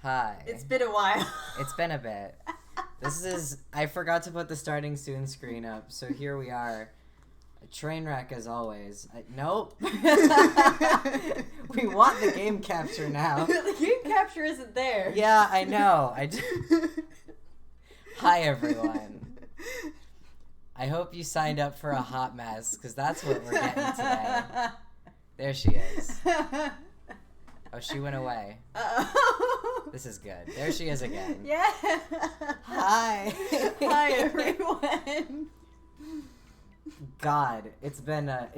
Hi. It's been a while. It's been a bit. I forgot to put the starting soon screen up, so here we are. A train wreck as always. Nope. We want the game capture now. The game capture isn't there. Yeah, I know. Hi, everyone. I hope you signed up for a hot mess, because that's what we're getting today. There she is. Oh, she went away. This is good. There she is again. Yeah. Hi. Hi, everyone. God, it's been a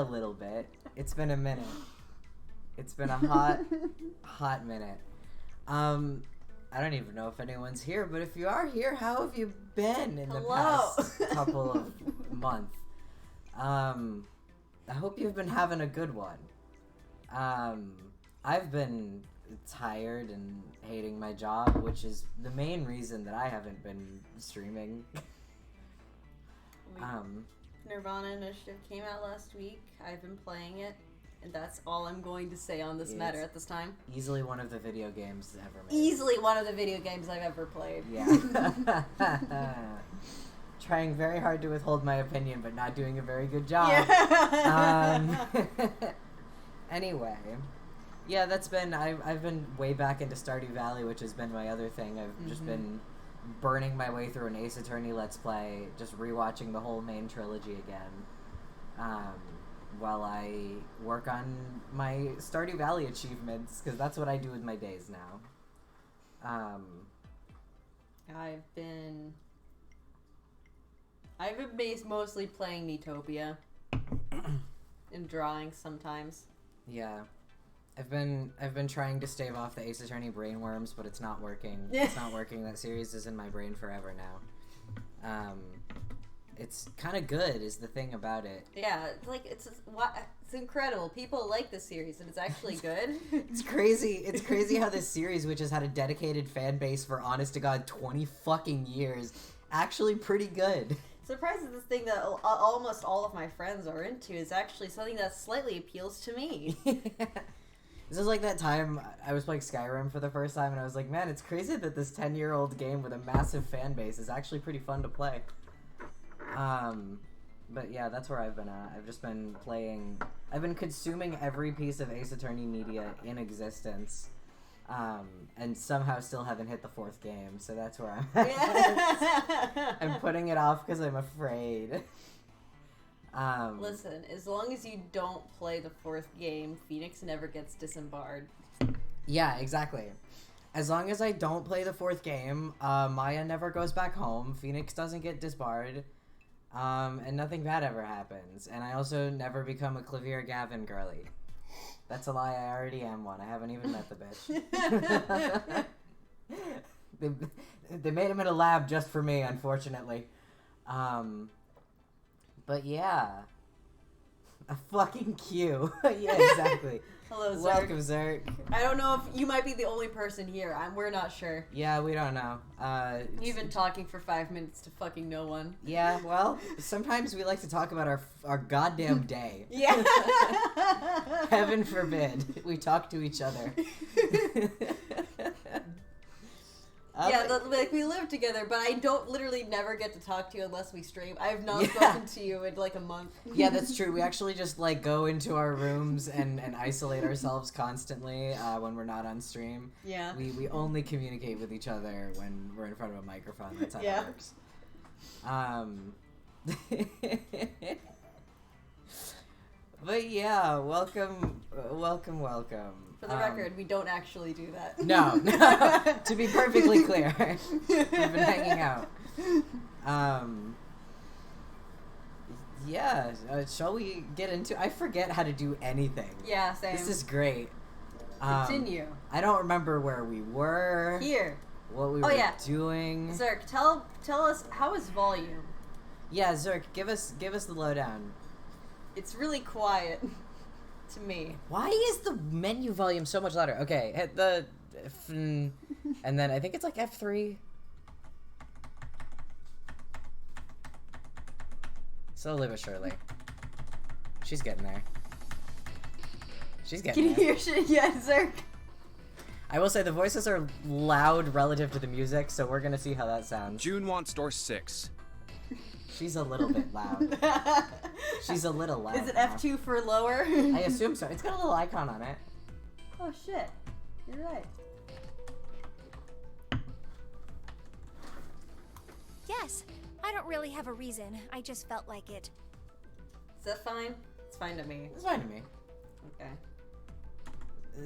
little bit. It's been a minute. It's been a hot minute. I don't even know if anyone's here, but if you are here, how have you been in the past couple of months? I hope you've been having a good one. I've been tired and hating my job, which is the main reason that I haven't been streaming. Nirvana Initiative came out last week. I've been playing it, and that's all I'm going to say on this matter at this time. Easily one of the video games ever made. Easily one of the video games I've ever played. Yeah. Trying very hard to withhold my opinion, but not doing a very good job. Yeah. Anyway. Yeah, I've been way back into Stardew Valley, which has been my other thing. I've just been burning my way through an Ace Attorney Let's Play, just rewatching the whole main trilogy again, while I work on my Stardew Valley achievements, because that's what I do with my days now. I've been mostly playing Miitopia and drawing sometimes. Yeah. I've been trying to stave off the Ace Attorney brainworms, but it's not working. It's not working. That series is in my brain forever now. It's kind of good is the thing about it. Yeah, it's incredible. People like this series, and it's actually good. It's crazy. It's crazy how this series, which has had a dedicated fan base for honest to God 20 fucking years, actually pretty good. Surprised that this thing that almost all of my friends are into is actually something that slightly appeals to me. This is like that time I was playing Skyrim for the first time, and I was like, man, it's crazy that this 10-year-old game with a massive fan base is actually pretty fun to play. But yeah, that's where I've been at. I've just been playing... I've been consuming every piece of Ace Attorney media in existence, and somehow still haven't hit the 4th game, so that's where I'm at. I'm putting it off because I'm afraid. Listen, as long as you don't play the 4th game, Phoenix never gets disembarred. Yeah, exactly. As long as I don't play the 4th game, Maya never goes back home, Phoenix doesn't get disbarred, and nothing bad ever happens. And I also never become a Clavier Gavin girly. That's a lie, I already am one. I haven't even met the bitch. They made him in a lab just for me, unfortunately. But yeah. A fucking Q. Yeah, exactly. Hello, Zerk. Welcome, Zerk. I don't know if you might be the only person here. We're not sure. Yeah, we don't know. You've been talking for 5 minutes to fucking no one. Yeah, well, sometimes we like to talk about our goddamn day. Yeah. Heaven forbid we talk to each other. Yeah, we live together, but I don't literally never get to talk to you unless we stream. I have not spoken to you in like a month. Yeah, that's true. We actually just like go into our rooms and isolate ourselves constantly when we're not on stream. Yeah. We only communicate with each other when we're in front of a microphone. That's how that works. But yeah, welcome. For the record, we don't actually do that. No. To be perfectly clear, we've been hanging out. Yeah. Shall we get into? I forget how to do anything. Yeah, same. This is great. Continue. I don't remember where we were. Here. What we were doing. Zerk, tell us, how is volume? Yeah, Zerk, give us the lowdown. It's really quiet. To me. Why is the menu volume so much louder? Okay, hit the and then I think it's like F3. Slowly but surely. She's getting there. She's getting there. Can you hear shit? Yeah, Zerk. I will say the voices are loud relative to the music, so we're gonna see how that sounds. June wants door 6. She's a little bit loud. She's a little loud. Is it F2 for lower? I assume so. It's got a little icon on it. Oh shit. You're right. Yes, I don't really have a reason. I just felt like it. Is that fine? It's fine to me. It's fine to me. Okay.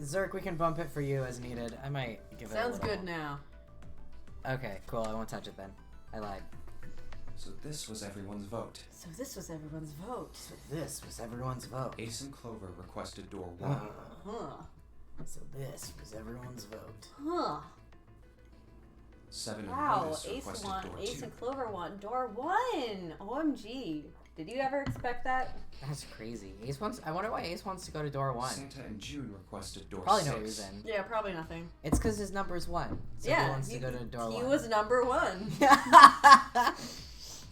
Zerk, we can bump it for you as needed. I might give it Sounds a little. good now. Okay, cool. I won't touch it then. I lied. So this was everyone's vote. So this was everyone's vote. So this was everyone's vote. Ace and Clover requested door 1. Huh. So this was everyone's vote. Huh. 7 and Wow, Lotus Ace requested want door Ace 2. and Clover want door 1. OMG. Did you ever expect that? That's crazy. Ace wants. I wonder why Ace wants to go to door 1. Santa and June requested door Probably 6. no reason. Yeah, probably nothing. It's because his number's 1. So yeah, he wants to go to door 1. He was number 1.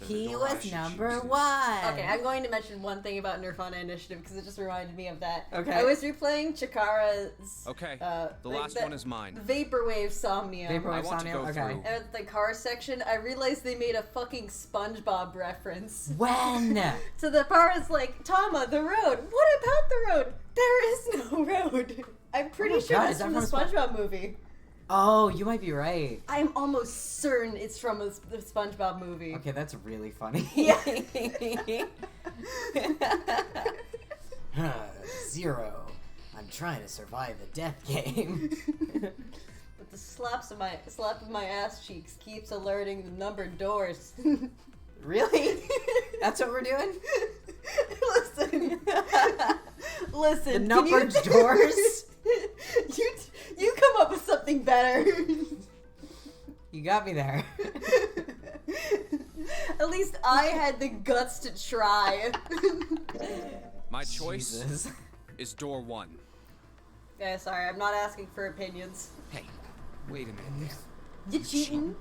The He door I was should number choose is- 1. Okay, I'm going to mention one thing about Nirvana Initiative because it just reminded me of that. Okay. I was replaying Chikara's. Okay, the last one is mine. Vaporwave Somnia. Vaporwave I want to Somnia? go Okay. through. And at the car section, I realized they made a fucking SpongeBob reference. When? So the part is like, Tama, the road. What about the road? There is no road. I'm pretty my sure God, it's is that from the from a SpongeBob movie. Oh, you might be right. I'm almost certain it's from the SpongeBob movie. Okay, that's really funny. Yeah. 0. I'm trying to survive a death game. But the slap of my ass cheeks keeps alerting the numbered doors. Really? That's what we're doing? Listen. Listen. The can numbered you- doors? you come up with something better. You got me there. At least I had the guts to try. My choice Jesus. is door 1. Yeah, sorry, I'm not asking for opinions. Hey, wait a minute. You cheating?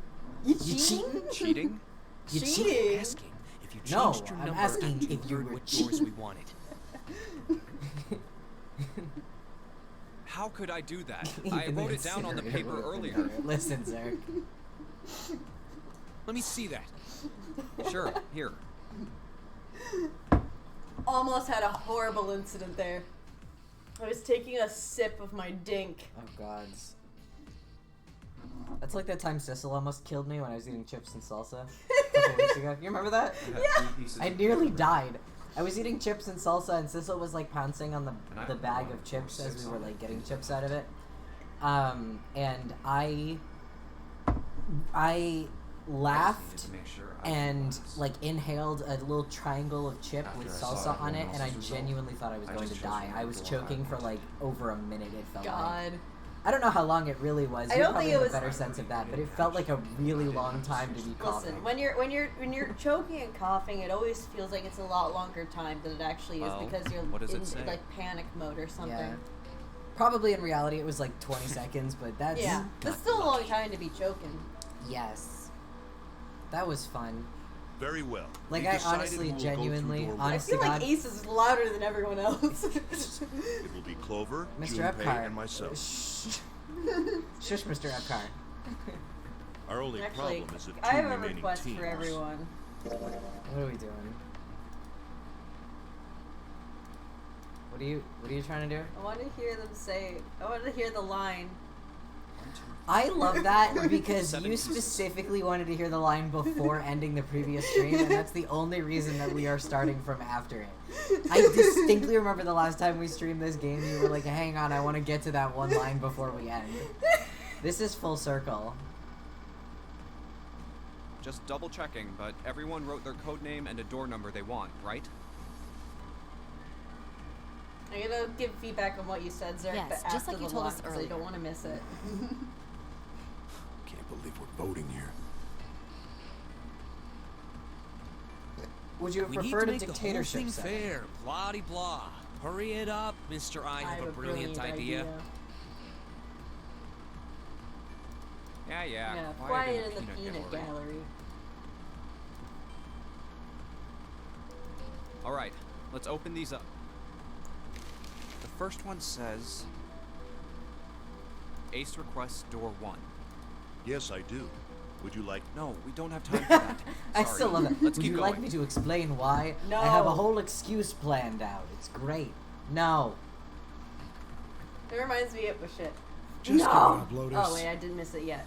You You cheating? Cheating? You Cheating. Asking if you No, changed your I'm number asking after if you heard were what doors we wanted. How could I do that? Even I the wrote it down on the incinerator paper would've been earlier. better. Listen, Zerk. Let me see that. Sure, here. Almost had a horrible incident there. I was taking a sip of my dink. Oh, gods. That's like that time Sissel almost killed me when I was eating chips and salsa a couple weeks ago. You remember that? You had 3 pieces I of nearly paper. died. I was eating chips and salsa, and Sissel was like pouncing on And I the don't bag know of what chips as six we were on like it. getting chips out of it. And I I laughed just needed to make sure I and was. like inhaled a little triangle of chip with After I saw salsa on it, everyone and I else's result, genuinely thought I was I going just to chose die. I was the door I choking for wanted. like over a minute. It felt like. God. I don't know how long it really was. I You don't probably think it have was- a better sense of that, but it felt like a really long time to be coughing. Listen, when you're choking and coughing, it always feels like it's a lot longer time than it actually is Well, because you're what does it in say? like panic mode or something. Yeah. Probably in reality it was like 20 seconds, but that's Yeah, that's still a long time to be choking. yes. That was fun. Very well. Like We I decided honestly, who will go through genuinely, door one. I honest to feel like God, Ace is louder than everyone else. It will be Clover, Mr. Junpei, Epcar. and myself. Shh. Shush, Mr. Epcar. Our only Actually, problem is the two I have a remaining request teams. for everyone. What are we doing? What are you trying to do? I want to hear them say. I want to hear the line. I love that because 7 you pieces. specifically wanted to hear the line before ending the previous stream, and that's the only reason that we are starting from after it. I distinctly remember the last time we streamed this game, you were like, hang on, I want to get to that one line before we end. This is full circle. Just double checking, but everyone wrote their code name and a door number they want, right? I'm gonna give feedback on what you said, Zerk, Yes, but just after like you the told line, us 'cause I earlier. don't want to miss it. Can't believe we're voting here. Would you have We need to preferred a make the whole dictatorship thing setting? fair. Blah de blah. Hurry it up, Mr. I have a brilliant idea. Yeah, Yeah, quiet quiet in the peanut gallery. Alright, let's open these up. The first one says Ace requests door 1. Yes, I do. Would you like... No, we don't have time for that. I Sorry. still love it. Let's Would keep you going. like me to explain why? No. I have a whole excuse planned out. It's great. No. It reminds me of shit. Just No! give it up, Lotus. Oh wait, I didn't miss it yet.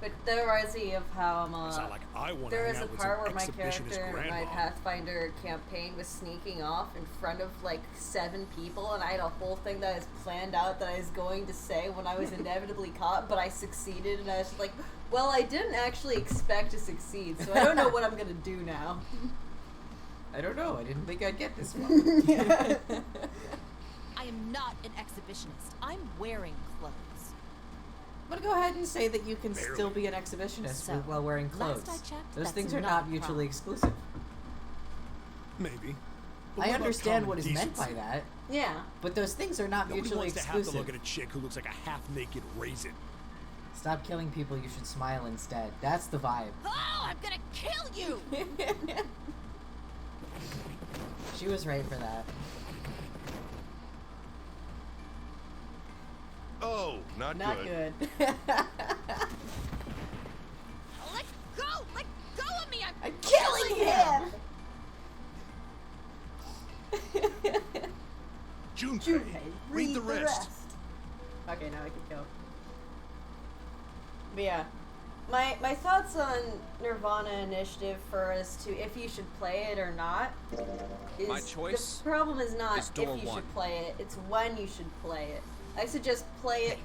But that reminds me of how It's not like I want to there hang was a out with part some where my exhibitionist character in my grandma. Pathfinder campaign was sneaking off in front of like 7 people, and I had a whole thing that I was planned out that I was going to say when I was inevitably caught, but I succeeded, and I was just like, well, I didn't actually expect to succeed, so I don't know what I'm gonna do now. I don't know. I didn't think I'd get this far. I am not an exhibitionist. I'm wearing clothes. But go ahead and say that you can Barely. still be an exhibitionist So, while wearing clothes. last I checked, Those that's things are not not a mutually problem. exclusive. Maybe. But I what about understand common what is meant by decency? that, Yeah. but those things are not Nobody mutually wants to have to exclusive. look at a chick who looks like a half-naked raisin. Stop killing people. You should smile instead. That's the vibe. Oh, I'm gonna kill you! She was right for that. Oh, not good. Let go! Let go of me! I'm Killing him! Junpei, read the rest. Okay, now I can go. But yeah. My thoughts on Nirvana Initiative for as to if you should play it or not is My choice the problem is not is if door you 1. should play it, it's when you should play it. I suggest play it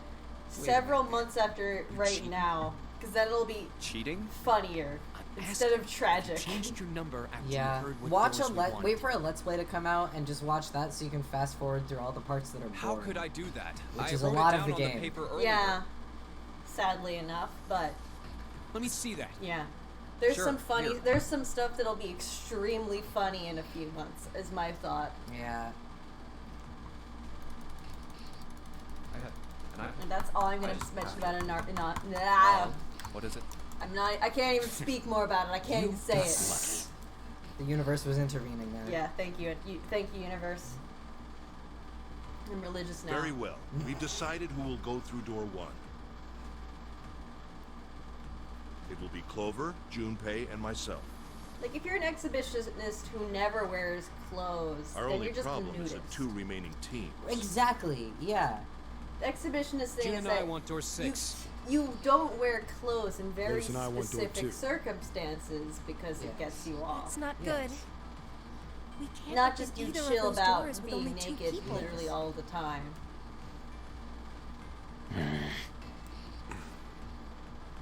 several months after right cheating. now, because then it'll be Cheating? funnier instead of tragic. Changed your number after Yeah. you heard what Watch doors a we wanted. wait for a Let's Play to come out and just watch that so you can fast forward through all the parts that are boring. How could I do that? Which I is a wrote lot it of down the on game. the paper earlier. Yeah, sadly enough, but Let me see that. yeah. There's Sure, some funny, here. there's some stuff that'll be extremely funny in a few months, is my thought. Yeah. And that's all I'm gonna just mention about it. What is it? I can't even speak more about it. I can't even say it. The universe was intervening there. Yeah, thank you. Thank you, universe. I'm religious now. Very well. We've decided who will go through door 1. It will be Clover, Junpei, and myself. Like, if you're an exhibitionist who never wears clothes, Our then only you're just a problem is nudist. the 2 remaining teams. Exactly. Yeah. The exhibitionist thing June is and I that want door 6. you don't wear clothes in very Lotus and I want door specific 2. circumstances because it gets you off. It's not Yes. good. We can't Not look just at you either of chill those about doors with being only 2 naked people. literally all the time.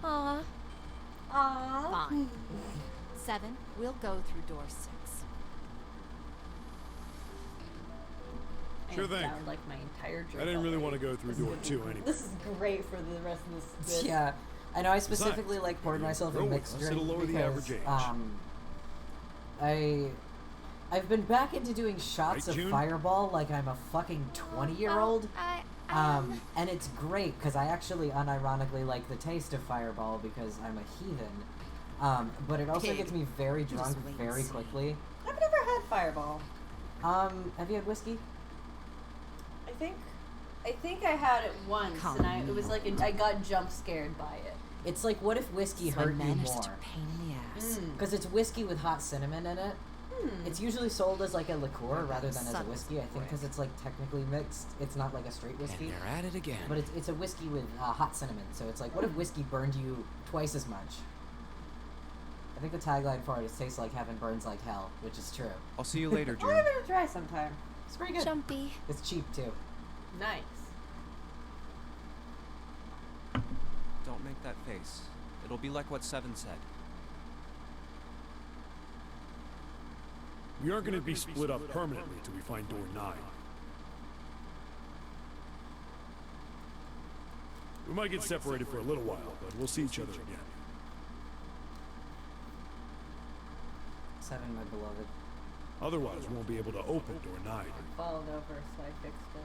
Aw. Aww. Fine. 7, we'll go through door 6. Sure thing. Sound like my entire I didn't really want to go through door 2 anyway. This is great for the rest of this. Yeah. I know I specifically like poured myself in growing, mixed so drink it'll lower the because average age. I've been back into doing shots Right, of June? Fireball like I'm a fucking 20-year-old. I And it's great because I actually unironically like the taste of Fireball because I'm a heathen. But it also Pig. gets me very drunk Just wait and very see. quickly. I've never had Fireball. Have you had whiskey? I think I had it once, Come and it was like I got jump scared by it. It's like, what if whiskey So I hurt you managed more? to pain in the ass. Because it's whiskey with hot cinnamon in it. It's usually sold as like a liqueur rather than as a Son of a whiskey. I think because it's like technically mixed. It's not like a straight whiskey. And they're at it again. But it's a whiskey with hot cinnamon. So it's like, what if whiskey burned you twice as much? I think the tagline for it is "Tastes like heaven, burns like hell," which is true. I'll see you later, I'll June. give it a try sometime. It's pretty good. Jumpy. It's cheap too. Nice. Don't make that face. It'll be like what 7 said. We aren't going to be split up permanently till we find door 9. We might get separated for a little while, but we'll see each other again. 7, my beloved. Otherwise, we won't be able to open door 9. Fallen over, so I fixed it.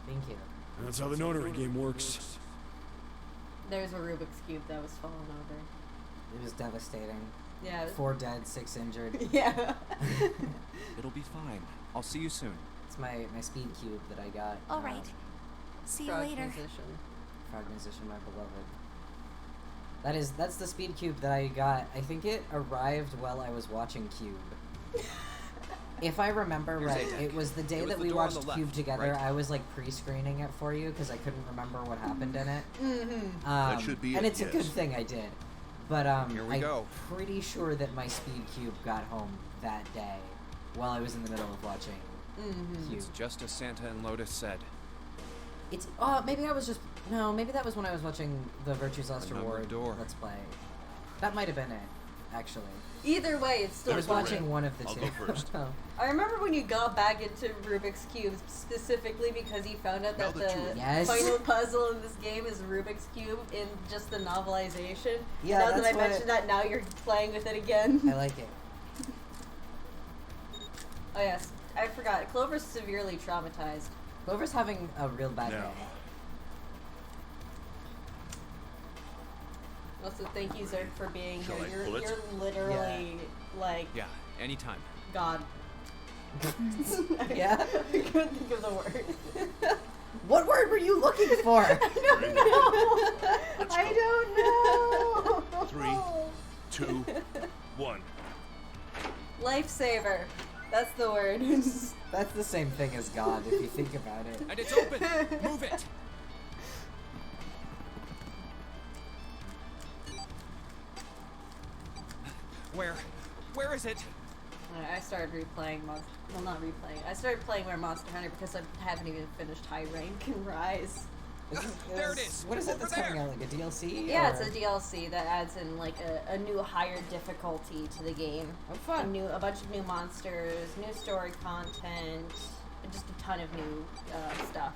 Thank you. And that's how the nonary game works. There's a Rubik's Cube that was fallen over. It was devastating. Yeah. 4 dead, 6 injured. Yeah. It'll be fine. I'll see you soon. It's my speed cube that I got. All right. See you Frog later. musician. Frog Musician, my beloved. That's the speed cube that I got. I think it arrived while I was watching Cube. If I remember Here's right, A-Deck. it was the day It was that the we door on watched the left, Cube together. right? I was like pre-screening it for you because I couldn't remember what happened in it. That should be and it, it's a yes. good thing I did. But Here we I'm go. pretty sure that my speed cube got home that day while I was in the middle of watching Cube. It's just as Santa and Lotus said. It's maybe I was just maybe that was when I was watching the Virtue's Last Another Reward door. Let's Play. That might have been it, actually. Either way, it's still I was fun. watching one of the I'll two. go first. I remember when you got back into Rubik's Cube specifically because you found out Now that that the you- Yes. final puzzle in this game is Rubik's Cube in just the novelization. Yeah, now that that's I what mentioned that, now you're playing with it again. I like it. Oh yes, I forgot. Clover's severely traumatized. Clover's having a real bad Now. day. Also, thank you, Zerg, for being Shall here. I pull it? You're literally like Yeah, anytime. God. Yeah? I couldn't think of the word. What word were you looking for? Very well. Let's I go. don't know. 3, 2, 1. Lifesaver. That's the word. That's the same thing as God, if you think about it. And it's open! Move it! Where is it? I started replaying well, not replaying. I started playing more Monster Hunter because I haven't even finished High Rank and Rise. There it is. What is it Over that's there. coming out? Like a DLC? Yeah, or- it's a DLC that adds in like a new higher difficulty to the game. Oh, fun. A bunch of new monsters, new story content, and just a ton of new stuff.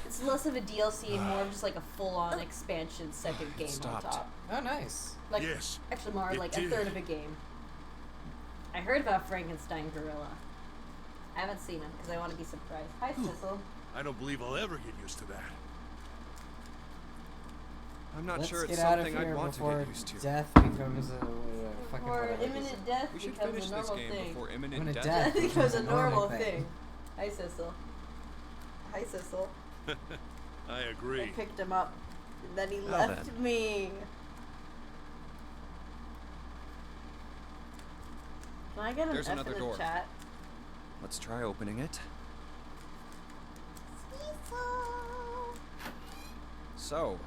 It's less of a DLC and more of just like a full-on expansion second game on Stopped. top. Oh, nice. Like Yes, actually more it like did. a third of a game. I heard about Frankenstein Gorilla. I haven't seen him because I want to be surprised. Hi, Sissel. I don't believe I'll ever get used to that. I'm not Let's sure it's get out of something I'd here want to before get used to. death becomes a fucking Before whatever. imminent death We should becomes finish a this normal game thing. before imminent Imminent death. death. That becomes a becomes a normal normal thing. thing. Hi, Sissel. Hi, Sissel. I I agree. picked him up, and then he Well left then. me. Can I get an There's F another in the door. chat? Let's try opening it. So,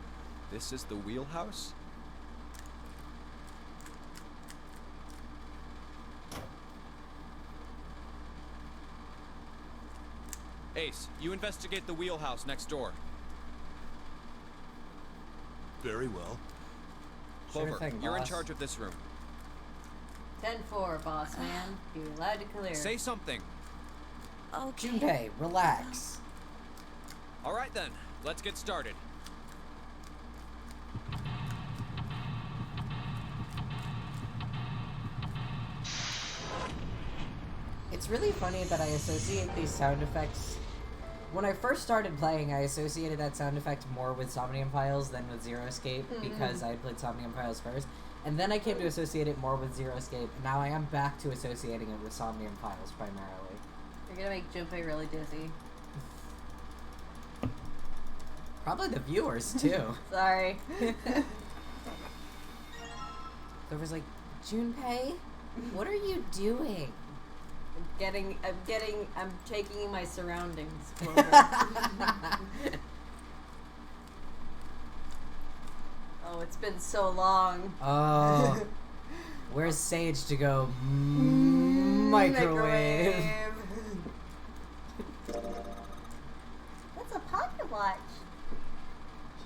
this is the wheelhouse? Ace, you investigate the wheelhouse next door. Very well. Sure Clover, thing, you're in boss. charge of this room. 10-4, boss man. You're allowed to clear. Say something. Okay. Junpei, relax. All right then, let's get started. It's really funny that I associate these sound effects. When I first started playing, I associated that sound effect more with Somnium Files than with Zero Escape because I had played Somnium Files first. And then I came to associate it more with Zero Escape, and now I am back to associating it with Somnium Files primarily. You're gonna make Junpei really dizzy. Probably the viewers, too. Sorry. Clover's like, Junpei, what are you doing? I'm taking in my surroundings, Clover. Oh, it's been so long. Oh. Where's Sage to go? Microwave. What's a pocket watch?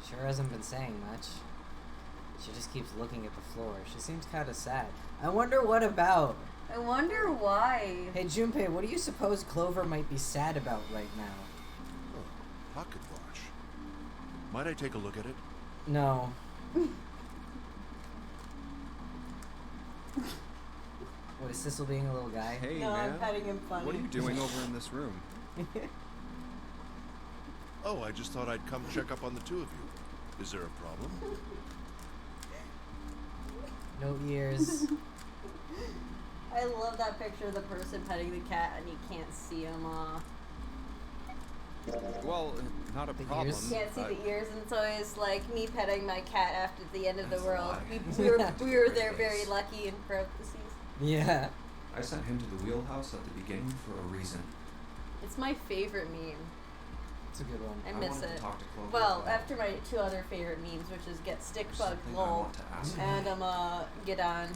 She sure hasn't been saying much. She just keeps looking at the floor. She seems kind of sad. I wonder what about. I wonder why. Hey, Junpei, what do you suppose Clover might be sad about right now? Oh, pocket watch. Might I take a look at it? No. What, is Sissel being a little guy? Hey No, man, I'm petting him funny. what are you doing over in this room? Oh, I just thought I'd come check up on the two of you. Is there a problem? No ears. I love that picture of the person petting the cat and you can't see him. Well, not a The problem. ears? Can't see but- the ears, and it's always like me petting my cat after the end of the That's a world. lie. We were there very lucky in parentheses. Yeah. I sent him to the wheelhouse at the beginning for a reason. It's my favorite meme. It's a good one. I miss wanted it. to talk to Clover Well, about after my two other favorite memes, which is Get Stick There's Bug something I Lol want to ask you. and Get On. And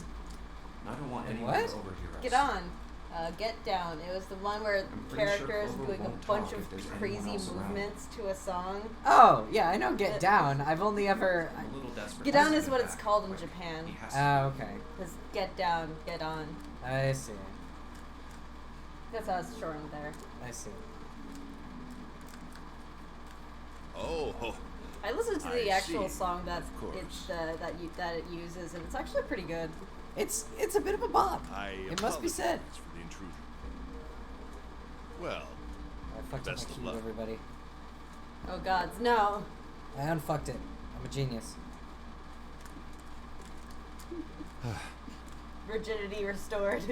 I don't want And anyone what? to overhear us. Get On. Get Down. It was the one where I'm pretty sure characters Clover doing a won't bunch talk of if there's anyone crazy else around. movements to a song. Oh, yeah, I know Get Down. I've only ever... I'm a little desperate. Get to On send is it what it's back, called in but Japan. he has to. Oh, okay. Because Get Down, Get On. I see. That's how it's shortened there. I see. Oh, I listened to I the actual see. song that Of course. it's that it uses, and it's actually pretty good. It's a bit of a bop. It must be said. apologize for the intrusion. Well, I fucked up Best my of cue, luck. everybody. Oh gods, no! I unfucked it. I'm a genius. Virginity restored.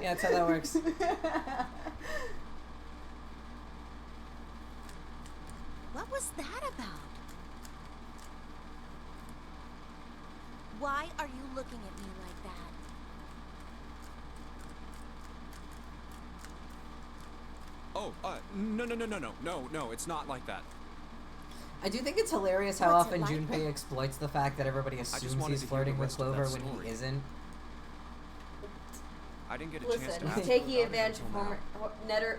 Yeah, that's how that works. What was that about? Why are you looking at me like that? Oh, no, it's not like that. I do think it's hilarious how What's it often like? Junpei exploits the fact that everybody assumes wanted he's to hear flirting the with rest of Clover that when story. he isn't. I didn't get a chance Listen, to he's ask taking her about it advantage of until now.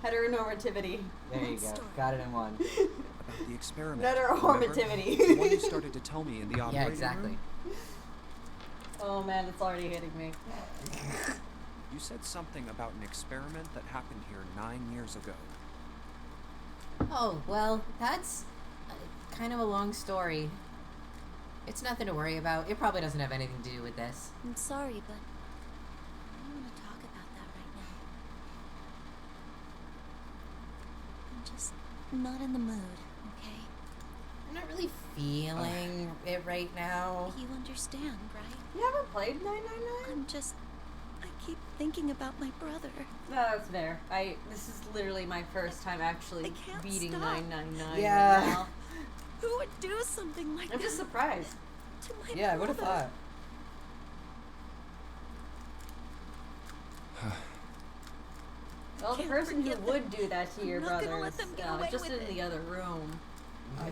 heteronormativity. There you go. Story. Got it in one. About the experiment. Heteronormativity. Remember? The one you started to tell me in the operating Yeah, exactly. room? Oh man, it's already hitting me. You said something about an experiment that happened here 9 years ago. Oh, well, that's kind of a long story. It's nothing to worry about. It probably doesn't have anything to do with this. I'm sorry, but I don't want to talk about that right now. I'm just not in the mood, okay? I'm not really feeling it right now. You understand, right? You haven't played 999? I keep thinking about my brother. No, that's fair. This is literally my first time actually I can't beating stop. 999. Yeah. Right now. Who would do something like I'm that just surprised. to my Yeah, I would have brother? thought. Well, the Can't person who forgive would do that to your I'm not gonna brother let is them get away just with in it. the other room.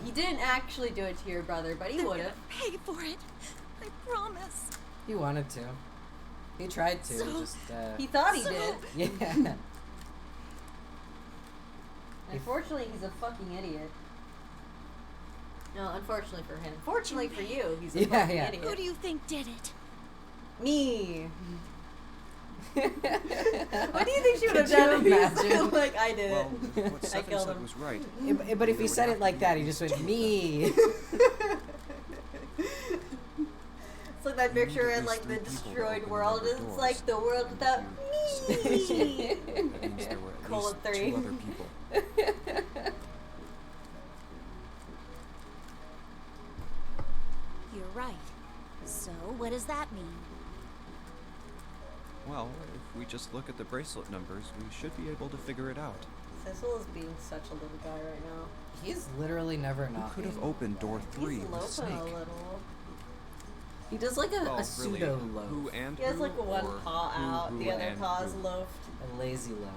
He didn't actually do it to your brother, but he They're would gonna have. pay for it. I promise. He wanted to. He tried to. So- just, He thought he So- did. yeah. Unfortunately, he's a fucking idiot. No, unfortunately for him. Fortunately for you, he's a Yeah, fucking yeah. idiot. Who do you think did it? Me. What do you think she would have Could done you if he imagine? said, like, I did Well, it? what I Seven killed said him. was right. But if he said it like that, he just went, me. It's like that picture in, like, the destroyed world. It's like the world without me. That means there were at Colon least 3. 2 other people. You're right. So, what does that mean? Well, if we just look at the bracelet numbers, we should be able to figure it out. Cecil is being such a little guy right now. He's literally never Who not. could have opened door 3 He's with a loafing snake? a little. He does like a Well, really, pseudo loaf. who and He has who, like one or paw who, out, who, the other and paw is who? loafed. A lazy loaf.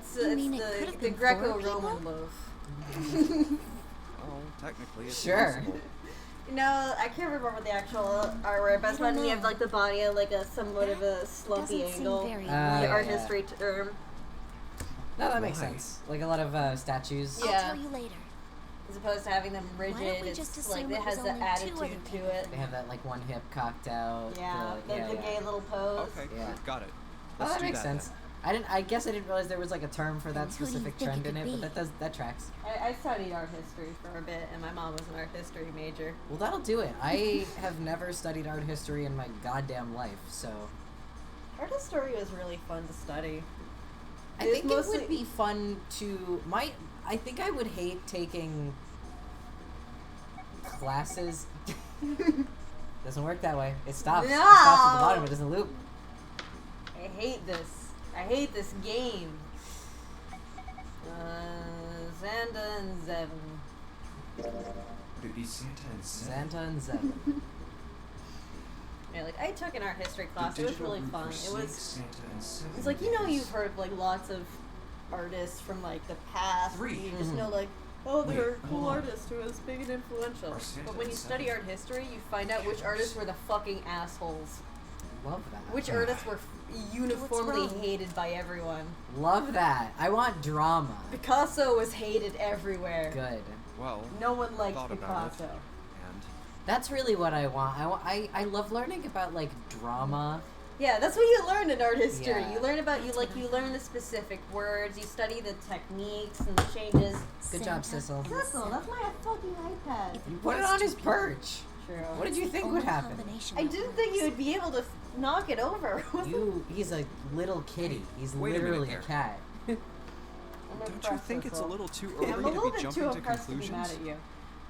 It's, You mean it could the, have the been 4 Greco-Roman people? loaf. Well, technically, it's Sure. possible. No, I can't remember the actual artwork, but it's I don't when you know. have like the body at like a somewhat of a slumpy Doesn't angle. seem very The Ah, art yeah. history term, No, that makes Why? sense. Like a lot of statues. Yeah. I'll tell you later. as opposed to having them rigid. don't we it's just like assume it it has was the only 2 attitude other to people? it. They have that like one hip cocked out. Yeah, the yeah. gay little pose. Okay, Yeah. got it. Oh, Let's that do makes that sense. then. I guess I didn't realize there was like a term for that And who do you specific think trend it in could it, but be? that tracks. I studied art history for a bit, and my mom was an art history major. Well, that'll do it. I have never studied art history in my goddamn life, so Art history was really fun to study. I It's think it mostly- would be fun to I think I would hate taking classes. Doesn't work that way. It stops. It stops at the bottom. It doesn't loop. I hate this. I hate this game. Xanda and Zevon. Would it be Santa and Zevon? Santa and Zevon. Yeah, like I took an art history class. The It was digital really root fun. for It Snake, was. Santa and Zevon It's like, you know, is- you've heard of like lots of artists from like the past. 3. You just know like, oh, they're a Wait, cool hold on. artist who was big and influential. Are Santa But when and you study Zevon- art history, you find out which artists were the fucking assholes. Love that. Which artists were uniformly wrong? hated by everyone. Love that. I want drama. Picasso was hated everywhere. Good. Well, No one liked thought about it, Picasso. and That's really what I want. I love learning about like drama. Yeah, that's what you learn in art history. Yeah. You learn about you learn the specific words. You study the techniques and the changes. Good job, Sissel. Cecil, that's my fucking iPad. You put it on his perch. True. What did you think would happen? I didn't think you would be able to knock it over. He's a little kitty. He's Wait a minute literally a there. cat. I'm don't you impressed, think it's a Cecil. little too I'm early a to little be bit jumping too to impressed to be conclusions? mad at you.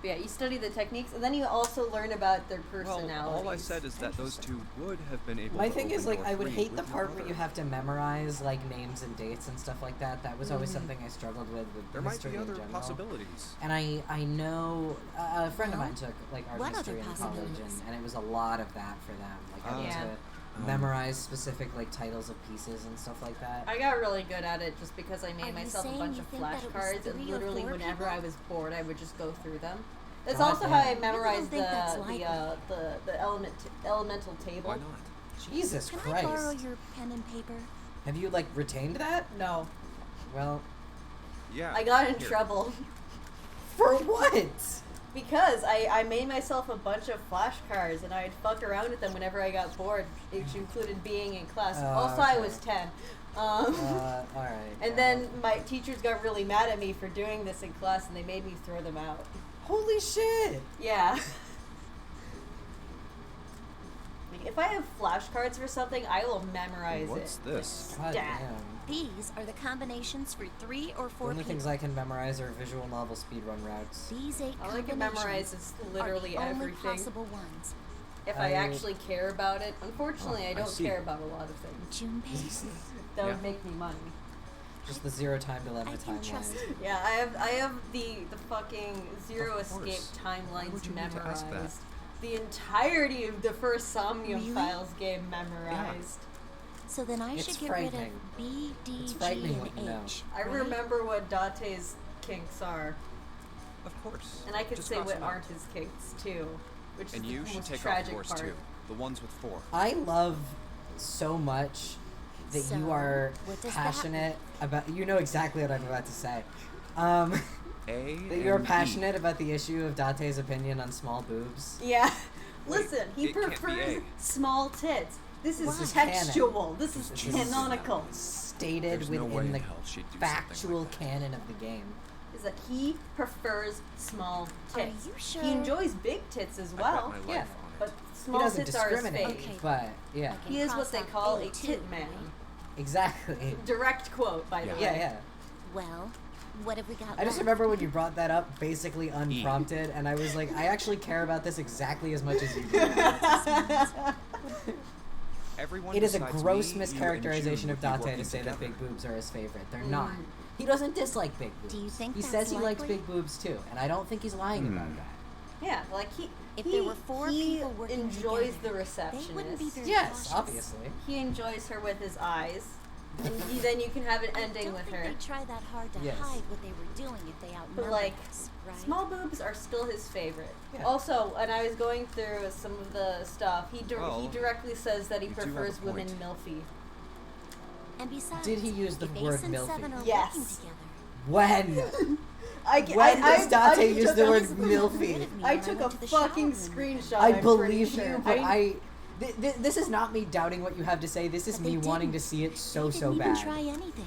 But yeah, you study the techniques, and then you also learn about their Well, personalities. all I said is that those two would have been able My to thing is open like door I would 3 hate the with your part where brother. you have to memorize like names and dates and stuff like that. That was always something I struggled with There might history be in other general. possibilities. And I know a friend of Well, mine took like art what history other in college, possibilities? and it was a lot of that for them. Like having Yeah. to memorize specific like titles of pieces and stuff like that. I got really good at it just because I Are made you myself a saying bunch you of think that it was flashcards, and 3 or literally 4 whenever people? I was bored, I would just go through them. It's God also damn. how I I really memorized think that's the likely. elemental table. Why not? Jesus Can Christ! I borrow your pen and paper? Have you like retained that? No, Well, Yeah. I got in here. trouble for what? because I made myself a bunch of flashcards, and I'd fuck around with them whenever I got bored, which included being in class. Also, I okay. was 10. All right. And then my teachers got really mad at me for doing this in class, and they made me throw them out. Holy shit! Yeah. Like, if I have flashcards for something, I will memorize What's it. this? God Stat. damn. These are the combinations for 3 or The 4 only people. things I can memorize are visual novel speedrun routes. These 8 All I can combinations memorize is literally are the only everything. possible ones. If I I- actually care about it. Unfortunately, I I don't see. care about a lot of things. Junpei, That Yeah. would make me money. Just the zero time to I lemma can trust timeline. you. Yeah, I have the fucking Zero Of course. Escape Why timelines would you need to ask that? memorized. The entirety of the first Somnium Really? Files game memorized. So then I It's should get rid of frightening. B, D, It's G, frightening what and you know. H. I right? remember what Date's kinks are, Of course. and I can Just say cross what them out. aren't his kinks too, which And is you the should most take off tragic yours part. too. The ones with 4. I love so much that you So, are what does that passionate about. You know exactly what I'm about to say. That you're and E. passionate about the issue of Date's opinion on small boobs. Yeah. Wait, Listen, he it can't be prefers A. small tits. This is This is textual. This is This is canonical. Stated There's no way within in the hell she'd do something factual like that. canon of the game. Is that he prefers small Are tits. you sure? He enjoys big tits as I bet well, my life yeah, on it. but He small doesn't tits are his discriminate, fave. Okay. but yeah, I can He is cross what they out call A a too, tit man. right? exactly. Direct quote, by the Yeah. way. Yeah, yeah. Well, what have we got I just left? remember when you brought that up basically unprompted, and I was like, I actually care about this exactly as much as you do. Everyone It is a besides gross me, you, and mischaracterization June of would be Date working to say that together. big boobs are his favorite. They're not. He doesn't dislike big boobs. Do you think he that's says he likes likely? big boobs too, and I don't think he's lying about that. Yeah, like If he there were 4 he people working enjoys together, the they receptionist. wouldn't be very Yes, cautious. obviously. He enjoys her with his eyes, and then you can have an I ending don't with think her. they'd try that hard to Yes. hide what they were doing if they outnumbered But like, us, right? small boobs are still his favorite. Yeah. Also, when I was going through some of the stuff, he Well, directly says that he you do have a prefers women point. milfy. And besides, Did he use the if word Ace and milfy? Seven are Yes. working together, When? When When does Date use the word Elizabeth got rid milfy? of me I when took a went to the fucking shower room. screenshot. I I'm pretty believe sure. you, but this is not me doubting what you have to say. This is But they me wanting to didn't. see it so They didn't even bad. try anything.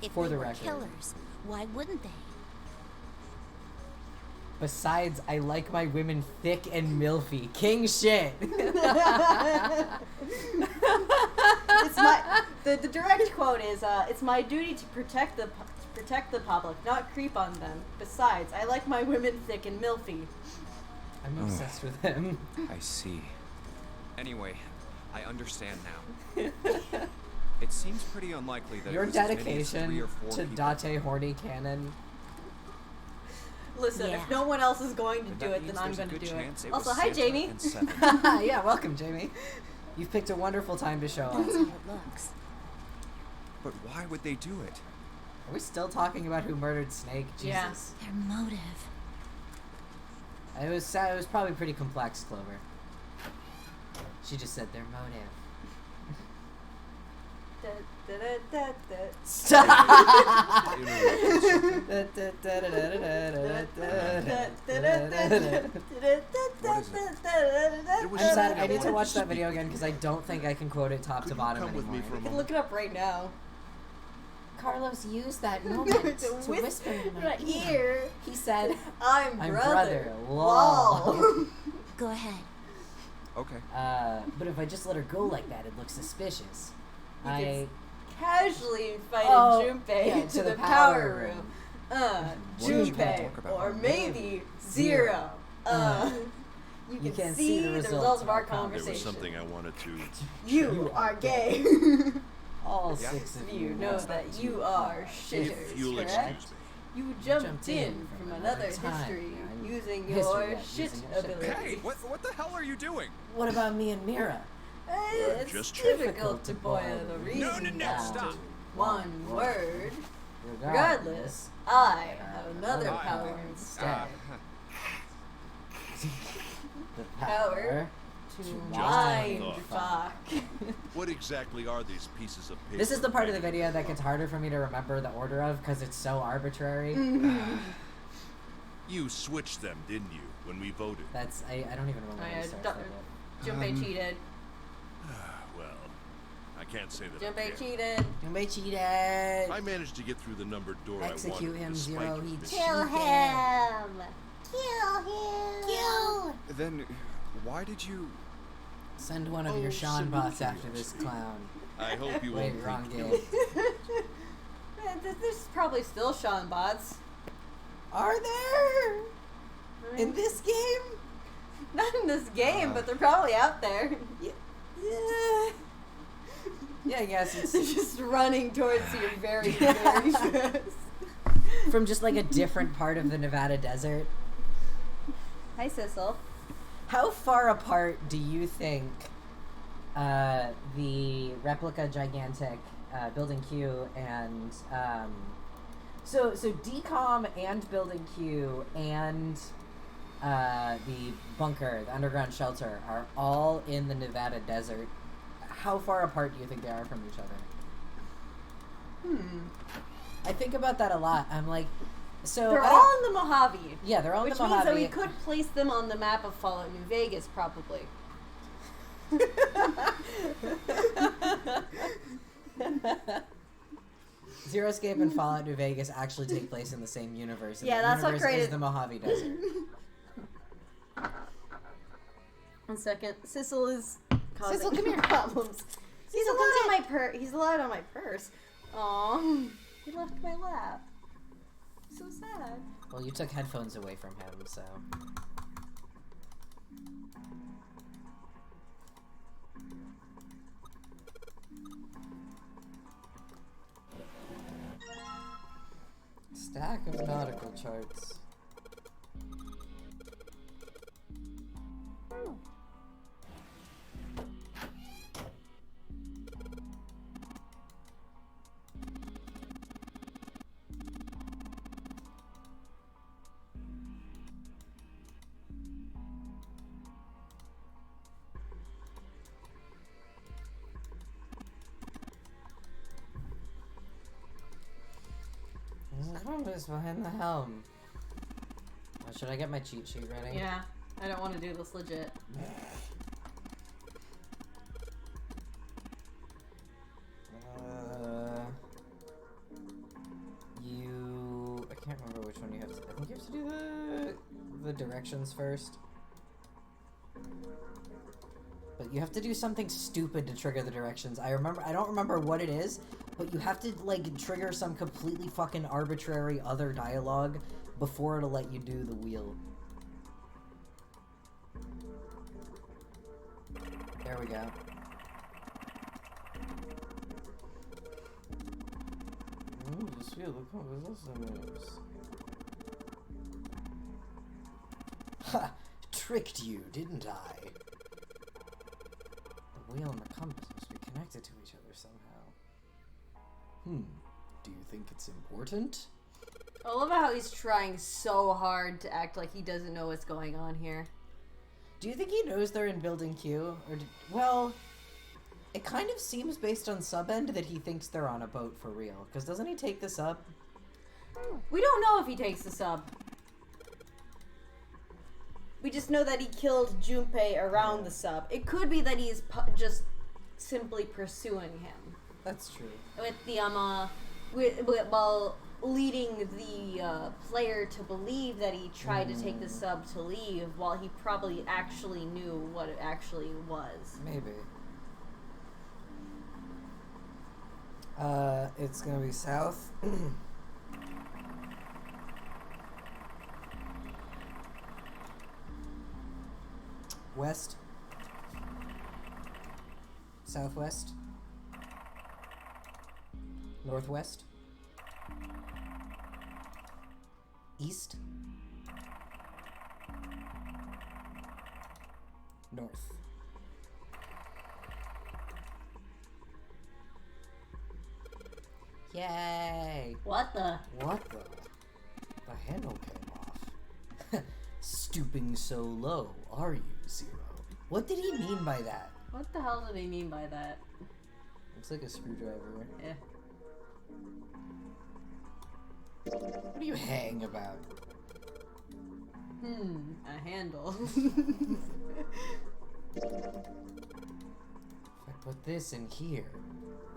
If For they the were record. killers, why wouldn't they? Besides, I like my women thick and milfy. King shit. It's my the direct quote is it's my duty to protect the public, not creep on them. Besides, I like my women thick and milfy. I'm obsessed with him. I see. Anyway, I understand now. It seems pretty unlikely that Your it was as many as 3 dedication or 4 to people. Date Horny Canon. Listen, if no one else is going to But do that it, means then I'm there's a going to good do chance it. it Also, was hi, Santa Jamie. and Seven. Yeah, welcome, Jamie. You've picked a wonderful time to show That's us. how it looks. But why would they do it? Are we still talking about who murdered Snake? Jesus. Yeah. Their motive. It was sad. It was probably pretty complex, Clover. She just said their motive. Stop! I need to watch that video again because I don't think I can quote it top to bottom anymore. You can look it up right now. Carlos used that moment to whisper in my ear. He said, I'm brother. Lol. Go ahead. Okay. but if I just let her go like that, it looks suspicious. You casually invited Junpei yeah, to the power room. What did you wanna Junpei, talk about? or maybe Zero. You can see the results of our There was conversation. something I wanted to. You are gay. All Yeah. 6 of You know that you are shitters, If you'll correct? excuse me. You jumped in from another time. history using History, your yeah, shit using your shit. ability. Hey, what the hell are you doing? What about me and Mira? It's Just difficult to boil the No, reason no, down stop. to one word. Regardless. Regardless, I have another Another power power instead. The Power to mind fuck. What exactly are these pieces of paper? This is the part of the video that gets harder for me to remember the order of because it's so arbitrary. You switched them, didn't you, when we voted? That's I don't even remember. I when it starts like Junpei cheated. Well, I can't say that. I Junpei can. cheated. Junpei cheated. I managed to get through the numbered door Execute I wanted. him, despite Zero. your He mission. cheated. Kill him. Kill. Then, why did you... Send one of Oh, your Sean send bots me after this clown. I hope you Wait, won't wrong think game. There's probably still Sean bots. Are there in this game? Not in this game, but they're probably out there. Yeah, I guess it's They're just running towards you very, very fast. from just like a different part of the Nevada desert. Hi, Sissel. How far apart do you think the replica gigantic building Q and so DCOM and building Q and the bunker, the underground shelter, are all in the Nevada desert? How far apart do you think they are from each other? I think about that a lot. I'm like, so They're I don't- all in the Mojave. yeah, they're all in Which the means that Mojave. we could place them on the map of Fallout New Vegas, probably. Zero Escape and Fallout New Vegas actually take place in the same universe. And Yeah, the that's what universe created- is the Mojave Desert. 1 second. Sissel is causing Sissel, come here. problems. He's allowed on my He's allowed on my purse. Aw, he left my lap. So sad. Well, you took headphones away from him, so. Stack of nautical charts. There's a compass behind the helm. Should I get my cheat sheet ready? Yeah, I don't want to do this legit. I can't remember which one you have to. I think you have to do the directions first. But you have to do something stupid to trigger the directions. I don't remember what it is, but you have to like trigger some completely fucking arbitrary other dialogue before it'll let you do the wheel. There we go. Just feel the compass. Ha! Tricked you, didn't I? The wheel and the compass must be connected to each other somehow. Do you think it's important? I love how he's trying so hard to act like he doesn't know what's going on here. Do you think he knows they're in Building Q? Well, it kind of seems based on Subend that he thinks they're on a boat for real. Because doesn't he take the sub? We don't know if he takes the sub. We just know that he killed Junpei around the sub. It could be that he's just simply pursuing him. That's true. With the while leading the player to believe that he tried to take the sub to leave, while he probably actually knew what it actually was. Maybe. It's gonna be south. West. Southwest. Northwest. East. North. Yay! What the? What the? The handle came off. Stooping so low, are you, Zero? What did he mean by that? What the hell did he mean by that? Looks like a screwdriver. Yeah. What are you hanging about? A handle. If I put this in here,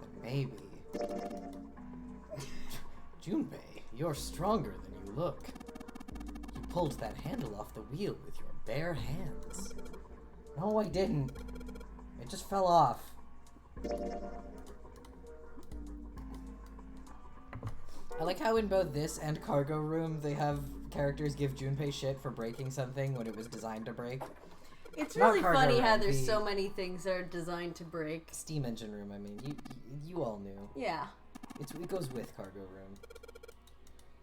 then maybe... Junpei, you're stronger than you look. You pulled that handle off the wheel with your bare hands. No, I didn't. It just fell off. I like how in both this and Cargo Room, they have characters give Junpei shit for breaking something when it was designed to break. It's really funny how Room, there's so many things that are designed to break. Steam Engine Room, I mean, you all knew. Yeah. It goes with Cargo Room.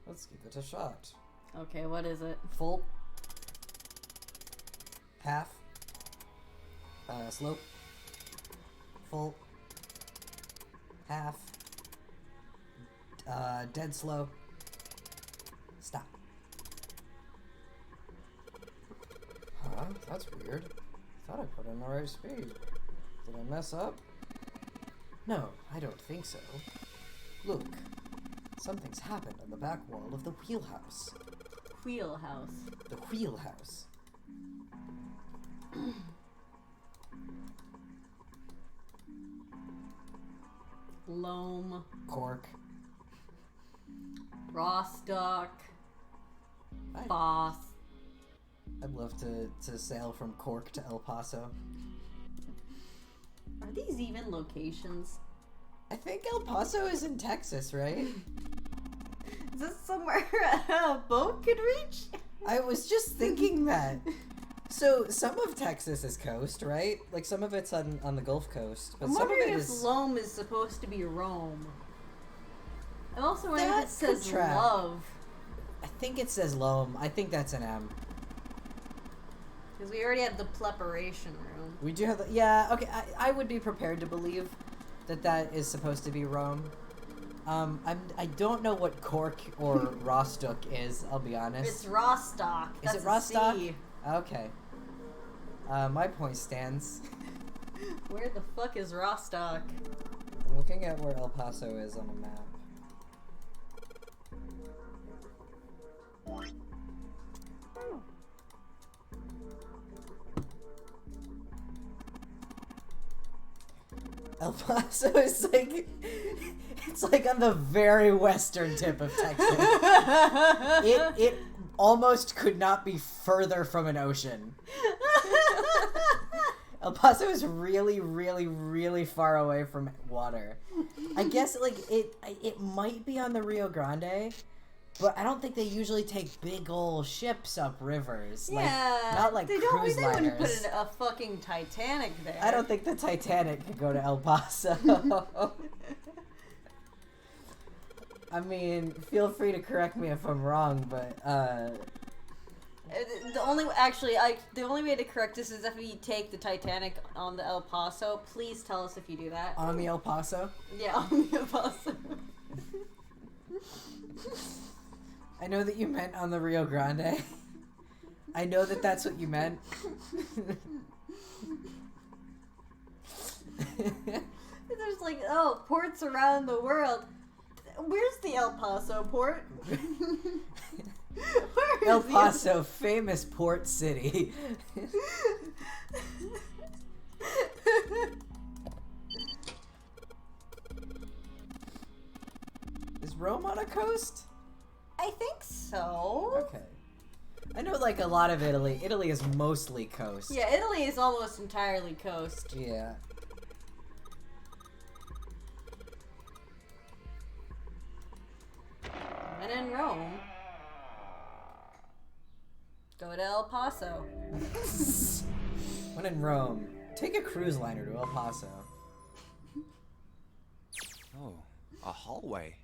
Let's give it a shot. Okay, what is it? Full. Half. Slope. Full. Half. Dead slow. Stop. Huh? That's weird. Thought I put in the right speed. Did I mess up? No, I don't think so. Look. Something's happened on the back wall of the wheelhouse. Wheelhouse. The wheelhouse. Loam. Cork. Rostock. Boss. I'd love to sail from Cork to El Paso. Are these even locations? I think El Paso is in Texas, right? Is this somewhere a boat could reach? I was just thinking that. So some of Texas is coast, right? Like some of it's on the Gulf Coast, but I'm some of wondering it if is. Loam is supposed to be Rome. I'm also wondering if That it says could track. love. I think it says Loam. I think that's an M. Because we already have the preparation room. We do have the, yeah, okay, I would be prepared to believe that is supposed to be Rome. I don't know what Cork or Rostock is, I'll be honest. It's Rostock. Is That's it Rostock? a C. Okay. My point stands. Where the fuck is Rostock? I'm looking at where El Paso is on a map. El Paso is like, it's like on the very western tip of Texas. It almost could not be further from an ocean. El Paso is really, really, really far away from water. I guess like it might be on the Rio Grande, but I don't think they usually take big ol' ships up rivers. Yeah, like, not like they cruise they wouldn't put liners. a fucking Titanic there. I don't think the Titanic could go to El Paso. I mean, feel free to correct me if I'm wrong, but The only way to correct this is if you take the Titanic on the El Paso. Please tell us if you do that. on the El Paso. Yeah, on the El Paso. I know that you meant on the Rio Grande. I know that that's what you meant. There's like, ports around the world. Where's the El Paso port? El Paso, famous port city. Is Rome on a coast? I think so. Okay. I know, like, a lot of Italy. Italy is mostly coast. Yeah, Italy is almost entirely coast. Yeah. And in Rome, go to El Paso. When in Rome, take a cruise liner to El Paso. Oh, a hallway.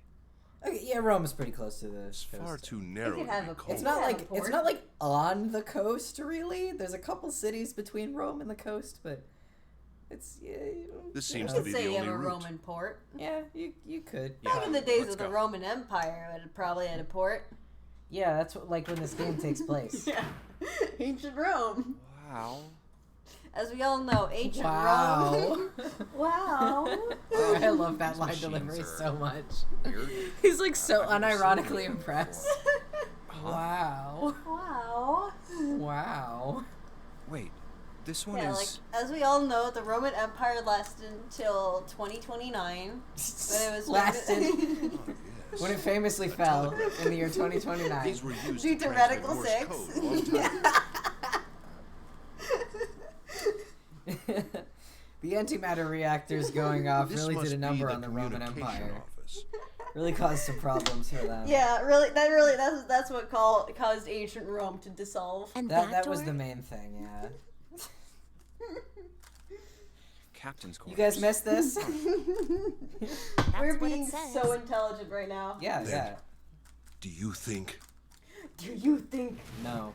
Okay, yeah, Rome is pretty close to the It's coast. far too narrow could to have be a- cold. It's not have a like port. on the coast, really. There's a couple cities between Rome and the coast, but it's This You seems could to be say the you have only a route. Roman port. yeah, you could. Yeah, Back in the days let's of the go. Roman Empire, it probably had a port. Yeah, that's what, like when this game takes place. Yeah. Ancient Rome. Wow. As we all know, ancient Wow. Rome. Wow. I love that line These delivery machines so much. Weird. He's like so I've never seen unironically them impressed. before. Wow. Wow. Wow. Wait, this one Yeah, is. like, as we all know, the Roman Empire lasted until 2029. When it was Lasted. Oh, yes. When it famously fell in the year 2029. These were used Due to to transmit Radical Morse 6. code a long time ago. The antimatter reactors going off This really must did a be number the on the Roman communication Empire. office. Really caused some problems for them. Yeah, that's what caused ancient Rome to dissolve. And That door? was the main thing, yeah. Captain's You quarters. guys missed this? That's We're what being it says. so intelligent right now. Yeah, yeah. Do you think? Do you think No.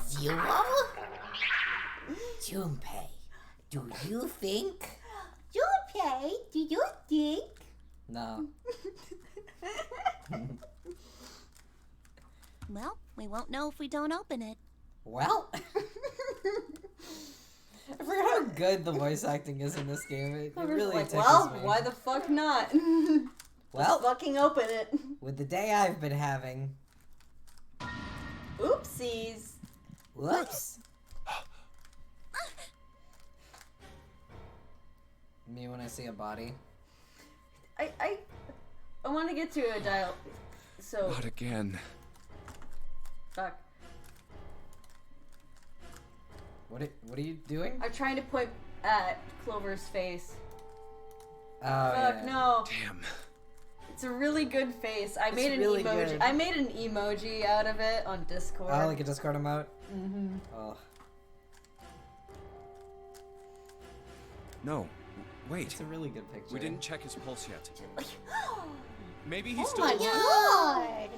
Zero? Junpei, do you think? Junpei, do you think? No. Well, we won't know if we don't open it. Well, I forgot how good the voice acting is in this game. It really like, tickles well, me. why the fuck not? Well, Let's fucking open it. with the day I've been having, Oopsies. whoops. Me when I see a body. I want to get to a dial. So Not again. fuck. What are you doing? I'm trying to point at Clover's face. Oh, Fuck yeah. no. Damn. It's a really good face. I It's made an really emoji. good. I made an emoji out of it on Discord. Oh, like a Discord emote? Mm-hmm. Oh, No. Wait. it's a really good picture. We didn't check his pulse yet. Maybe he's Oh still my alive. god!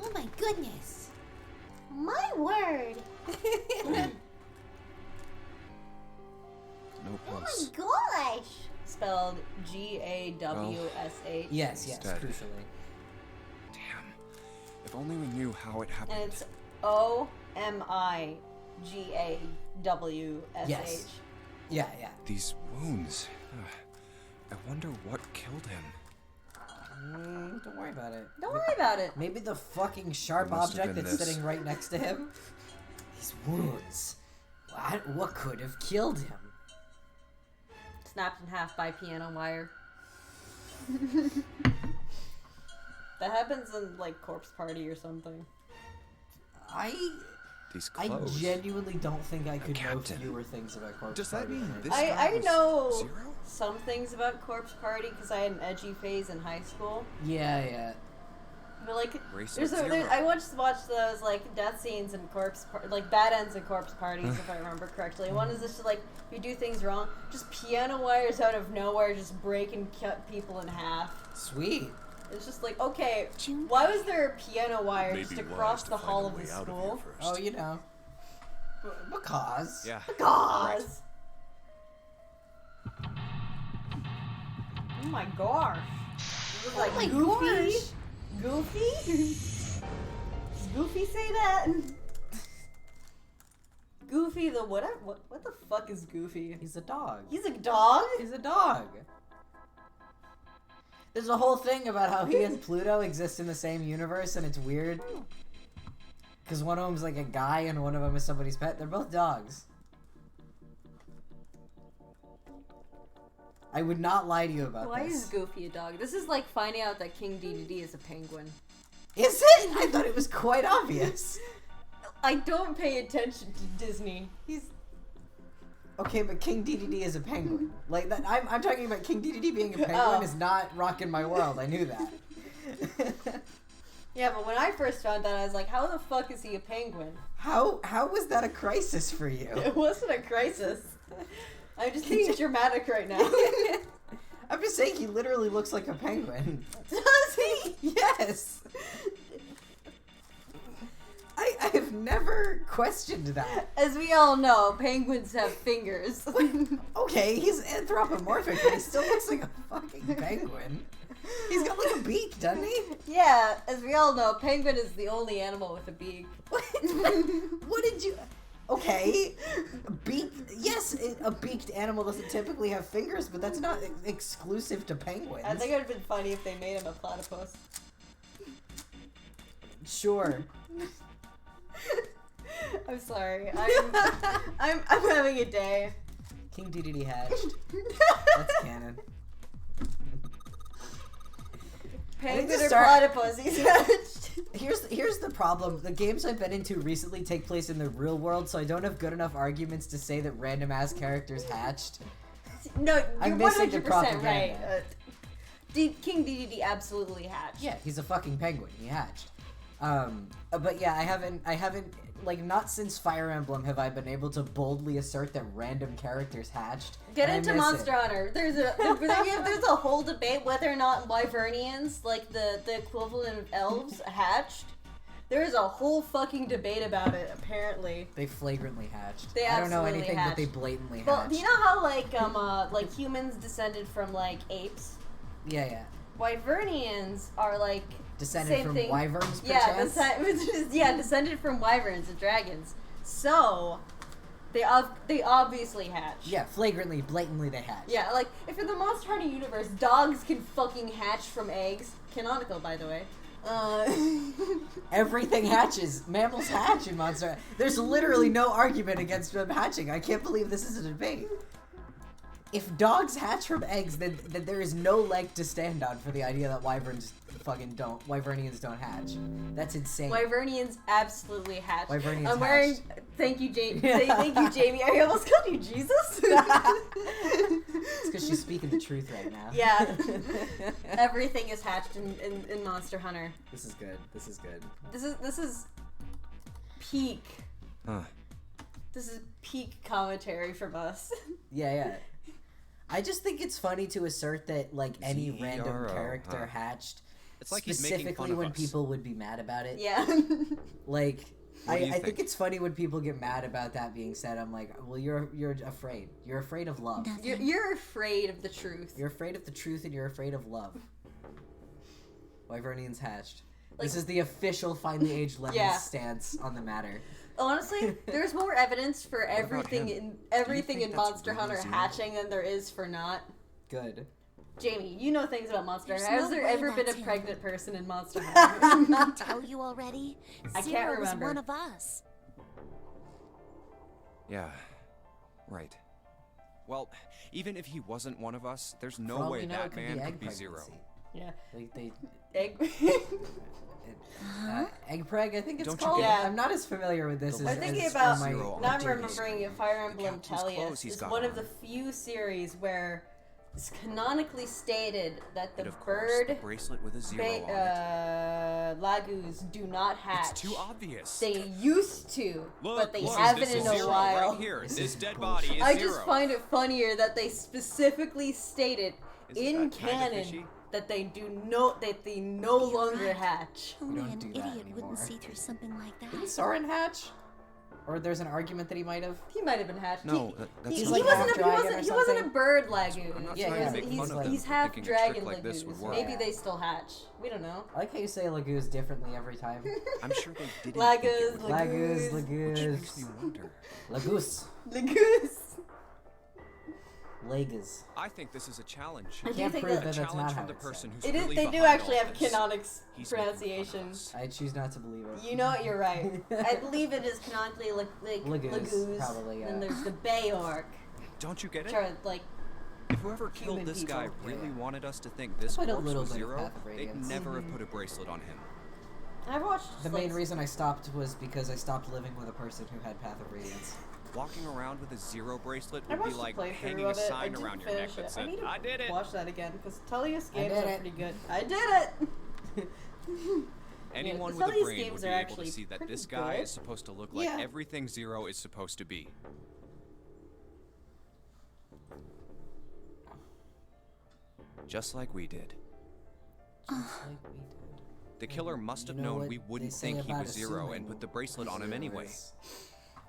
Oh my goodness. My word! No pulse. Gosh! Spelled Gawsh. Yes, He's yes, dead. crucially. Damn. If only we knew how it happened. And it's Omigawsh. Yes. Yeah, yeah. These wounds. I wonder what killed him. Don't worry about it. Don't worry about it. Maybe the fucking sharp It must have object been that's this. sitting right next to him. These wounds. What could have killed him? Snapped in half by piano wire. That happens in like Corpse Party or something. These I clothes. genuinely don't think I could know Captain. fewer things about Corpse Does that Party mean than I this do. guy I was know Zero? some things about Corpse Party because I had an edgy phase in high school. Yeah, yeah. But like, Racer Zero. I watched those like death scenes and like bad ends and corpse parties, if I remember correctly. One is just like if you do things wrong, just piano wires out of nowhere just break and cut people in half. Sweet. It's just like, okay, why was there a piano wire just across the hall of the Out school? of here first. Oh, you know. Because. Yeah. Because. Oh my gosh. It was like my Goofy. gosh. Goofy? Does Goofy say that? Goofy the whatever. What the fuck is Goofy? He's a dog. He's a dog? He's a dog. There's a whole thing about how he and Pluto exist in the same universe, and it's weird. Because one of them's like a guy, and one of them is somebody's pet. They're both dogs. I would not lie to you about Why this. is Goofy a dog? This is like finding out that King Dedede is a penguin. Is it? I thought it was quite obvious. I don't pay attention to Disney. Okay, but King Dedede is a penguin. Like that, I'm talking about King Dedede being a penguin Oh. is not rocking my world. I knew that. Yeah, but when I first found that, I was like, how the fuck is he a penguin? How was that a crisis for you? It wasn't a crisis. I'm just being dramatic right now. I'm just saying he literally looks like a penguin. Does he? Yes. I have never questioned that. As we all know, penguins have fingers. Okay, he's anthropomorphic, but he still looks like a fucking penguin. He's got like a beak, doesn't he? Yeah, as we all know, penguin is the only animal with a beak. What did you... Okay, yes, a beaked animal doesn't typically have fingers, but that's not exclusive to penguins. I think it would have been funny if they made him a platypus. Sure. I'm sorry. I'm having a day. King Dedede hatched. That's canon. Penguin to or start- platypus, he's hatched. Here's the problem. The games I've been into recently take place in the real world, so I don't have good enough arguments to say that random ass characters hatched. No, you're I'm missing the 100% right. propaganda. King Dedede absolutely hatched. Yeah, he's a fucking penguin. He hatched. But yeah, I haven't like not since Fire Emblem have I been able to boldly assert that random characters hatched. Get and I into miss Monster it. Hunter. There's a whole debate whether or not Wyvernians, like the equivalent of elves, hatched. There's a whole fucking debate about it. Apparently, They flagrantly hatched. They I don't know absolutely anything, hatched. but they blatantly well, hatched. do you know how like humans descended from like apes? Yeah. Wyvernians are like Descended same from thing. wyverns, Yeah, perchance? descended from wyverns and dragons. So they obviously hatch. Yeah, flagrantly, blatantly they hatched. Yeah, like if in the Monster Hunter universe, dogs can fucking hatch from eggs. Canonical, by the way. Everything hatches. Mammals hatch in Monster Hunter. There's literally no argument against them hatching. I can't believe this is a debate. If dogs hatch from eggs, then there is no leg to stand on for the idea that Wyvernians don't hatch. That's insane. Wyvernians absolutely hatch. Wyvernians I'm wearing. hatched. Thank you, Jamie. Thank you, Jamie. I almost called you Jesus. It's because she's speaking the truth right now. Yeah. Everything is hatched in Monster Hunter. This is good. This is good. This is peak. Huh. This is peak commentary from us. Yeah. I just think it's funny to assert that like any random Z-E-R-O, character huh? hatched, It's like he's making specifically fun of when us. people would be mad about it. Yeah. Like, What do you I think think? it's funny when people get mad about that being said. I'm like, well, you're afraid. You're afraid of love. You're afraid of the truth. You're afraid of the truth, and you're afraid of love. Wyvernians hatched. Like- This is the official Finally Aged Lemons Yeah. stance on the matter. Honestly, there's more evidence for about everything him? everything think in that's Monster really Hunter Zero? hatching than there is for not. Good. Jamie, you know things about Monster There's Hunter. Has no there way ever been a that's him. pregnant person in Monster Hunter? Did I tell you already? I can't Zero was remember. one of us. Yeah. Right. Well, even if he wasn't one of us, there's For no all way we know, that it could man egg could be Zero. pregnancy. Yeah. They Egg. egg preg, I think it's Don't you called. get it? I'm not as familiar with this The as I'm thinking as about. Zero on Now I'm Jamie's remembering Fire Emblem Count whose clothes Tellius he's is got one of on. the few series where it's canonically stated that the And of course, the bird bracelet with a 0 on it. lagoos do not hatch. It's too obvious. They used to, Look, but they look, haven't this in is a 0 while. Right here. This This is dead bullshit. body is I 0. just find it funnier that they specifically stated Isn't in that kinda canon fishy? that they no longer hatch. Only don't an do that idiot anymore. wouldn't see through something like that. Didn't Soren hatch? Or there's an argument that he might have. He might have been hatched. No, he, that's he, not he like wasn't. half A, he dragon wasn't. or He wasn't a something? bird lagoon. I'm not Yeah, trying yeah, to make he's, fun of them he's for half thinking a dragon trick like this lagoons. would work. Maybe they still hatch. We don't know. I like how you say lagoos differently every time. I'm sure they didn't Lagoos, think it would work, Lagoos, which makes me lagoos. wonder. Lagoose. Lagoos. Lagoos. I think this is a challenge. I do Can't think prove that- that A that's challenge not from how the it's person said. who's It is. really They do behind actually all have this. canonics He's making fun of pronunciation. us. I choose not to believe it. You know what? You're right. I believe it is canonically like Lagoos, lagoos. probably, yeah. Then there's the Bayork, Don't you get which it? are like If whoever killed human this guy people. really Yeah. wanted us to think this played a corpse little was bit of 0, Path of they'd Radiance. never have put a bracelet on him. I've watched. The like, main reason I stopped was because I stopped living with a person who had Path of Radiance. Walking around with a 0 bracelet I would be watched like the hanging playthrough a of it. I sign didn't around your neck finish that it. said, I need to I did it. watch that again because Tullius games did are it. pretty good. I did it. Anyone the with a Tullius brain games would be are able to actually see that pretty this guy good. is supposed to look like Yeah. everything 0 is supposed to be. Just like we did. Just like we did. The killer must have You know known what we they wouldn't say think he about was 0 and assuming put the bracelet on him zero anyway. is-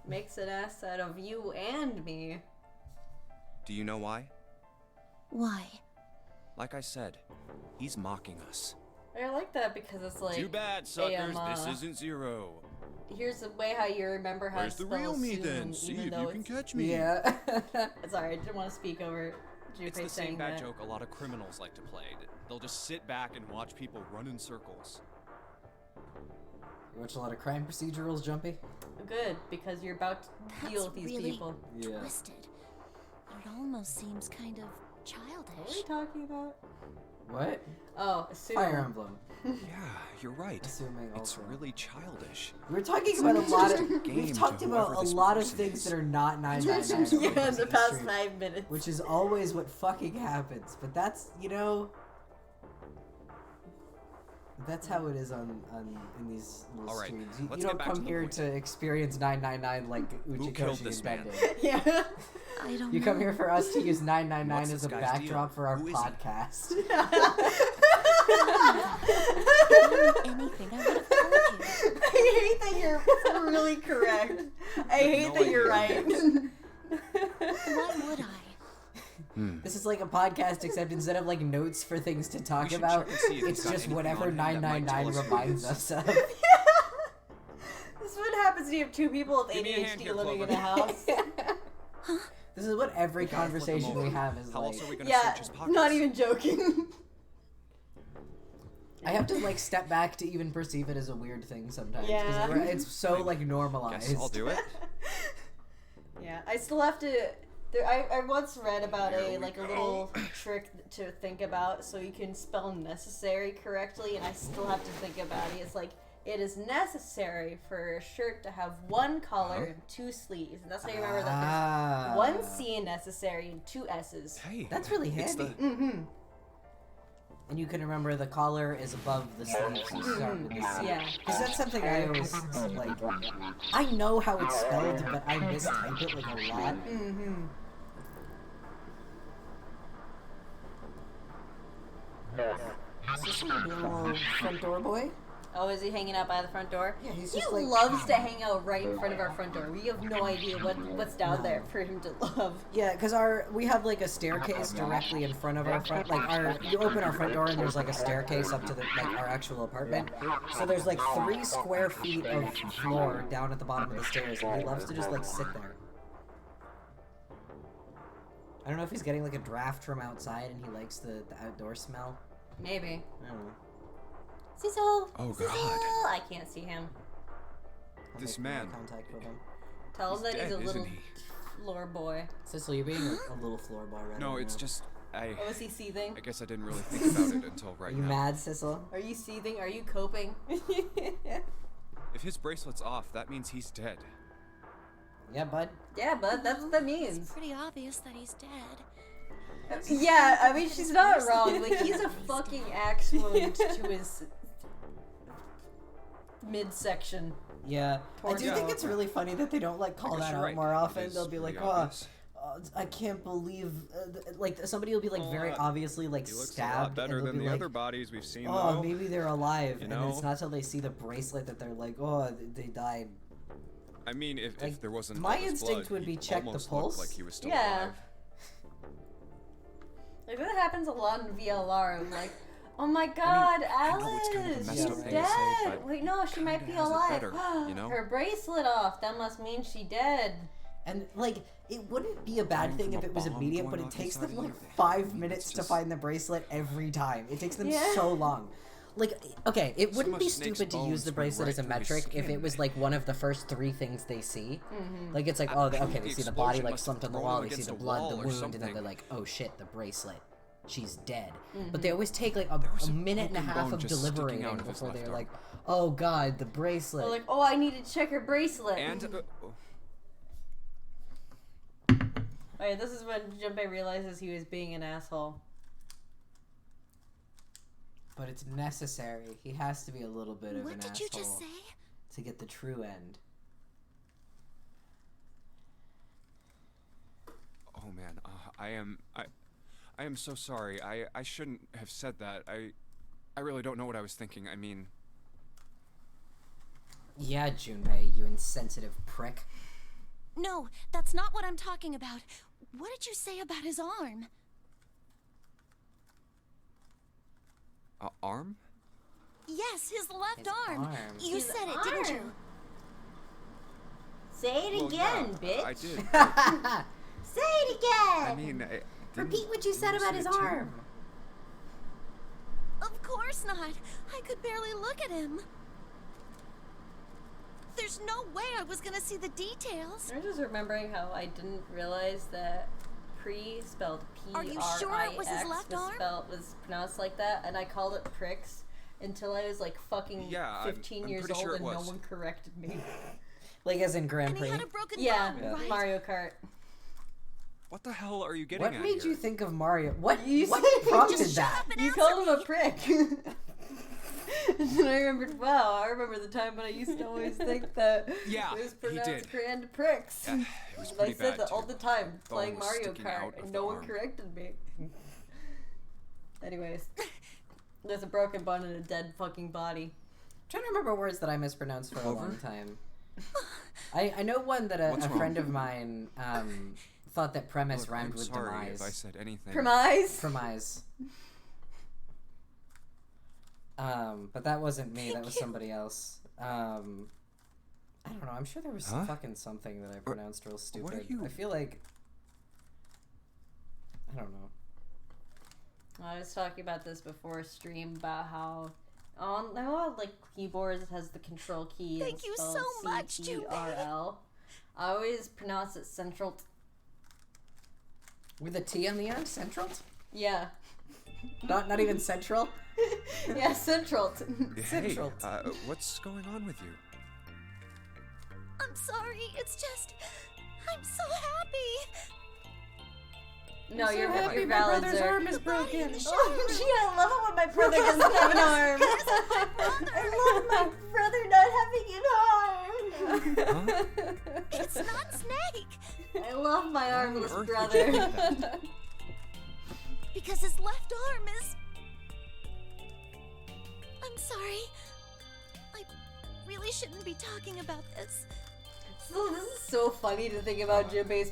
Makes an ass out of you and me. Do you know why? Why? Like I said, he's mocking us. I like that because it's like Too bad, suckers. This uh, isn't 0. here's the way how you remember how Where's to the spell real me soon, then? See even if though you can it's- catch me. Yeah. Sorry, I didn't want to speak over It's Junpei the saying same bad that. joke a lot of criminals like to play. They'll just sit back and watch people run in circles. You watch a lot of crime procedurals, Jumpy? Good, because you're about to That's deal with these really people. Yeah. twisted. It almost seems kind of What are childish. we talking about? What? Oh, assume. Fire Emblem. Yeah, you're right. Assuming It's also. really childish. We're talking It's about like a lot just of. a game We've to talked about whoever a this lot of person things is. that are not 999. Yeah, in the past Street, 5 minutes. which is always what fucking happens. But that's that's how it is on in these little All right, streams. You let's don't get back to come the here point. to experience 999 like Who killed Uchikoshi this man? invented. Yeah. I don't You know. come here for us to use 999 What's as this a guy's backdrop deal? for our Who is he? podcast. Anything I would have told you. I hate that you're really correct. I hate No that you're idea. right. Why would I? This is like a podcast, except instead of like notes for things to talk should about, check and see if he's it's got just anything whatever on him that might tell 999 us who it reminds is. us of. This is what happens when you have 2 people with Give me a hand ADHD here, living in Clover. a house. This is what every Careful with the conversation we mold. have is How like. else are we gonna Yeah, search his pockets? not even joking. I have to like step back to even perceive it as a weird thing sometimes. 'cause Yeah. it's so like normalized. Guess I'll do it. Yeah, I still have to. I once read about Here a we little trick to think about so you can spell necessary correctly, and I still have to think about it. It's like it is necessary for a shirt to have 1 collar and 2 sleeves, and that's how you remember that Ah. there's 1 C in necessary and 2 S's. Hey, That's really it's handy. Mm-hmm. And you can remember the collar is above the sleeves. You start with the C. Yeah. Because that's something I always like. I know how it's spelled, but I mistype it like a lot. Mm-hmm. Is this some little front door boy? Oh, is he hanging out by the front door? Yeah, he's He just like. loves to hang out right in front of our front door. We have no idea what's down there for him to love. Yeah, because we have like a staircase directly in front of our front. You open our front door and there's like a staircase up to our actual apartment. So there's like 3 square feet of floor down at the bottom of the stairs, and he loves to just like sit there. I don't know if he's getting like a draft from outside and he likes the outdoor smell. Maybe. I don't know. Cecil! Oh, Cecil! God. I can't see him. I'll This make eye man. contact with him. Tell him that he's dead, a little isn't he? floor boy. Cecil, you're being a little floor boy right now. No, it's just Oh, is he seething? I guess I didn't really think about it until Are right you now. mad, Cecil? Are you seething? Are you coping? If his bracelet's off, that means he's dead. Yeah, bud. Yeah, bud, that's what that means. It's pretty obvious that he's dead. Yeah, I mean, she's not wrong. Like, he's a fucking axe wound to his midsection. Yeah, I do think Torso. it's really funny that they don't like call I guess that you're out right. more It often. is They'll be like, pretty "Oh, obvious. I can't believe," like somebody will be like very obviously like He looks a stabbed, lot better and they'll than be the like, other bodies we've seen, "Oh, though. maybe they're alive," You and then it's know? not till they see the bracelet that they're like, "Oh, they died." I mean, if Like, there wasn't my all this instinct blood, would be he check the almost pulse. looked like he was still Yeah. alive. Like, that happens a lot in VLR. I'm like, oh my god, I know it's kind of a Alice, messed she's up thing to say, dead. but Wait, no, she might be kinda has it alive. better, you know? Her bracelet off. That must mean she dead. And like, it wouldn't be a bad Coming thing from if a it was bomb immediate, going but it off takes inside them of like you. 5 minutes to just- find the bracelet every time. It takes them Yeah. so long. Like, okay, it So wouldn't much be snake's stupid to use bones the went bracelet right as a through his metric if skin. it was like one of the first 3 things they see. Mm-hmm. Like, it's like, oh, okay, they see the body explosion like must slumped have on the thrown wall, him they see against the a blood, the wall or wound, and then something. they're like, oh shit, the bracelet. She's dead. Mm-hmm. But they always take like a was a minute and a broken half bone of just sticking deliberating out of his before left they're arm. like, oh god, the bracelet. They're like, oh, I need to check her bracelet. And Alright, this is when Junpei realizes he was being an asshole. But it's necessary. He has to be a little bit of What an did asshole you just say? to get the true end. oh man, I am so sorry. I shouldn't have said that. I really don't know what I was thinking. I mean, Yeah, Junpei, you insensitive prick. No, that's not what I'm talking about. What did you say about his arm? arm? Yes, his left His arm. arm. You His said it, didn't you? arm. Say it Well, again, yeah, bitch. I did. Say it again. I mean, Repeat what you said about his arm. Of course not. I could barely look at him. There's no way I was gonna see the details. I'm just remembering how I didn't realize that pre spelled P-R-I-X Are you sure it was his left arm? was pronounced like that, and I called it pricks until I was like fucking Yeah, 15 I'm years pretty old sure it and no was. one corrected me. Like as in Grand And he Prix. had a broken Yeah, bone, right? Mario Kart. What the hell are you getting What at made here? you think of Mario? What You what said- prompted just that? and You answer called him a me. prick. And then I remembered, wow, I remember the time when I used to always think that Yeah, it was he pronounced did. Grand Pricks. Yeah, it was And I pretty said bad, that all too. the time, Bone playing was Mario sticking out Kart, of and the no one arm. corrected me. Anyways, there's a broken bone and a dead fucking body. I'm trying to remember words that I mispronounced for a long Clover? time. I know one that a What's friend wrong? of mine thought that premise Look, rhymed I'm with sorry demise. if I said anything. Premise? Premise. But that wasn't me. That was somebody else. I don't know. I'm sure there was Huh? fucking something that I pronounced real stupid. what are you- I feel like I don't know. I was talking about this before stream about how on like keyboards it has the control key. Thank and you spelled so much, C-E-R-L. I always pronounce it central. With a T on the end, central? Yeah. Not even central. Yeah, central. Hey, Central. what's going on with you? I'm sorry, it's just... I'm so happy. No, you're happy your my valids brother's are. arm is broken. Oh, gee, I love it when my brother doesn't have an arm. I love my brother not having an arm. It's not Snake. I love my Why on armless earth would brother. you do that? Because his left arm is... I'm sorry. I really shouldn't be talking about this. So this is so funny to think about Junpei's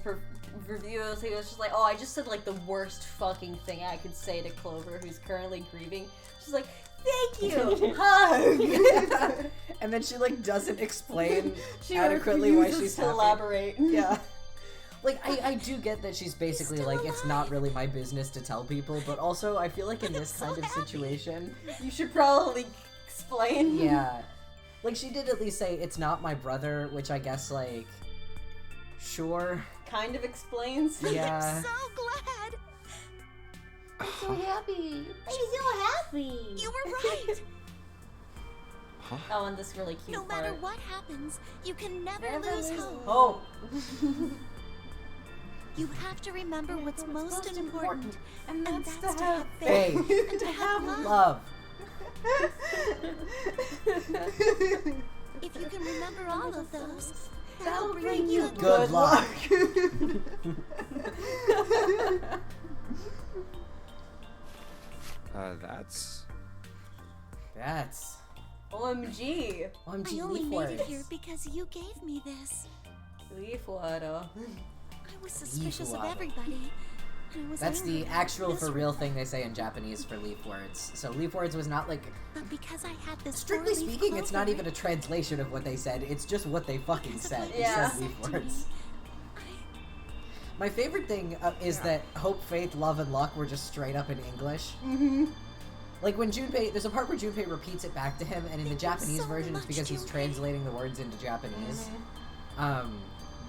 reviews. He was just like, oh, I just said like the worst fucking thing I could say to Clover, who's currently grieving. She's like, thank you, hug. And then she like doesn't explain She adequately why refuses she's to happy. elaborate. Yeah. Like, I do get that she's basically still like, it's not alive. really my business to tell people, but also I feel like in this so kind of happy. situation, You should probably explain. yeah. Like, she did at least say, it's not my brother, which I guess, like, sure. Kind of explains. Yeah. I'm so glad. I'm so happy. I'm so happy. You were right. Huh? Oh, and this really cute No part. matter what happens, you can never Never lose lose hope. hope. You have to remember what's most important, and that's to to have faith. and to have love. Love. If you can remember all of those, that'll bring you Good luck. That's... OMG. OMG, I only leaf made it words. here because you gave me this. Leaf water. I was suspicious of water. everybody. I was That's angry the and actual for real miserable. thing they say in Japanese for leaf words. So leaf words was not like... But because I had this Strictly four-leaf speaking, it's not clover, even a translation of what they said. It's just what they fucking said. It Yeah. says leaf said to words. me, My favorite thing is that hope, faith, love, and luck were just straight up in English. Mm-hmm. Like when Junpei, there's a part where Junpei repeats it back to him, and in the Thank you Japanese so version, it's much, because he's Junpei. translating the words into Japanese.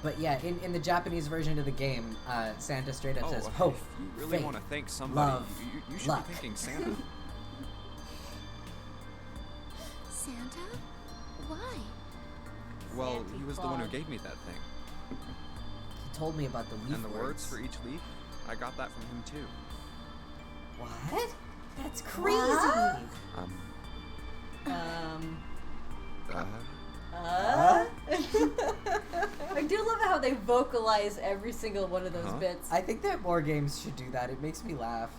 But yeah, in the Japanese version of the game, Santa straight up says hope, if you really faith, want to thank somebody, love, you should luck. be thanking Santa. Santa? Why? Well, Santa he was the one who Claus. gave me that thing. He told me about the leaf And the words words for each leaf, I got that from him too. What? That's crazy. What? I do love how they vocalize every single one of those Uh-huh. bits. I think that more games should do that. It makes me laugh.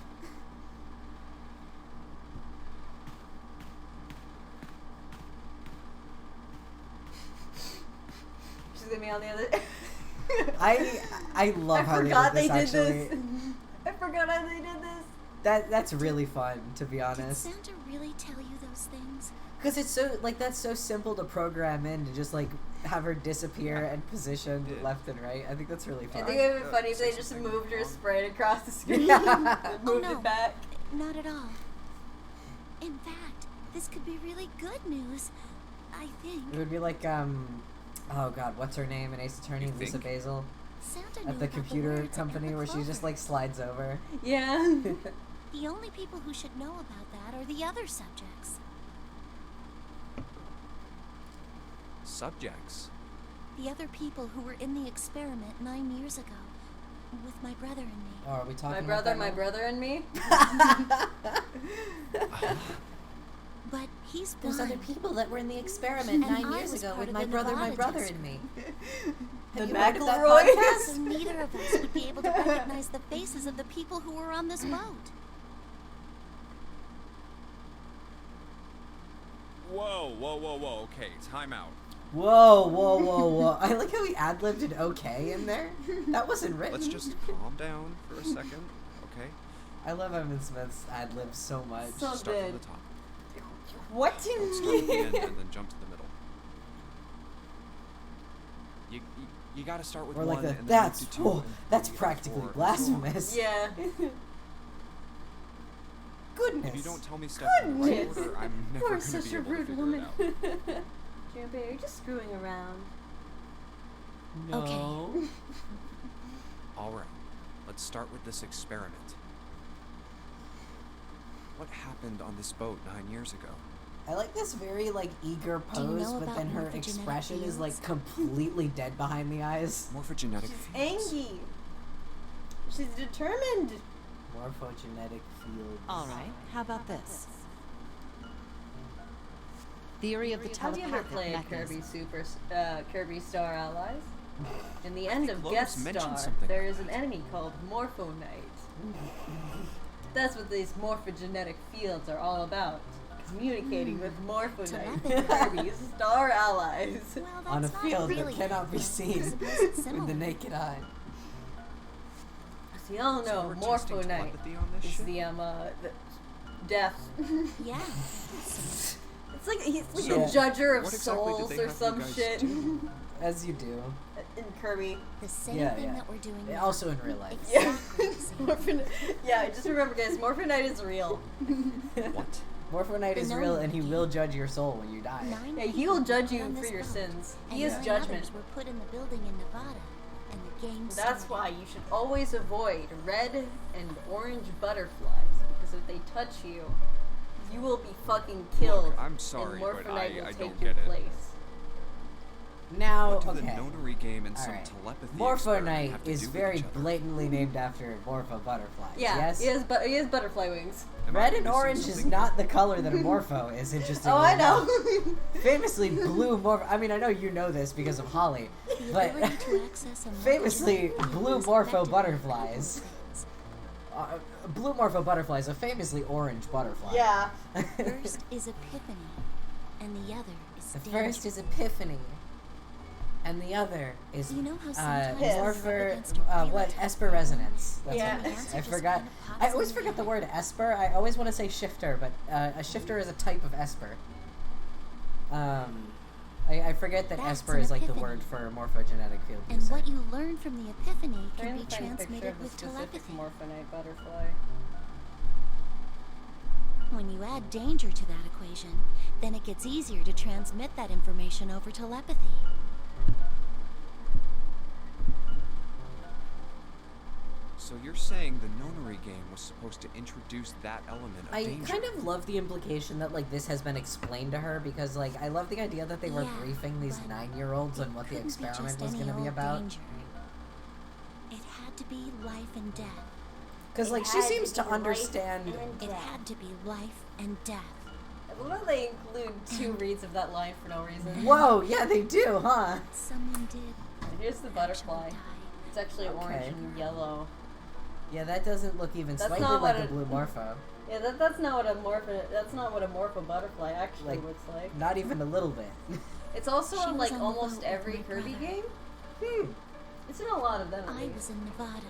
She's gonna be on the other. I love I how forgot they they did did this. this. I forgot how they did this. That's really fun, to be Did honest. Santa really tell you those things? Because it's so like that's so simple to program in to just like have her disappear and positioned Yeah. left and right. I think that's really I fun. think it would be funny if they say just something moved her wrong. sprite across the screen. Yeah. and Oh, moved no. it back. Not at all. In fact, this could be really good news. I think. It would be like oh god, what's her name in Ace Attorney? You Lisa think? Basil Santa knew at the about computer words and company the where she just clover. like slides over. Yeah. The only people who should know about that are the other subjects. Subjects. The other people who were in the experiment 9 years ago. With my brother and me. Oh, are we talking my about brother, that my now? brother, and me. But he's Those blind. other people that were in the experiment And 9 I years was ago part with of my the brother, Nevada test and me. The Have you heard of that McElroys? podcast? So neither of us would be able to recognize the faces of the people who were on this boat. Whoa. Okay, time out. Whoa. I like how he ad-libbed an okay in there. That wasn't written. Let's just calm down for a second, okay? I love Evan Smith's ad-libs so much. So Start good. from the top. What? Don't start at the end and then jump to the middle. You gotta start with Or one like the, and then move to two. and that's three, practically four, blasphemous. Yeah. Goodness. If you don't tell me stuff in the right Goodness. order, I'm You never are gonna such be a able to rude figure woman. it out. Junpei, you're just screwing around. No. Okay. All right, let's start with this experiment. What happened on this boat 9 years ago? I like this very like eager Do you pose, know but about then her morphogenetic expression is like fields? completely dead behind the eyes. Morphogenetic She's fields. angry. She's determined. Morphogenetic fields. All right, how about this? Theory of the Have you ever telepathic played mechanism. Kirby Star Allies? In the end of Clovis Guest mentioned Star, something there like is an enemy called Morpho Knight. That's what these morphogenetic fields are all about. Communicating with Morpho Knight, Telepathy. Kirby Star Allies. Well, that's On a not field really that cannot be accurate, seen because it wasn't with similar. the naked eye. So y'all So know we're Morpho testing Knight telepathy on this is shit? the death. Yeah. It's like he's like Yeah. a judger of What exactly did souls they or have you some guys shit. do? As you do. In Kirby. The same Yeah, thing yeah. that we're doing Yeah, now. also in real life. Yeah. Exactly the same. Yeah, just remember guys, Morpho Knight is real. What? Morpho Knight is The real, knowing and he game. will judge your soul when you die. 9 Yeah, he will people judge were you on for this your boat, sins. and He is 9 judgment. others were put in the building in Nevada, and the game That's started. why you should always avoid red and orange butterflies, because if they touch you, you will be fucking killed. Look, I'm sorry, and Morpho but Knight I will don't take get your it. place. Now, What do okay. the nonary game and some Alright. telepathy Morpho experiment Knight have to is do with very each other? blatantly named after Morpho butterflies. Yeah, Yes? he has butterfly wings. Am I Red and missing orange is something? not the color that a Morpho is, interestingly Oh, I enough. know. Famously, blue Morpho. I mean, I know you know this because of Holly, The but ability to access a famously, multitude of blue things Morpho affected by butterflies. things. Blue Morpho butterflies, a famously orange butterfly. Yeah. First is epiphany, and the other is The danger. first is Epiphany, and the other is You know how sometimes you Morpher, rub against a what, real Esper Resonance. That's Yeah. what it The is. answer I just forgot. kind of pops I always in your forget the head. word Esper. I always want to say shifter, but a shifter is a type of Esper. I forget that That's Esper an is like the epiphany. word for morphogenetic field And user. what you learn from the epiphany can Trying be to find a picture transmitted of the with specific telepathy. Morphinite butterfly. When you add danger to that equation, then it gets easier to transmit that information over telepathy. So you're saying the nonary game was supposed to introduce that element of I danger? kind of love the implication that like this has been explained to her because like I love the idea that they were Yeah, briefing these but 9-year-olds on what the Couldn't be experiment just was any going to be old about. danger. It had to be life and death. Because like she seems to understand. It had to be life and death. I love how they include 2 reads of that line for no reason. Whoa, yeah, they do, huh? Someone did And here's the butterfly. die. It's actually orange Okay. and yellow. Yeah, that doesn't look even That's slightly not like what a it- blue Morpho. Yeah, that's not what a morpho butterfly actually Like- looks like. Not even a little bit. It's also She in was like on the almost boat with every my Kirby brother. game. Hmm. It's in a lot of them. at I least. was in Nevada.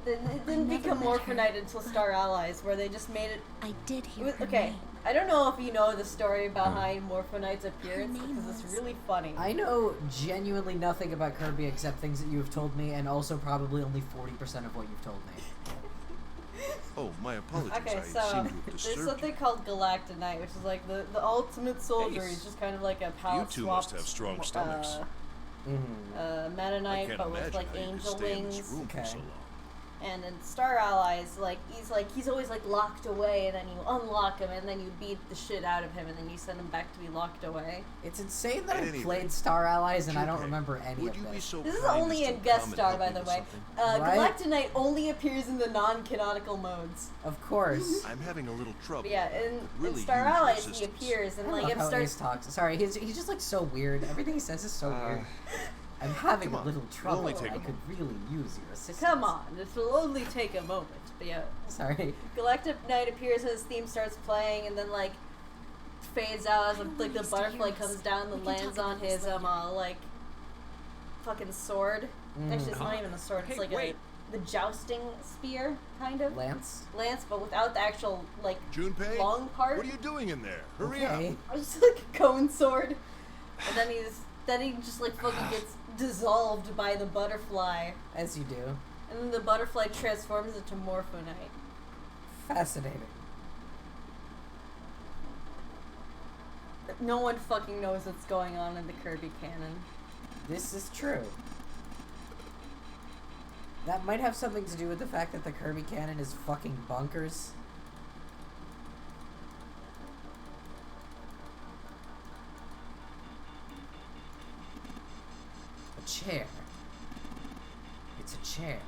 It didn't never become met her, Morphinite until Star Allies, where they just made it. I did It hear was, her okay, name. I don't know if you know the story behind Morphonite's appearance name because it's was- really funny. I know genuinely nothing about Kirby except things that you have told me, and also probably only 40% of what you've told me. Oh, my apologies. Okay, I so seem to have there's disturbed something you. called Galactonite, which is like the ultimate soldier. Ace. He's just kind of like a power You two must have strong stomachs. Mm-hmm. Meta I Knight, can't but with imagine like how you could angel stay in this wings. room for Okay. so long. And in Star Allies, he's always like locked away, and then you unlock him, and then you beat the shit out of him, and then you send him back to be locked away. It's insane that At I any played rate, Star Allies and I don't Junpei, remember any would of you be this. so This is kind only as in to guest come and star, help by me the with way. something? Right? Galactonite only appears in the non-canonical modes. Of course. I'm having a little trouble. But yeah, in Really Star use your Allies, he assistance. appears, and I like love it how starts. Ace talks. Sorry, he's just like so weird. Everything he says is so weird. I'm having Come a on, little it'll trouble. only take I a could really use your assistance. Come on, this will only take a moment. But yeah, Sorry. Galactonite appears and his theme starts playing, and then like fades out as I don't like the want us to butterfly hear comes this. down and We can lands talk on about this his later. like fucking sword. Actually, it's not even a sword. It's Hey, like wait. the jousting spear kind of Lance? lance, but without the actual like Junpei, long part. what are you doing in there? Hurry Okay. up. It's just like a cone sword, and then he just like fucking gets dissolved by the butterfly, As you do. and then the butterfly transforms into Morphonite. Fascinating. No one fucking knows what's going on in the Kirby canon. This is true. That might have something to do with the fact that the Kirby canon is fucking bonkers. A chair. It's a chair.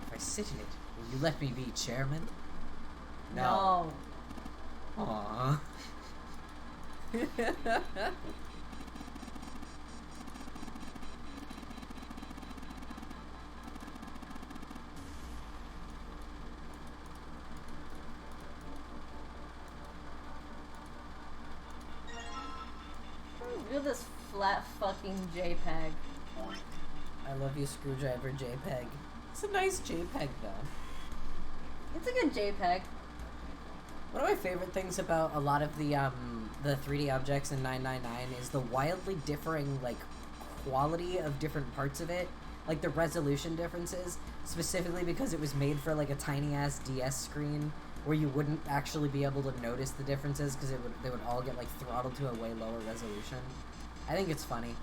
If I sit in it, will you let me be chairman? No. Aww. Look at this flat fucking JPEG. I love you, Screwdriver JPEG. It's a nice JPEG, though. It's a good JPEG. One of my favorite things about a lot of the 3D objects in 999 is the wildly differing like quality of different parts of it, like the resolution differences, specifically because it was made for like a tiny ass DS screen where you wouldn't actually be able to notice the differences because they would all get like throttled to a way lower resolution. I think it's funny.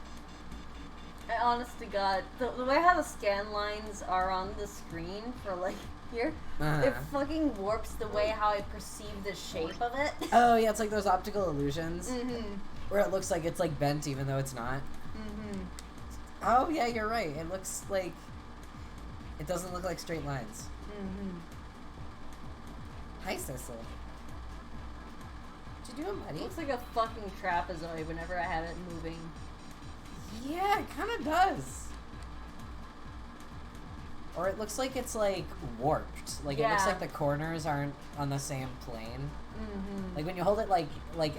I honest to God, the way how the scan lines are on the screen for like here, it fucking warps the way how I perceive the shape of it. Oh yeah, it's like those optical illusions. Mm-hmm. Where it looks like it's like bent even though it's not. Mm-hmm. Oh yeah, you're right. It looks like it doesn't look like straight lines. Mm-hmm. Hi, Cecil. What you doing, It buddy? looks like a fucking trapezoid whenever I have it moving. Yeah, it kind of does. Or it looks like it's like warped. Like it looks Yeah. like the corners aren't on the same plane. Mm-hmm. Like when you hold it like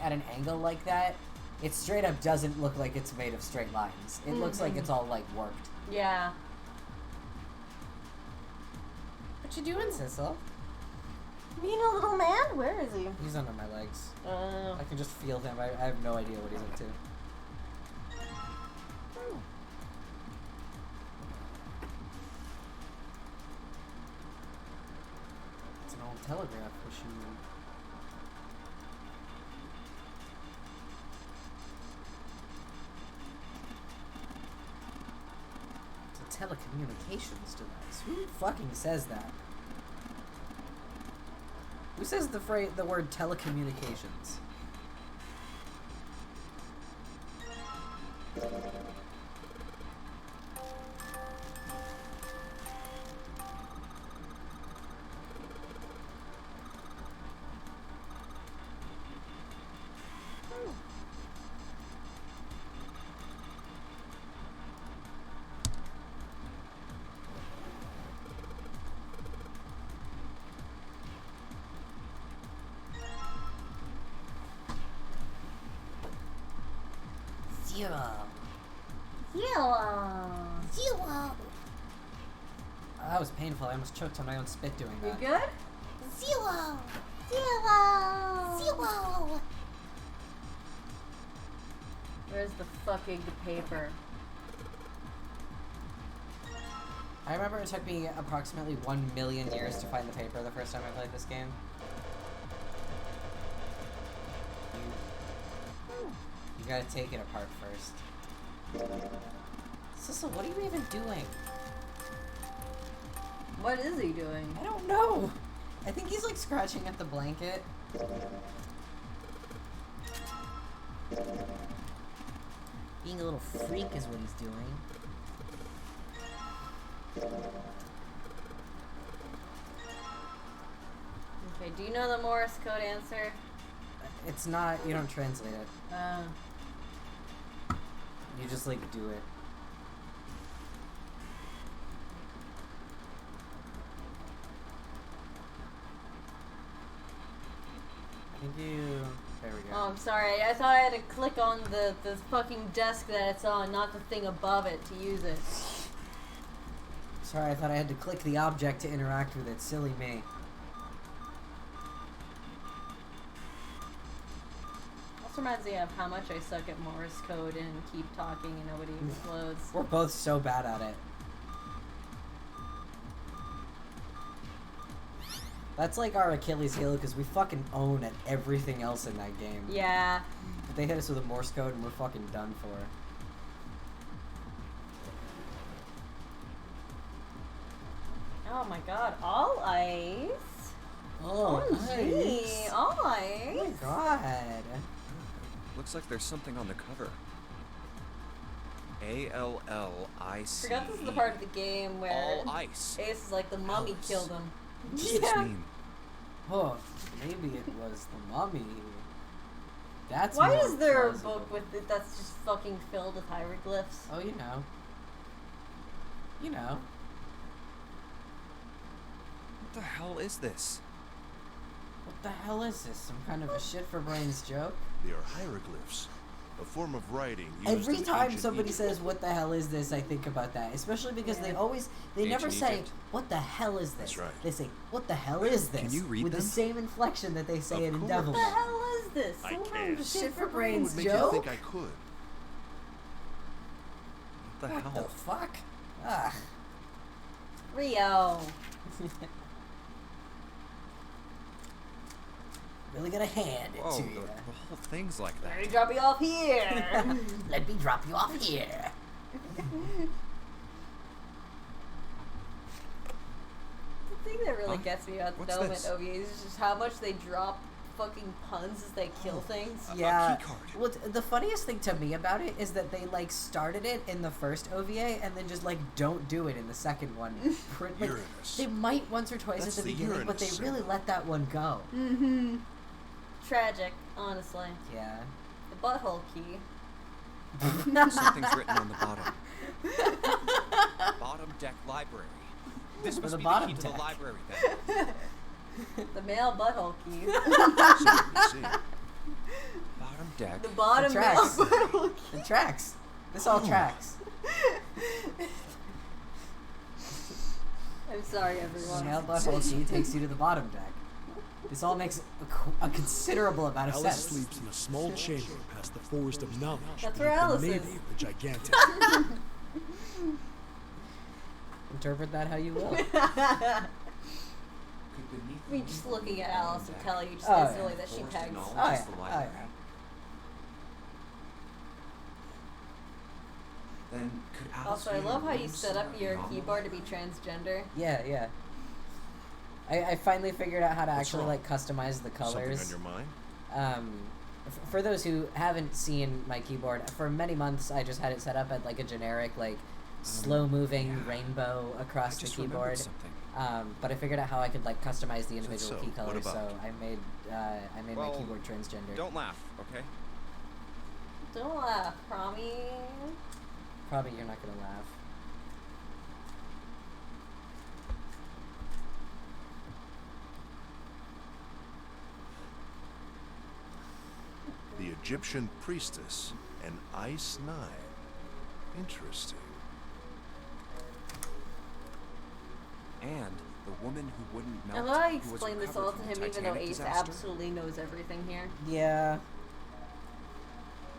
at an angle like that, it straight up doesn't look like it's made of straight lines. It looks like it's all like warped. Yeah. What you doing, Cecil? Being a little man? Where is he? He's under my legs. Oh. I can just feel him. I have no idea what he's up to. It's an old telegraph machine. It's a telecommunications device. Who fucking says that? Who says the word telecommunications? Zero. That was painful. I almost choked on my own spit doing You that. good? Zero. Where's the fucking paper? I remember it took me approximately 1 million years to find the paper the first time I played this game. You gotta take it apart first. Cecil, what are you even doing? What is he doing? I don't know. I think he's like scratching at the blanket. Being a little freak is what he's doing. Okay, do you know the Morse code answer? It's not, you don't translate it. Uh, You just like do it. I think you, there we go. oh, I'm sorry. I thought I had to click on the fucking desk that it's on, not the thing above it to use it. Sorry, I thought I had to click the object to interact with it. Silly me. Also reminds me of how much I suck at Morse code and keep talking and nobody explodes. We're both so bad at it. That's like our Achilles heel because we fucking own at everything else in that game. Yeah. But they hit us with a Morse code and we're fucking done for. Oh my god, all ice? Oh, gee, nice. all Oh ice? my god. Looks like there's something on the cover. A-L-L-I-C. Forgot this is the part of the game where All ice. Ace is like the mummy Alice. killed him. What does this mean? Oh, maybe it was the mummy. That's Why more is there a plausible. book with it that's just fucking filled with hieroglyphs? Oh, you know. You know. What the hell is this? What the hell is this? Some kind of a shit for brains joke? They are hieroglyphs, a form of writing used Every in time ancient somebody Egypt. says, what the hell is this, I think about that. Especially because they never Ancient say, Egypt. what the hell is this? That's right. They say, what the hell is this? Can you read With them? the same inflection that they say Of it in course. Devil What the hell is this? I Some can't. kind of Shit for What brains would make joke? you think I could? What the What hell? the fuck? Ugh. Rio. Really gonna hand it Whoa, to the you. whole thing's like Let me that. drop you off here. Let me drop you off here. The thing that really Huh? gets me about the What's Development this? OVAs is just how much they drop fucking puns as they kill things. Yeah. keycard. Well, the funniest thing to me about it is that they like started it in the first OVA and then just like don't do it in the second one. Like, Uranus. they might once or twice That's at the the beginning, but they Uranus really symbol. let that one go. Mm-hmm. Tragic, honestly. Yeah. The butthole key. Something's written on the bottom. Bottom deck library. This For must the be bottom the key to deck. the library then. The male butthole key. So we see. Bottom deck. The bottom It male tracks. butthole key. It tracks. This all tracks. I'm sorry, The everyone. male butthole key takes you to the bottom deck. This all makes a considerable amount of Alice sense. sleeps in a small chamber past the forest of knowledge. That's beneath where the Alice navy is. of the gigantic. Interpret that how you will. Could beneath I mean, just looking at Alice and Kelly, you just Oh, instantly yeah. that she Forced pegs. knowledge. Oh Just yeah. the Oh library. yeah. Then could Alice Also, I be in a love how you room set up somewhere your beyond the keyboard to be library? transgender. Yeah, yeah. I finally figured out how to What's actually wrong? like customize the Something colors. on your mind? For those who haven't seen my keyboard, for many months I just had it set up at like a generic like slow-moving yeah. rainbow I across the just remembered keyboard. something. But I figured out how I could like customize the individual so? key What colors, about? so I made my Well, keyboard transgender. Don't laugh, okay? Don't laugh, Promi. Probably you're not gonna laugh. The Egyptian priestess, an ice nine. Interesting. And the woman who wouldn't melt. I love how you who was explained this recovered all from to the him, even though Titanic Ace disaster. absolutely knows everything here. Yeah.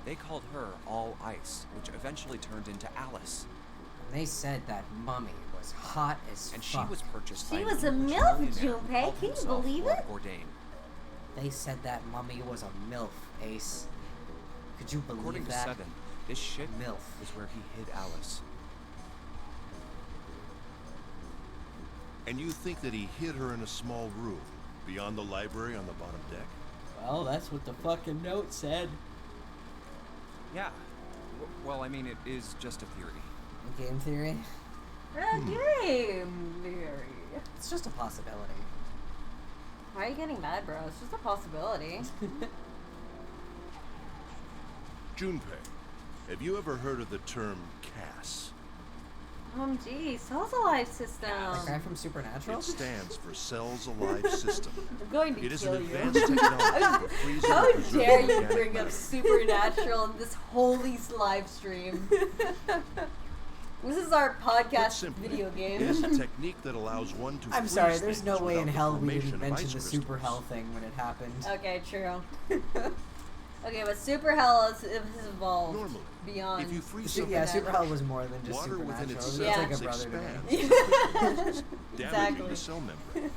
They called her All Ice, which eventually turned into Alice. They said that mummy was hot as And she fuck. was purchased She by was an a English MILF, millionaire who Junpei. called Can you himself believe Lord it? Bourdain. They said that mummy was a MILF, Ace. Could you believe According to that? Seven, this ship MILF. is where he hid Alice. And you think that he hid her in a small room beyond the library on the bottom deck? Well, that's what the fucking note said. Yeah. Well, I mean, it is just a theory. Game theory? Game theory. It's just a possibility. Why are you getting mad, bro? It's just a possibility. Junpei, have you ever heard of the term CAS? Geez, Cells Alive System. The guy from Supernatural? It stands for Cells Alive System. I'm going to It is kill an you. advanced technology for freezing How and preserving dare you organic bring matter. up Supernatural in this holy live stream? This is our Put podcast simply, video it game. is a technique that allows one to I'm freeze sorry, there's no things way in without the hell we formation didn't of mention ice the crystals. super hell thing when it happened. Okay, true. Okay, but Super Hell has evolved Normally, beyond. if you freeze Su- something, yeah, super hell was more than just water within Supernatural. its It was Yeah. like a cells brother to expands, me. and crystals, damaging Exactly. the cell membrane.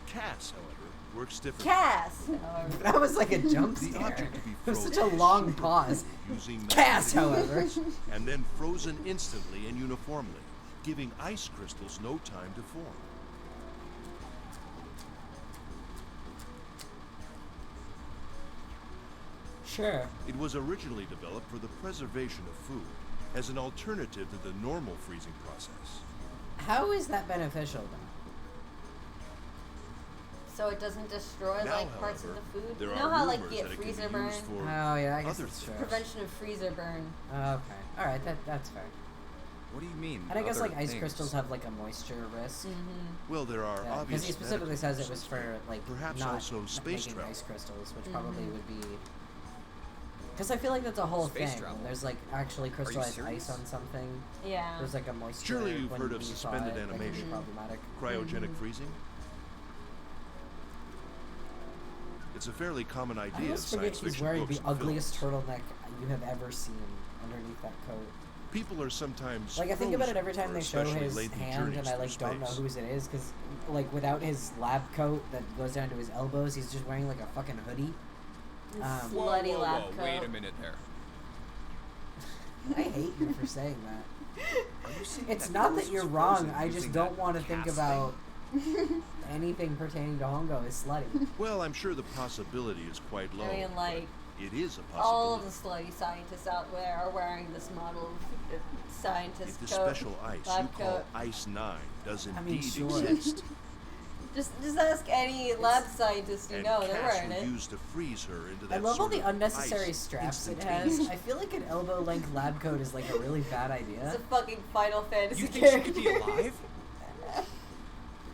CAS, however, works differently. Cass. That was like a jump The scare. object to be It was frozen such a is long super pause. cooled using Cass, magnetic however. fields, and then frozen instantly and uniformly, giving ice crystals no time to form. Sure. It was originally developed for the preservation of food, as an alternative to the normal freezing process. How is that beneficial, though? So it doesn't destroy Now, like parts of however, the food. there You are know how like rumors get that it can freezer be burn? used for Oh, yeah, I guess other that's things. true. Prevention of freezer burn. Okay. Alright, that's fair. What do you mean? And I guess other like ice things? crystals have like a moisture risk. Well, there are Because obvious he specifically medical says it was uses, for like perhaps not also space making travel. ice crystals, which probably would be. Because I feel like that's a whole Space thing. travel? There's like actually crystallized serious? ice on something. Yeah. There's like a moisture. Surely you've when heard of you thaw suspended it, that can be animation. problematic. Cryogenic freezing? It's a fairly common I idea in always forget science he's fiction wearing books the and ugliest films. turtleneck you have ever seen underneath that coat. People are sometimes Like I think about it every frozen time they for show especially his lengthy hand, and journeys I like through don't know space. whose it is because like without his lab coat that goes down to his elbows, he's just wearing like a fucking hoodie. Bloody lab Whoa, coat. wait a minute there. I hate you for saying that. It's not that you're wrong. I just don't want to think about anything pertaining to Hongo as slutty. Well, I'm sure the possibility is quite low. I mean, like, it is a possibility. all of the slutty scientists out there are wearing this model of scientist If the coat, special ice lab you call coat. Ice 9 does I mean, indeed sure. exist, Just ask any lab scientist you and know, they're Cass wearing it. will use to freeze her into that I love all sort the of unnecessary ice straps it has. I feel like an elbow-length lab coat is like a really bad It's idea. a fucking Final Fantasy You think she character. could be alive?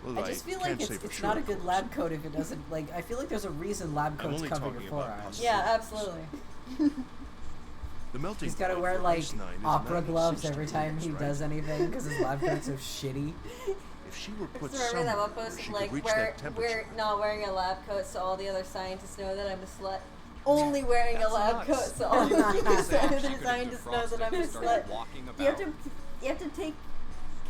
Well, I just feel can't like say it's for sure, not a of good course. lab coat if it doesn't, like, I feel like there's a reason lab I'm coats only cover talking your about forearms. possibilities. Yeah, absolutely. The melting He's gotta point wear, for like, Ice 9 is opera gloves 96 every time he degrees, does right? anything because his lab coat's so shitty. If she were put Just remember that one somewhere post where of she like, could reach we're that temperature, not wearing a lab coat so all the other scientists know that I'm a slut. Only wearing a That's lab nuts. coat so all the Say other she could've scientists know that I'm a defrosted and started slut. walking You have about. to take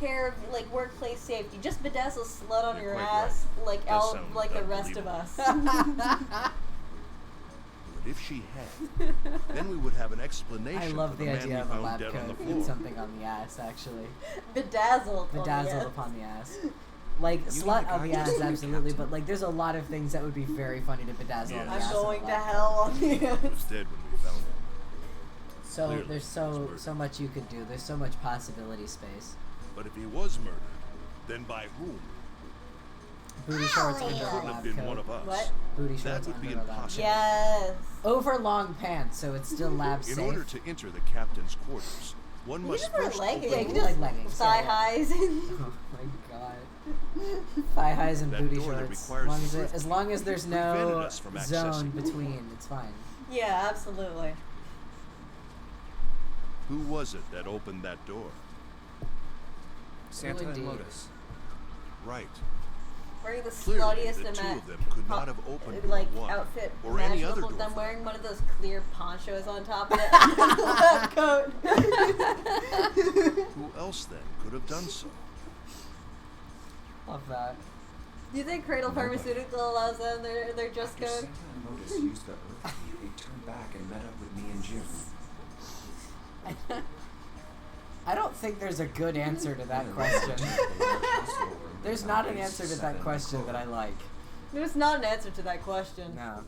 care of like workplace safety. Just bedazzle slut on You're your quite ass like That all sounds like the rest of unbelievable. us. But if she had, then we would have an explanation I love for the the man idea we of a found lab dead on the coat floor. with something on the ass, actually. Bedazzled. Bedazzled upon the ass. Like, You slut mean on the the guy ass, just absolutely, but, like, there's a lot of things that would be very funny to bedazzle on the Yes. ass. I'm of a going to lab hell coat. on the He was ass. dead when we found him. So, Clearly, there's it's so murder. much you could do. There's so much possibility space. But if he was murdered, then by whom? Booty shorts It under a couldn't have lab been coat. one of us. What? Booty That shorts would be under a lab coat. impossible. Yes. Over long pants, so it's still lab In safe. order to enter the captain's quarters, one You must just wear first leggings. Yeah, open you the can do, door. like, leggings. Thigh yeah, yeah. highs. Oh my god. Thigh highs and That booty door that shorts. requires the As long as there's prevented no us from zone accessing. between, it's fine. Yeah, absolutely. Who was it that opened that door? Santa and indeed. Lotus. Right. Wearing the Clearly, sluttiest the two of them could not have opened door like one, outfit or any other imaginable. door Them for wearing that one of those clear ponchos on top of it, lab coat. Who else then could have done so? Love that. Do you think Cradle Nobody. Pharmaceutical allows them their dress After code? Santa and Lotus used the Earth key, they turned back and met up with me and Jim. I don't think there's a good answer to that And question. we went to the large hospital room There's and not found an answer to Ace that 7 question that I Clover. like. There's not an answer to that question. No.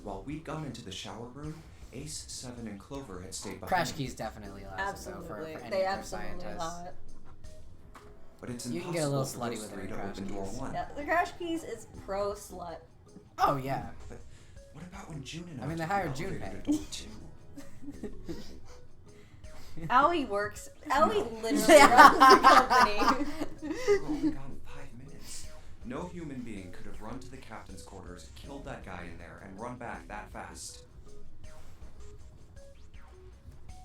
While we'd gone into the shower room, Ace, 7, and Clover had stayed behind. Crash Keys definitely allows it, though, Absolutely. for any They other absolutely scientists. allow it. But it's You impossible can get a little for slutty those with it three in to Crash open door Keys. 1. Yeah, the Crash Keys is pro slut. Oh, yeah. But what about when June and I mean, they took the hired Junpei. elevator to door 2? Owie works. Owie literally runs the company. We were only gone 5 minutes. No human being could have run to the captain's quarters, killed that guy in there, and run back that fast.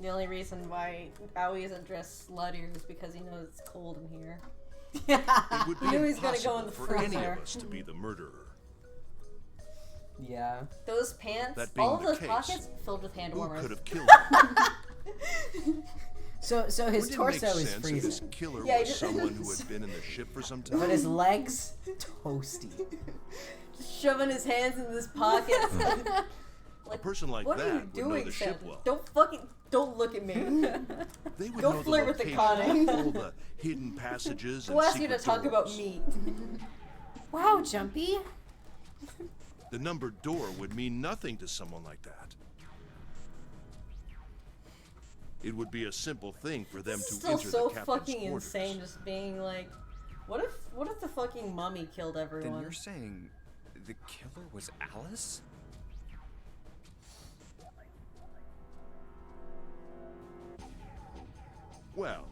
The only reason why Owie isn't dressed sluttier is because he knows it's cold in here. It would be Knew he's gonna impossible go in the for any freezer. of us to be the murderer. Yeah. Those pants, That being all of the those case, pockets filled with hand Who warmers. could have killed him? So his Wouldn't it torso make is sense if this freezing, killer Yeah, was just- someone who had been in the ship for some time? but his legs toasty. Just shoving his hands in his pockets. A person like What that are you would know doing, the Santa? ship well. Don't look at me. They would Go know flirt the with the location conning. of all the hidden passages and Who asked you to secret talk about doors. meat? Wow, Jumpy. The numbered door would mean nothing to someone like that. It would be a simple thing for them This to is still enter so the captain's fucking quarters. insane. Just being like, what if the fucking mummy killed Then everyone? you're saying the killer was Alice? Well,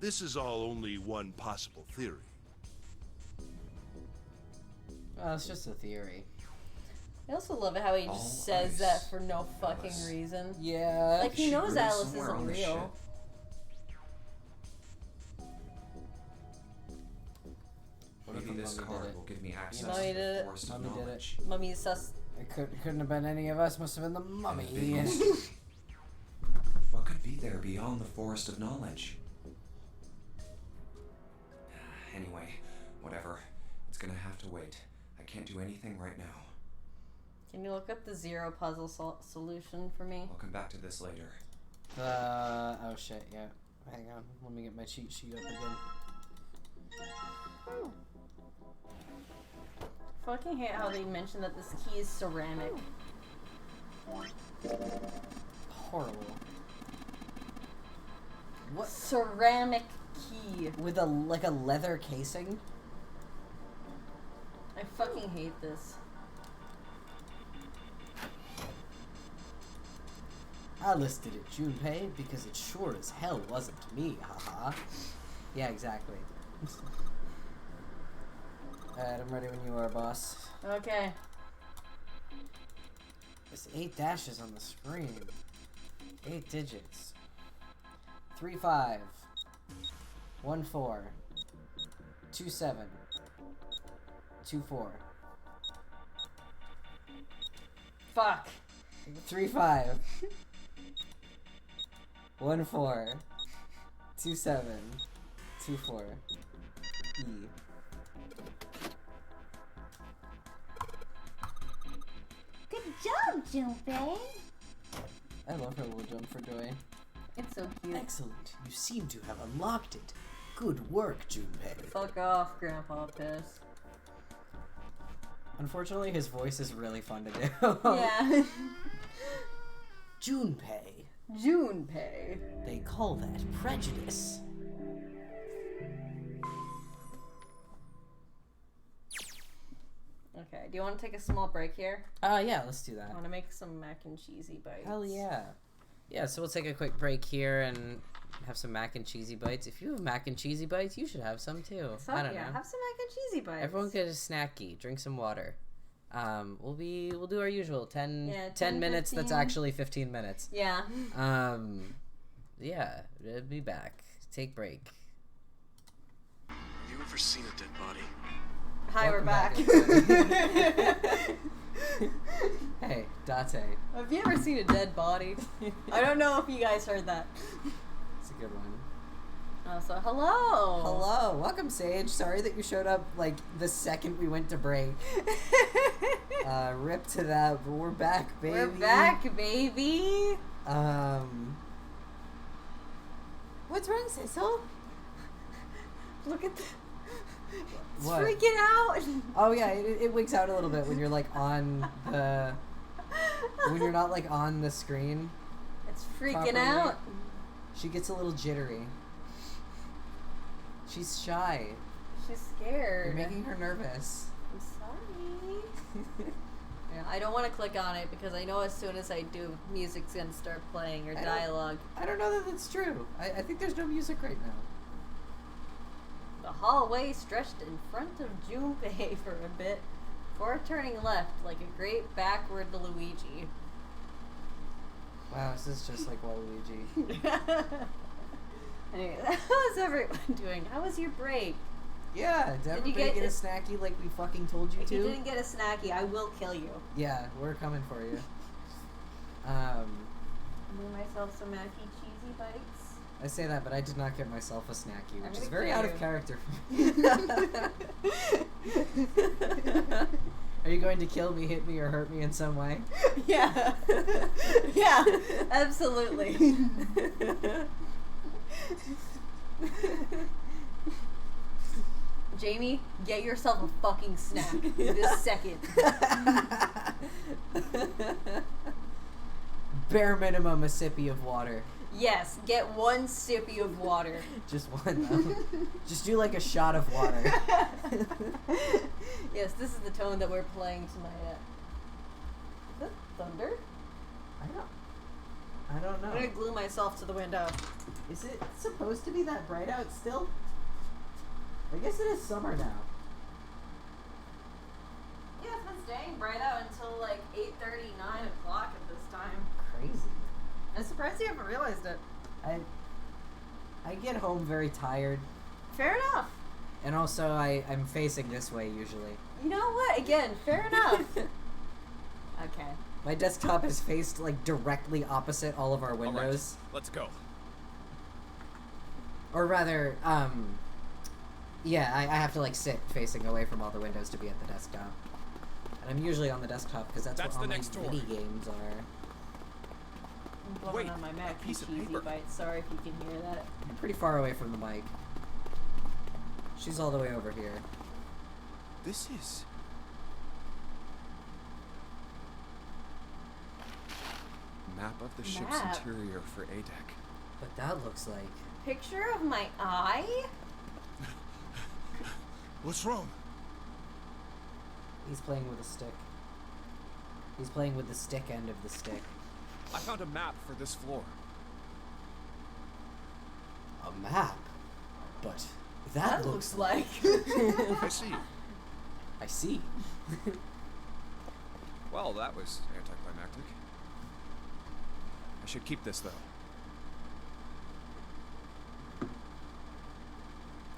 this is all only one possible theory. Well, it's just a theory. I also love it how he All just says ice. that for no fucking Alice. reason. Yeah. Like he She knows lives Alice somewhere isn't on the real. ship. What if Maybe the this mummy card did it? will give me access Mummy to did the it. forest Mummy of did it. knowledge. Mummy's sus. Couldn't have been any of us. Must have been the And mummy. the big mystery. What could be there beyond the forest of knowledge? Anyway, whatever. It's gonna have to wait. I can't do anything right now. Can you look up the zero puzzle solution for me? I'll come back to this later. Oh shit, yeah. Hang on, let me get my cheat sheet up again. Fucking hate how they mentioned that this key is ceramic. Horrible. What? Ceramic key. With a, like a leather casing? I fucking hate this. I listed it Junpei because it sure as hell wasn't me, haha. Yeah, exactly. Alright, I'm ready when you are, boss. Okay. There's 8 dashes on the screen. 8 digits. 3 5 1 4 2 7 2 4. Fuck. 3 5 1 4 2 7 2 4. E. Good job, Junpei. I love her little jump for joy. It's so cute. Excellent. You seem to have unlocked it. Good work, Junpei. Fuck off, Grandpa Piss. Unfortunately, his voice is really fun to do. Yeah. Junpei. Junpei. They call that prejudice. Okay, do you want to take a small break here? Yeah, let's do that. I want to make some mac and cheesy bites. Hell yeah. Yeah, so we'll take a quick break here and have some mac and cheesy bites. If you have mac and cheesy bites, you should have some too. So, I don't know. Have some mac and cheesy bites. Everyone get a snacky, drink some water. We'll do our usual 10 minutes. 15. That's actually 15 minutes. Yeah. Yeah, we'll be back. Take break. Have you ever seen a dead body? Hi, we're back. Hey, Date. Have you ever seen a dead body? I don't know if you guys heard that. It's a good one. So hello. Hello, welcome, Sage. Sorry that you showed up like the second we went to break. Rip to that, but we're back, baby. We're back, baby. What's wrong, Cecil? Look at the. It's What? freaking out. Oh yeah, it wigs out a little bit when you're like on the when you're not like on the screen. It's freaking properly. out. She gets a little jittery. She's shy. She's scared. You're making her nervous. I'm sorry. Yeah, I don't want to click on it because I know as soon as I do, music's gonna start playing or dialogue. I don't know that that's true. I think there's no music right now. The hallway stretched in front of Junpei for a bit, before turning left like a great backward Luigi. Wow, this is just like Waluigi. Anyway, how's everyone doing? How was your break? Yeah, did everybody you get a snacky like we fucking told you If to? you didn't get a snacky, I will kill you. Yeah, we're coming for you. Made myself some macky cheesy bites. I say that, but I did not get myself a snacky, which is gonna very kill out you. of character for me. Are you going to kill me, hit me, or hurt me in some way? Yeah. Yeah, absolutely. Jamie, get yourself a fucking snack this second. Bare minimum, a sippy of water. Yes, get one sippy of water. Just one, though. Just do like a shot of water. Yes, this is the tone that we're playing tonight at. Is that thunder? I don't know. I'm gonna glue myself to the window. Is it supposed to be that bright out still? I guess it is summer now. Yeah, it's been staying bright out until like 8:30, 9 o'clock at this time. Crazy. I'm surprised you haven't realized it. I get home very tired. Fair enough. And also, I'm facing this way usually. You know what? Again, fair enough. Okay. My desktop is faced like directly opposite all of our windows. All right, let's go. Or rather, yeah, I have to like sit facing away from all the windows to be at the desktop. And I'm usually on the desktop because that's where all the my next door. video games are. I'm blowing Wait, on my Mac a piece of cheesy paper. bites. Sorry if you can hear that. I'm pretty far away from the mic. She's all the way over here. This is... Map of the ship's Map? interior for ADEC. What that looks like. Picture of my eye? What's wrong? He's playing with a stick. He's playing with the stick end of the stick. I found a map for this floor. A map? But that looks like... I see. I see. Well, that was anticlimactic. I should keep this, though.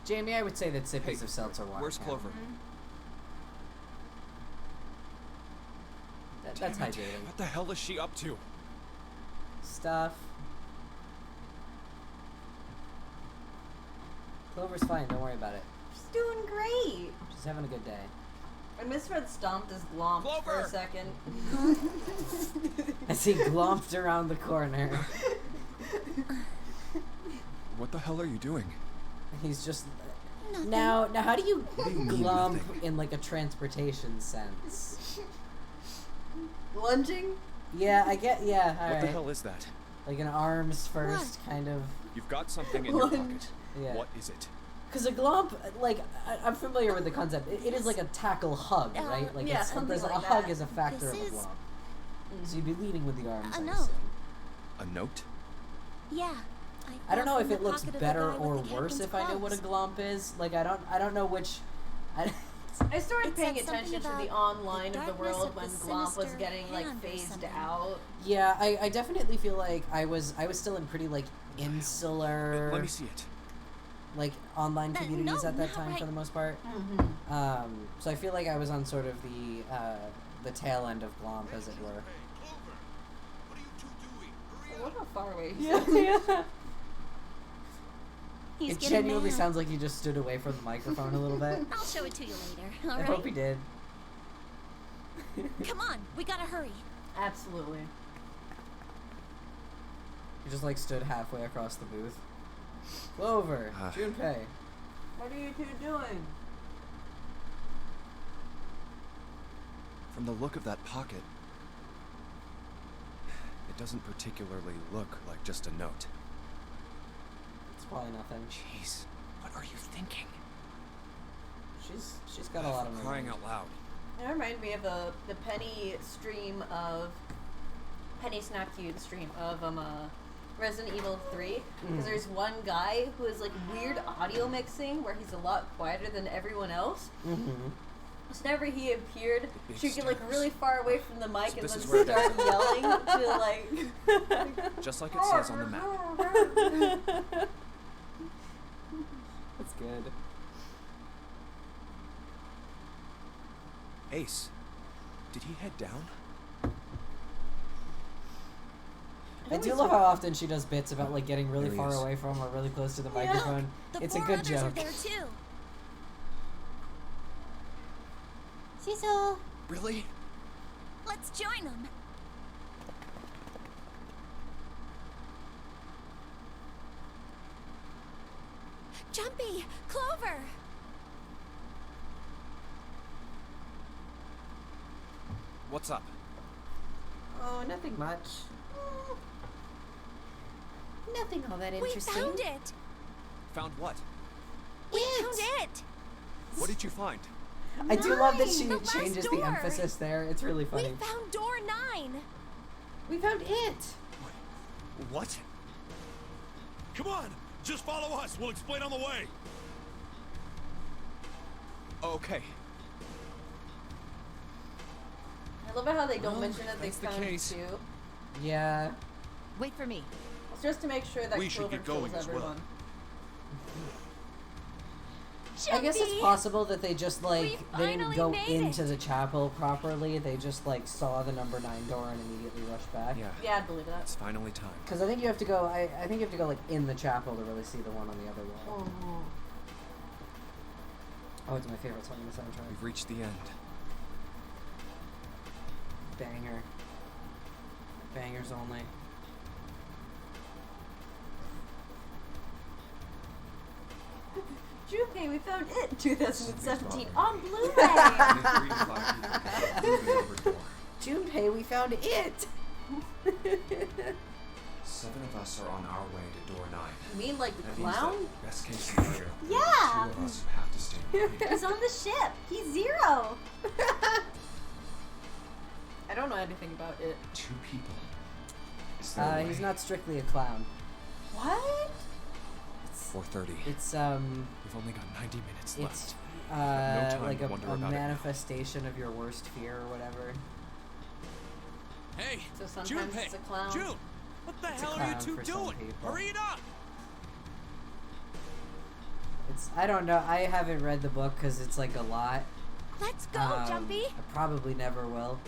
Jamie, I would say that sippies Hey, of seltzer water. Where's count. Clover? That's Damn it. hydrating. What the hell is she up to? Stuff. Clover's fine, don't worry about it. She's doing great. She's having a good day. I misread stomped as glomp for Clover! a second. As he glomped around the corner. What the hell are you doing? He's just... Nothing. Now how do you do you mean glomp nothing? in like a transportation sense? Lunging? Yeah, I get, yeah, What the alright. hell is that? Like an arms first kind of... You've got something in your Lunge. pocket. Yeah. What is it? Because a glomp, like, I'm familiar with the concept. It is like a tackle hug, right? Like, yeah, it's, something there's like a hug that. is a factor This of a is- glomp. So you'd be leading with the arms, A I note. assume. A note? Yeah. I don't know found if it in the looks pocket of the better guy or with the worse captain's if I know what a gloves. glomp is. Like, I don't know which... I started It paying said something attention to the about online the of the darkness world of when the glomp was sinister getting like hand or phased something. out. Yeah, I definitely feel like I was still in pretty, like, insular... Let me see it. like online No, communities at that not time right. for the most part. So I feel like I was on sort of the tail end of glomp, as it were. I wonder how far away he Yeah. He's It getting genuinely mad. sounds like he just stood away from the microphone a little bit. I'll show it to you later. All I right. hope he did. Come on, we gotta hurry. Absolutely. He just like stood halfway across the booth. Clover, Junpei. What are you two doing? From the look of that pocket, it doesn't particularly look like just a note. It's probably nothing. Jeez, what are you thinking? She's got a lot of Crying money. out loud. It reminded me of the Penny stream of Penny Snapcube stream of Resident Evil 3 because there's one guy who is like weird audio mixing where he's a lot quieter than everyone else. Mm-hmm. So whenever he appeared, big she'd get like stars. really far away from the mic So and this then is where it start is. yelling to like. Just like it says on the map. That's good. Ace, did he head down? I do love how often she does bits about like getting really There he far is. away from or really close to the Yeah. microphone. The It's a four good others are joke. there too. Cecil! Really? Let's join them. Jumpy, Clover. What's up? Oh, nothing much. Nothing all that We interesting. found it. Found what? We found it. What did you find? I do love that Nine, she the last changes the door. emphasis there. It's really We funny. found door 9. We found it. What? Come on, just follow us. We'll explain on the way. Okay. I love it how they don't Well, mention that they that's the found case. two. Yeah. Wait for me. It's just to make sure that We should Clover get going kills as well. everyone. I guess it's Jumpy. possible that they just like We they didn't finally go made into it. the chapel properly. They just like saw the number 9 door and immediately rushed back. Yeah. Yeah, I'd believe that. It's finally time. Because I think you have to go. I think you have to go like in the chapel to really see the one on the other wall. Oh, it's my favorite song in the soundtrack. We've reached the end. Banger. Bangers only. Junpei, we found it 2017 on Blu-ray. Only 3 to 5 people moving over door. Junpei, we found it! 7 of us are on our way to door 9. You mean like the That means clown? that best case scenario, Yeah. 2 of us who have to stay behind. He's on the ship. He's Zero. I don't know anything about it. 2 people. Is there a way? He's not strictly a clown. What? 4:30. It's, We've only got 90 minutes left. it's, no time like to a wonder about it now. manifestation of your worst fear or whatever. Hey, So sometimes Junpei, it's a clown. June, what the It's a hell are you clown two for some doing? people. Hurry it up! It's, I don't know, I haven't read the book because it's like a lot. Let's go, I Jumpy. probably never will,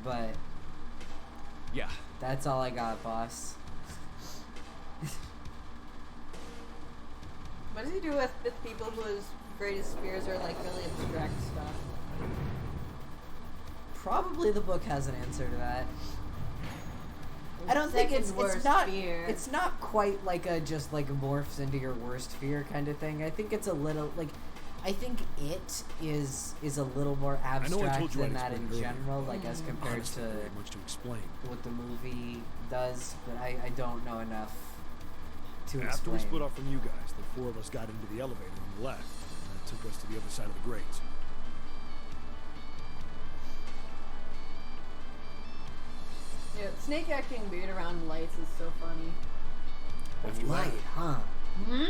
but Yeah. that's all I got, boss. What does he do with people whose greatest fears are like really abstract stuff? Probably the book has an answer to that. I don't think Second it's worst not fear. it's not quite like a just like morphs into your worst fear kind of thing. I think it's a little like I think it is a little more I know I abstract told you than I'd that in explain earlier. general, like as compared Honestly, to very much to explain. what the movie does, but I don't know enough to After explain. we split off from you guys, the 4 of us got into the elevator and left. And that took us to the other side of the grates. Yeah, snake acting weird around lights is so funny. After Light, that, huh? Hmm? we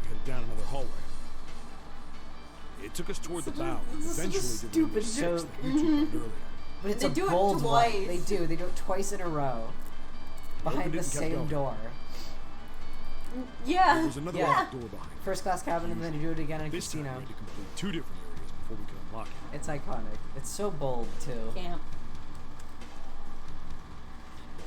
headed down another hallway. It took us toward the bow, and this is such a eventually to the number stupid 6 joke. that you two found earlier. But it's They a do it bold one. twice. They do. They do it twice in a row. Behind the didn't kept same going. door. There Yeah. was another Yeah. locked door behind. First class cabin and then you do it again in a This time we casino. had to complete 2 different areas before we could unlock it. It's iconic. It's so bold too. Camp.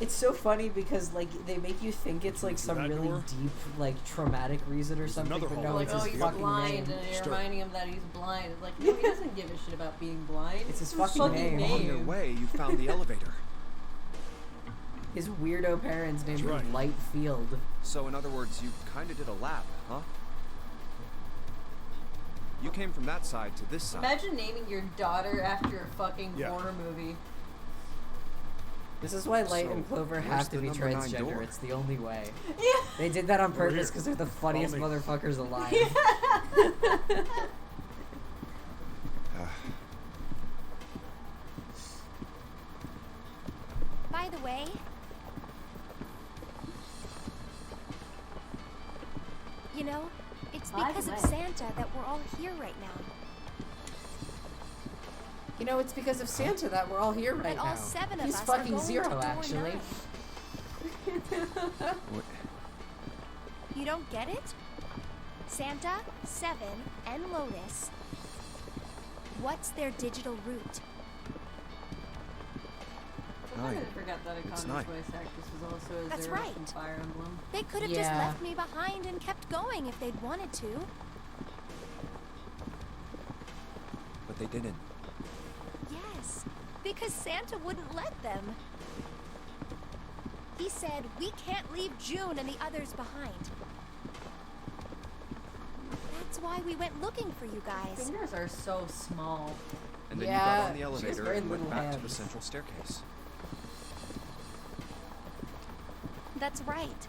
It's so funny because like they make you think it's like some that really door? deep, like traumatic reason or There's something, another but hallway. no, Like, it's oh, his he's fucking blind, name. and you're Start. reminding him that he's blind. It's like, no, he doesn't give a shit about being blind. It's his It's fucking name. On your way, you found the elevator. His weirdo parents named That's him right. Light Field. So, in other words, you kind of did a lap, huh? You came from that side to this side. Imagine naming your daughter after a fucking Yeah. horror movie. This is why Light So, and Clover where's have to the be number 9 transgender. door? It's the only way. Yeah. They did that on We're purpose here. because they're the funniest Follow me. motherfuckers alive. By the way, you know, it's By the because of way. Santa that we're all here right now. You know, it's because of Santa that we're all here right That all now. 7 of He's us are fucking going to Zero, door actually. 9. What? You don't get it? Santa, 7, and Lotus. What's their digital route? I 9. forgot that It's Ikona's 9. voice actress was also a That's Zero right. from Fire Emblem. They could have just Yeah. left me behind and kept going if they'd wanted to. But they didn't. Yes, because Santa wouldn't let them. He said, we can't leave June and the others behind. That's why we went looking for you guys. Fingers are so small. And then Yeah, you got on the she has elevator very and went little back to the hands. central staircase. That's right.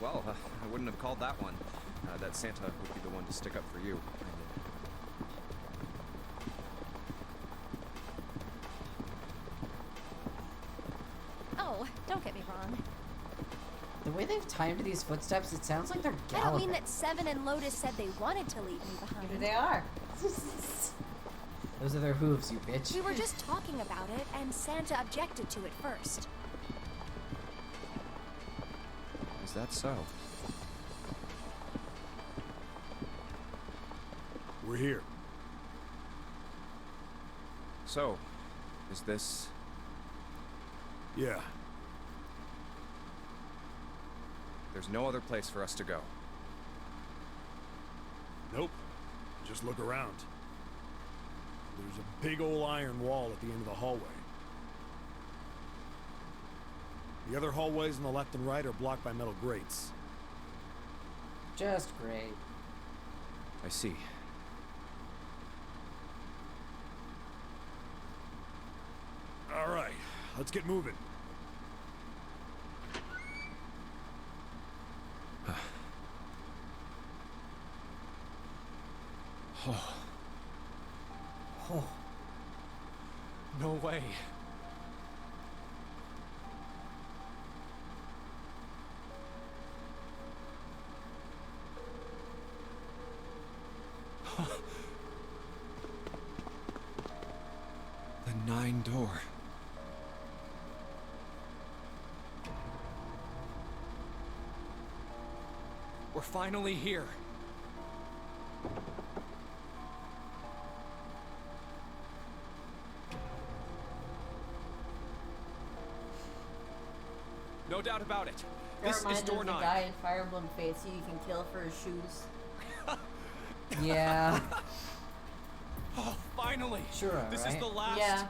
Well, I wouldn't have called that one. That Santa would be the one to stick up for you. Oh, don't get me wrong. The way they've timed these footsteps, it sounds like they're I don't galloping. mean that 7 and Lotus said they wanted to leave me behind. Here they are. Those are their hooves, you bitch. We were just talking about it, and Santa objected to it first. Is that so? We're here. So, is this... Yeah. There's no other place for us to go. Nope. Just look around. There's a big old iron wall at the end of the hallway. The other hallways on the left and right are blocked by metal grates. Just great. I see. All right, let's get moving. Oh. Oh. No way. The 9 door. We're finally here. No doubt about it. This is door 9. The guy in Fire Emblem Fates who you can kill for his shoes. Yeah. Oh, finally. Sure, This right? is the last. Yeah.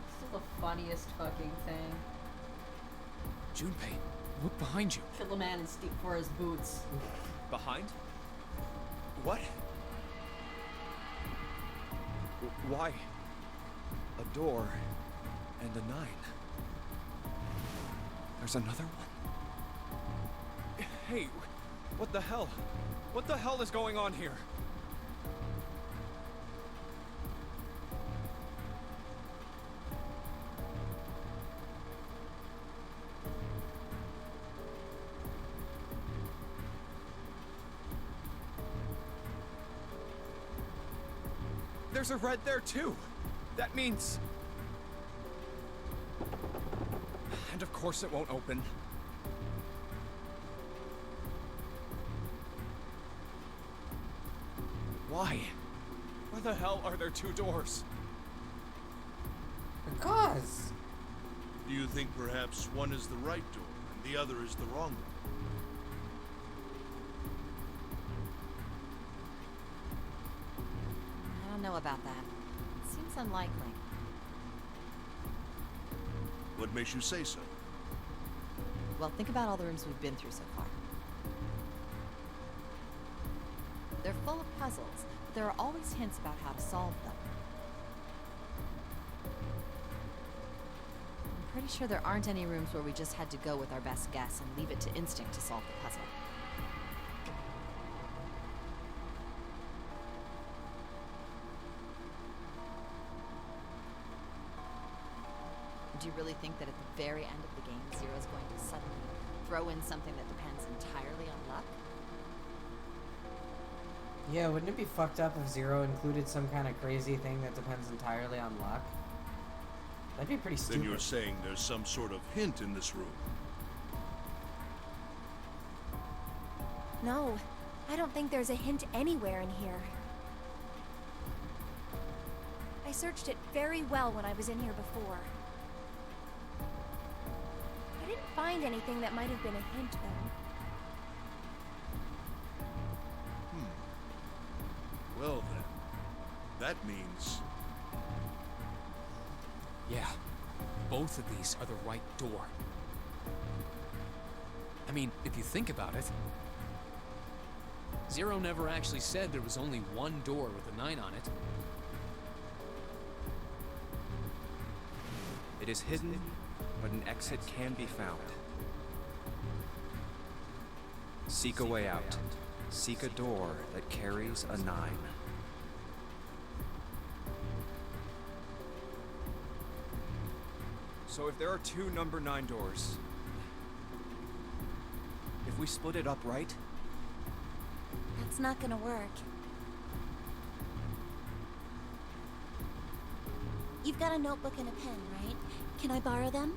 This is the funniest fucking thing. Junpei, look behind you. Kill the man and steep for his boots. Behind? What? Why? A door and a 9. There's another one? Hey, what the hell? What the hell is going on here? There's a red there too. That means... And of course it won't open. Why? Why the hell are there 2 doors? Because. Do you think perhaps one is the right door and the other is the wrong one? I don't know about that. Seems unlikely. What makes you say so? Well, think about all the rooms we've been through so far. They're full of puzzles, but there are always hints about how to solve them. I'm pretty sure there aren't any rooms where we just had to go with our best guess and leave it to instinct to solve the puzzle. Do you really think that at the very end of the game, Zero's going to suddenly throw in something that depends entirely on luck? Yeah, wouldn't it be fucked up if Zero included some kind of crazy thing that depends entirely on luck? That'd be pretty stupid. Then you're saying there's some sort of hint in this room? No, I don't think there's a hint anywhere in here. I searched it very well when I was in here before. I didn't find anything that might have been a hint, though. Well then, that means... Yeah, both of these are the right door. I mean, if you think about it, Zero never actually said there was only one door with a 9 on it. It is hidden, but an exit can be found. Seek a way out. Seek a door that carries a 9. So if there are 2 number 9 doors, if we split it up right, That's not gonna work. You've got a notebook and a pen, right? Can I borrow them?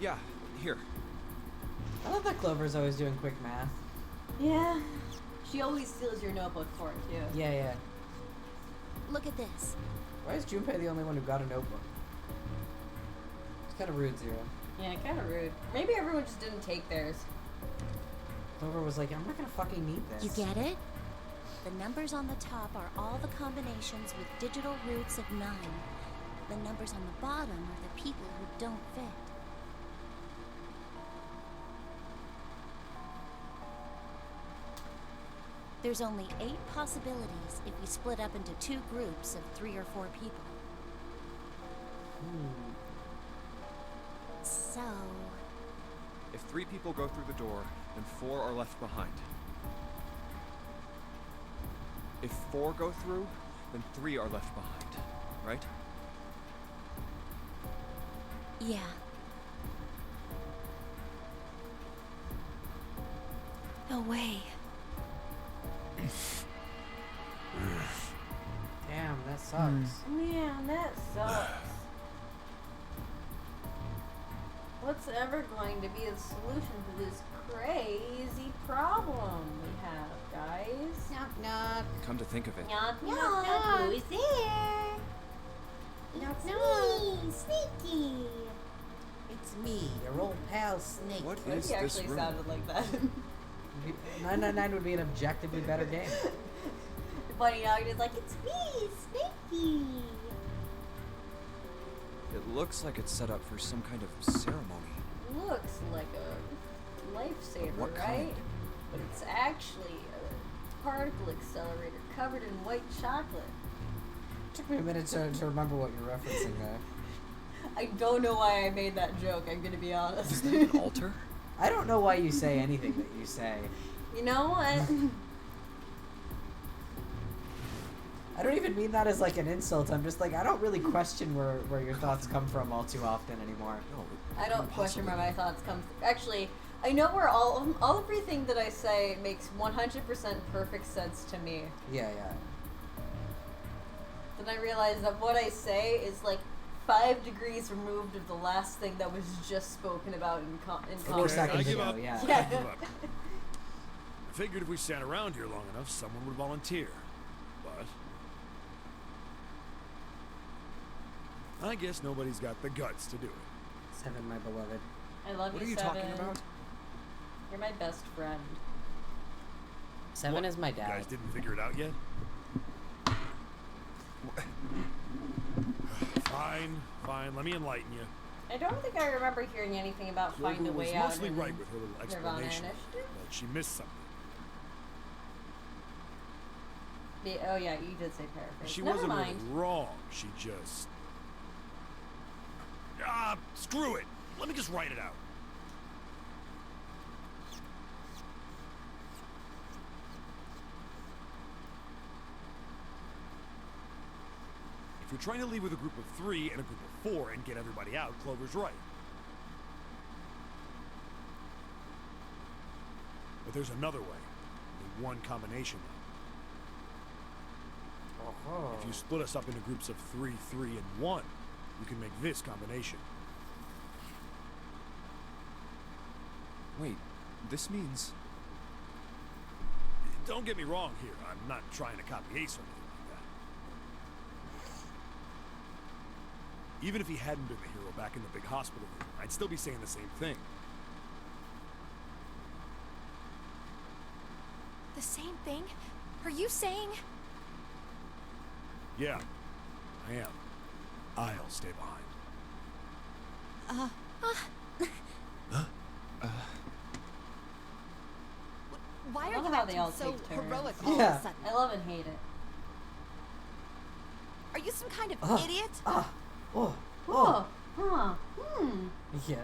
yeah, here. I love that Clover's always doing quick math. Yeah. She always steals your notebook for it, too. Yeah, yeah. Look at this. Why is Junpei the only one who got a notebook? It's kind of rude, Zero. Yeah, kind of rude. Maybe everyone just didn't take theirs. Clover was like, I'm not gonna fucking need this. You get it? The numbers on the top are all the combinations with digital roots of 9. the numbers on the bottom are the people who don't fit. There's only 8 possibilities if we split up into 2 groups of 3 or 4 people. So... If 3 people go through the door, then 4 are left behind. If 4 go through, then 3 are left behind, right? yeah. No way. Damn, that sucks. Man, that sucks. What's ever going to be the solution to this crazy problem we have, guys? Knock, knock. Come to think of it, Knock, Knock, knock, knock. who's there? It's me, Sneaky. It's me, your old pal Snake. what What if is he this actually room? sounded like that? 999 would be an objectively better game. Bunny Dog is like, it's me, Sneaky. It looks like it's set up for some kind of ceremony. Looks like a lifesaver, What right? kind? But it's actually a particle accelerator covered in white chocolate. Took me a minute to remember what you're referencing there. I don't know why I made that joke, I'm gonna be honest. Is that an altar? I don't know why you say anything that you say. You know what? I don't even mean that as like an insult. I'm just like, I don't really question where your thoughts come from all too often anymore. No. I don't question where my thoughts come from. Actually, I know where all everything that I say makes 100% perfect sense to me. Yeah. Then I realize that what I say is like 5 degrees removed of the last thing that was just spoken about in Okay, conversation. seconds I give ago, up. yeah. I give up. I figured if we sat around here long enough, someone would volunteer. But I guess nobody's got the guts to do it. 7, my beloved. I love What you, are you Seven. talking about? You're my best friend. 7 What, is my You dad. guys didn't figure it out yet? Fine. Let me enlighten you. I don't think I remember hearing anything about find a Clover was way out. mostly in right with her little Nirvana explanation, Initiative. but she missed something. Oh yeah, you did say paraphrase. She Never wasn't mind. really wrong. She just... screw it. Let me just write it out. If you're trying to leave with a group of 3 and a group of 4 and get everybody out, Clover's right. But there's another way. The one combination. If you split us up into groups of 3, 3, and 1, you can make this combination. Wait, this means... Don't get me wrong here. I'm not trying to copy Ace or anything like that. Even if he hadn't been the hero back in the big hospital room, I'd still be saying the same thing. The same thing? Are you saying? Yeah, I am. I'll stay behind. Why I are love you how they all acting so take turns. heroic all of Yeah. a sudden? I love and hate it. Are you some kind of idiot? Oh, Yeah.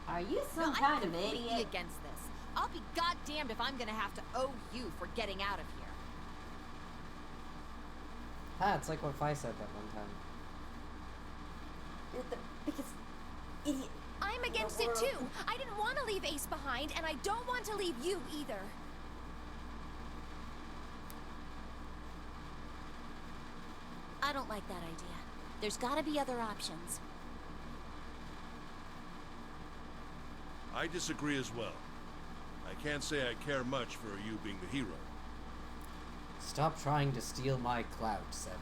Are you No, some I'm kind of completely idiot? against this. I'll be goddamned if I'm gonna have to owe you for getting out of here. It's like what Fi said that one time. You're the biggest idiot. I'm against it too. I didn't want to leave Ace behind, and I don't want to leave you either. I don't like that idea. There's gotta be other options. I disagree as well. I can't say I care much for you being the hero. Stop trying to steal my clout, 7.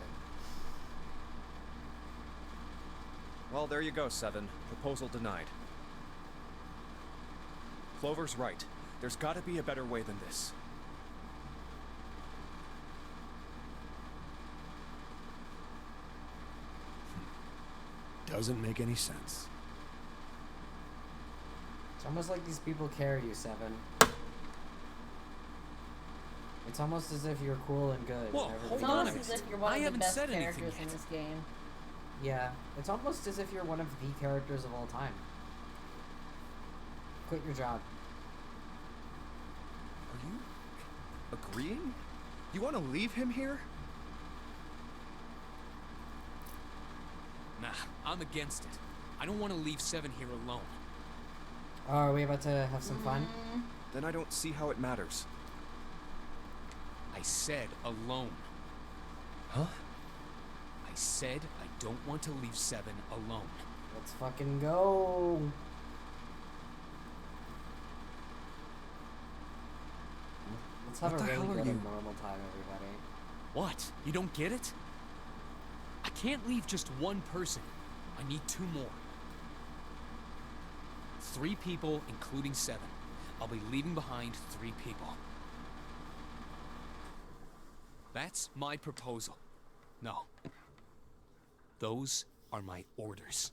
Well, there you go, 7. Proposal denied. Clover's right. There's gotta be a better way than this. Doesn't make any sense. It's almost like these people carry you, Seven. It's almost as if you're cool and good. Whoa, and It's hold on a almost as minute. if you're one I of the haven't best said anything characters in yet. this game. Yeah, it's almost as if you're one of the characters of all time. Quit your job. Are you agreeing? You want to leave him here? Nah, I'm against it. I don't want to leave Seven here alone. Oh, are we about to have some fun? Then I don't see how it matters. I said alone. Huh? I said I don't want to leave Seven alone. Let's fucking go. Let's have What a the really hell are good you? and normal time, everybody. What? You don't get it? I can't leave just one person. I need 2 more. 3 people, including Seven. I'll be leaving behind 3 people. That's my proposal. No. Those are my orders.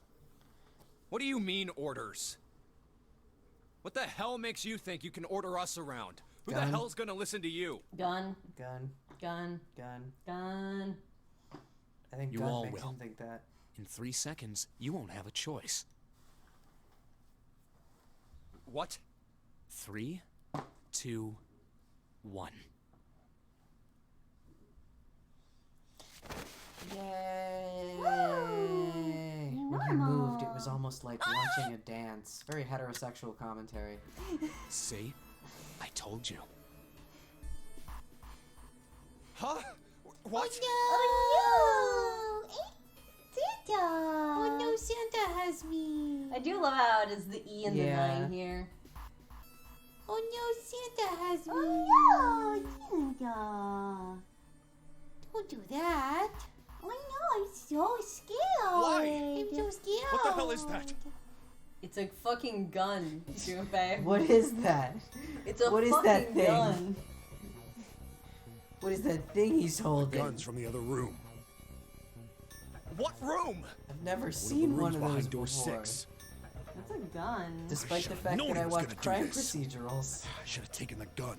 What do you mean, orders? What the hell makes you think you can order us around? Who the Gun. hell's gonna listen to you? Gun. Gun. Gun. Gun. Gun. I think You gun all makes will. him think that. In 3 seconds, you won't have a choice. What? 3, 2, 1. Yay! When he moved, it was almost like watching a dance. Very heterosexual commentary. See? I told you. Huh? What? Oh no! Santa! Oh no, Santa has me. I do love how it is the E and Yeah. the 9 here. Oh no, Santa has me. Oh no, Santa. Don't do that. Oh no, I'm so scared. Why? I'm so scared. What the hell is that? It's a fucking gun, Junpei. What is that? It's a What is fucking that thing? gun. What is that thing he's holding? Guns from the other room. What room? I've never One of the seen one rooms of those behind door before. 6. That's a gun. Despite the should've fact known that he I was watch gonna do crime this. procedurals. I should have taken the gun.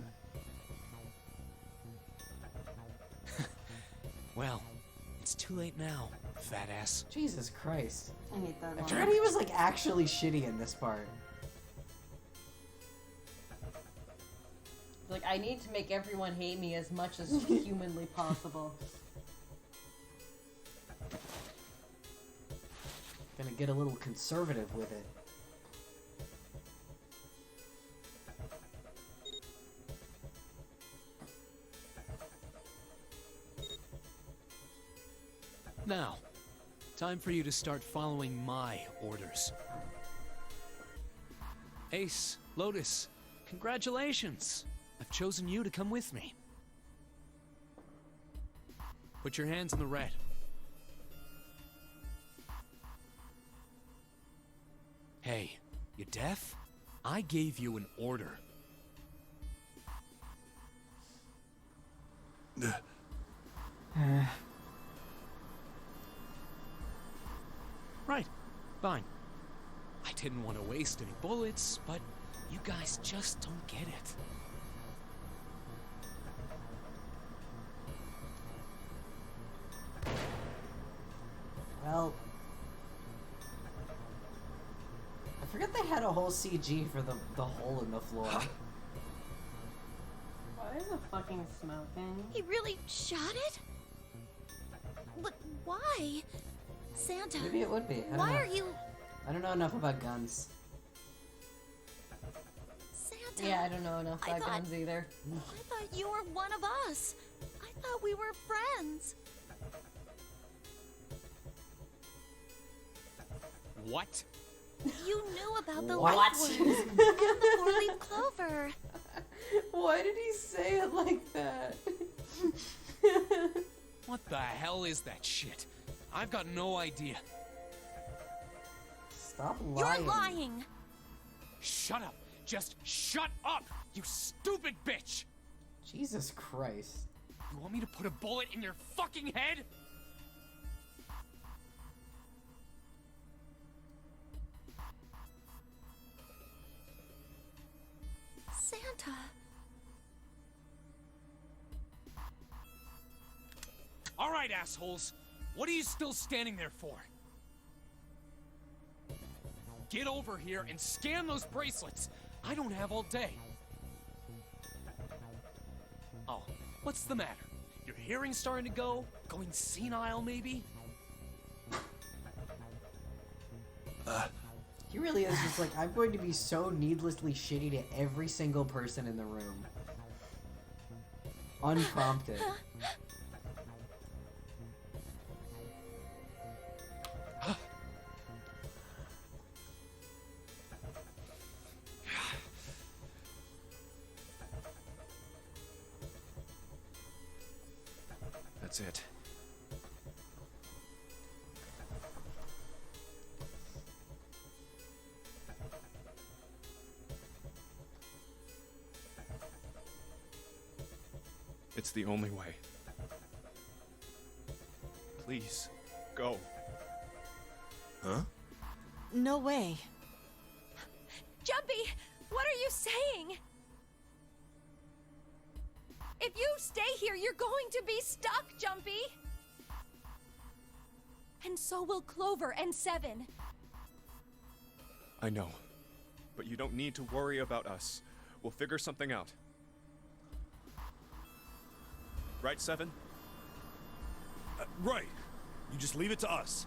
Well, it's too late now, fat ass. Jesus Christ. I hate that I line. forgot he was like actually shitty in this part. Like, I need to make everyone hate me as much as humanly possible. Gonna get a little conservative with it. Now, time for you to start following my orders. Ace, Lotus, congratulations! I've chosen you to come with me. Put your hands in the red. Hey, you deaf? I gave you an order. Right, fine. I didn't want to waste any bullets, but you guys just don't get it. Well, I forgot they had a whole CG for the hole in the floor. Why is it fucking smoking? He really shot it? But why? Santa, Maybe it would be. I don't why know. are you... I don't know enough about guns. Santa? Yeah, I don't know enough I about thought- guns either. I thought you were one of us. I thought we were friends. What? You knew about the What? light worms and the four-leaf clover. Why did he say it like that? What the hell is that shit? I've got no idea. Stop lying. You're lying. Shut up! Just shut up! You stupid bitch! Jesus Christ. You want me to put a bullet in your fucking head? All right, assholes. What are you still standing there for? Get over here and scan those bracelets. I don't have all day. Oh, what's the matter? Your hearing's starting to go? Going senile, maybe? He really is just like, I'm going to be so needlessly shitty to every single person in the room. Unprompted. That's it. It's the only way. Please, go. Huh? No way. Jumpy, what are you saying? If you stay here, you're going to be stuck, Jumpy. And so will Clover and Seven. I know. But you don't need to worry about us. We'll figure something out. Right, Seven? Right. You just leave it to us.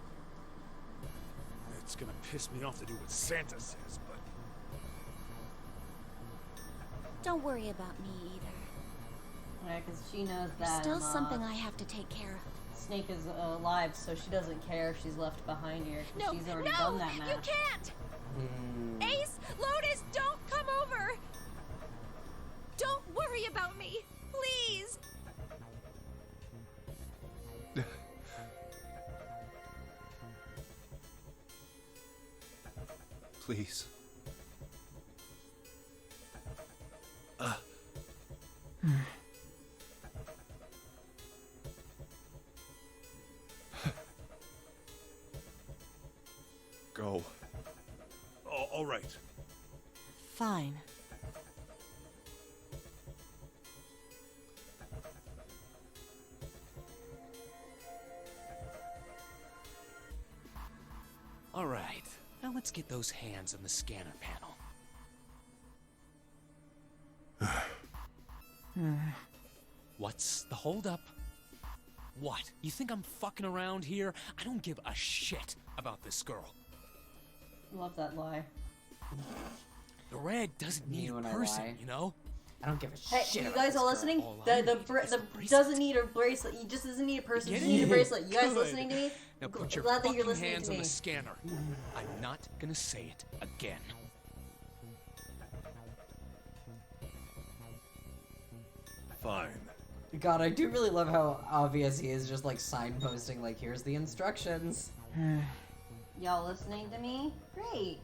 It's gonna piss me off to do what Santa says, but... Don't worry about me either. Yeah, because she knows There's that still something I have to take care of. Snake is alive, so she doesn't care if she's left behind here. 'Cause No, she's already no, done that math. you can't! Ace, Lotus, don't come over! Don't worry about me, please! Please. Go. All right. Fine. All right. Now let's get those hands on the scanner panel. What's the holdup? What? You think I'm fucking around here? I don't give a shit about this girl. Love that lie. The red doesn't need a when I person, lie. you know? I don't give a Hey, shit. you about guys this all girl. listening? All I The need doesn't need a bracelet. He just doesn't need a person. Get He needs a it? bracelet. You guys Good. listening to me? Now put your Glad that you're fucking listening hands to on me. the scanner. I'm not gonna say it again. Fine. God, I do really love how obvious he is, just like signposting, like, here's the instructions. Y'all listening to me? Great.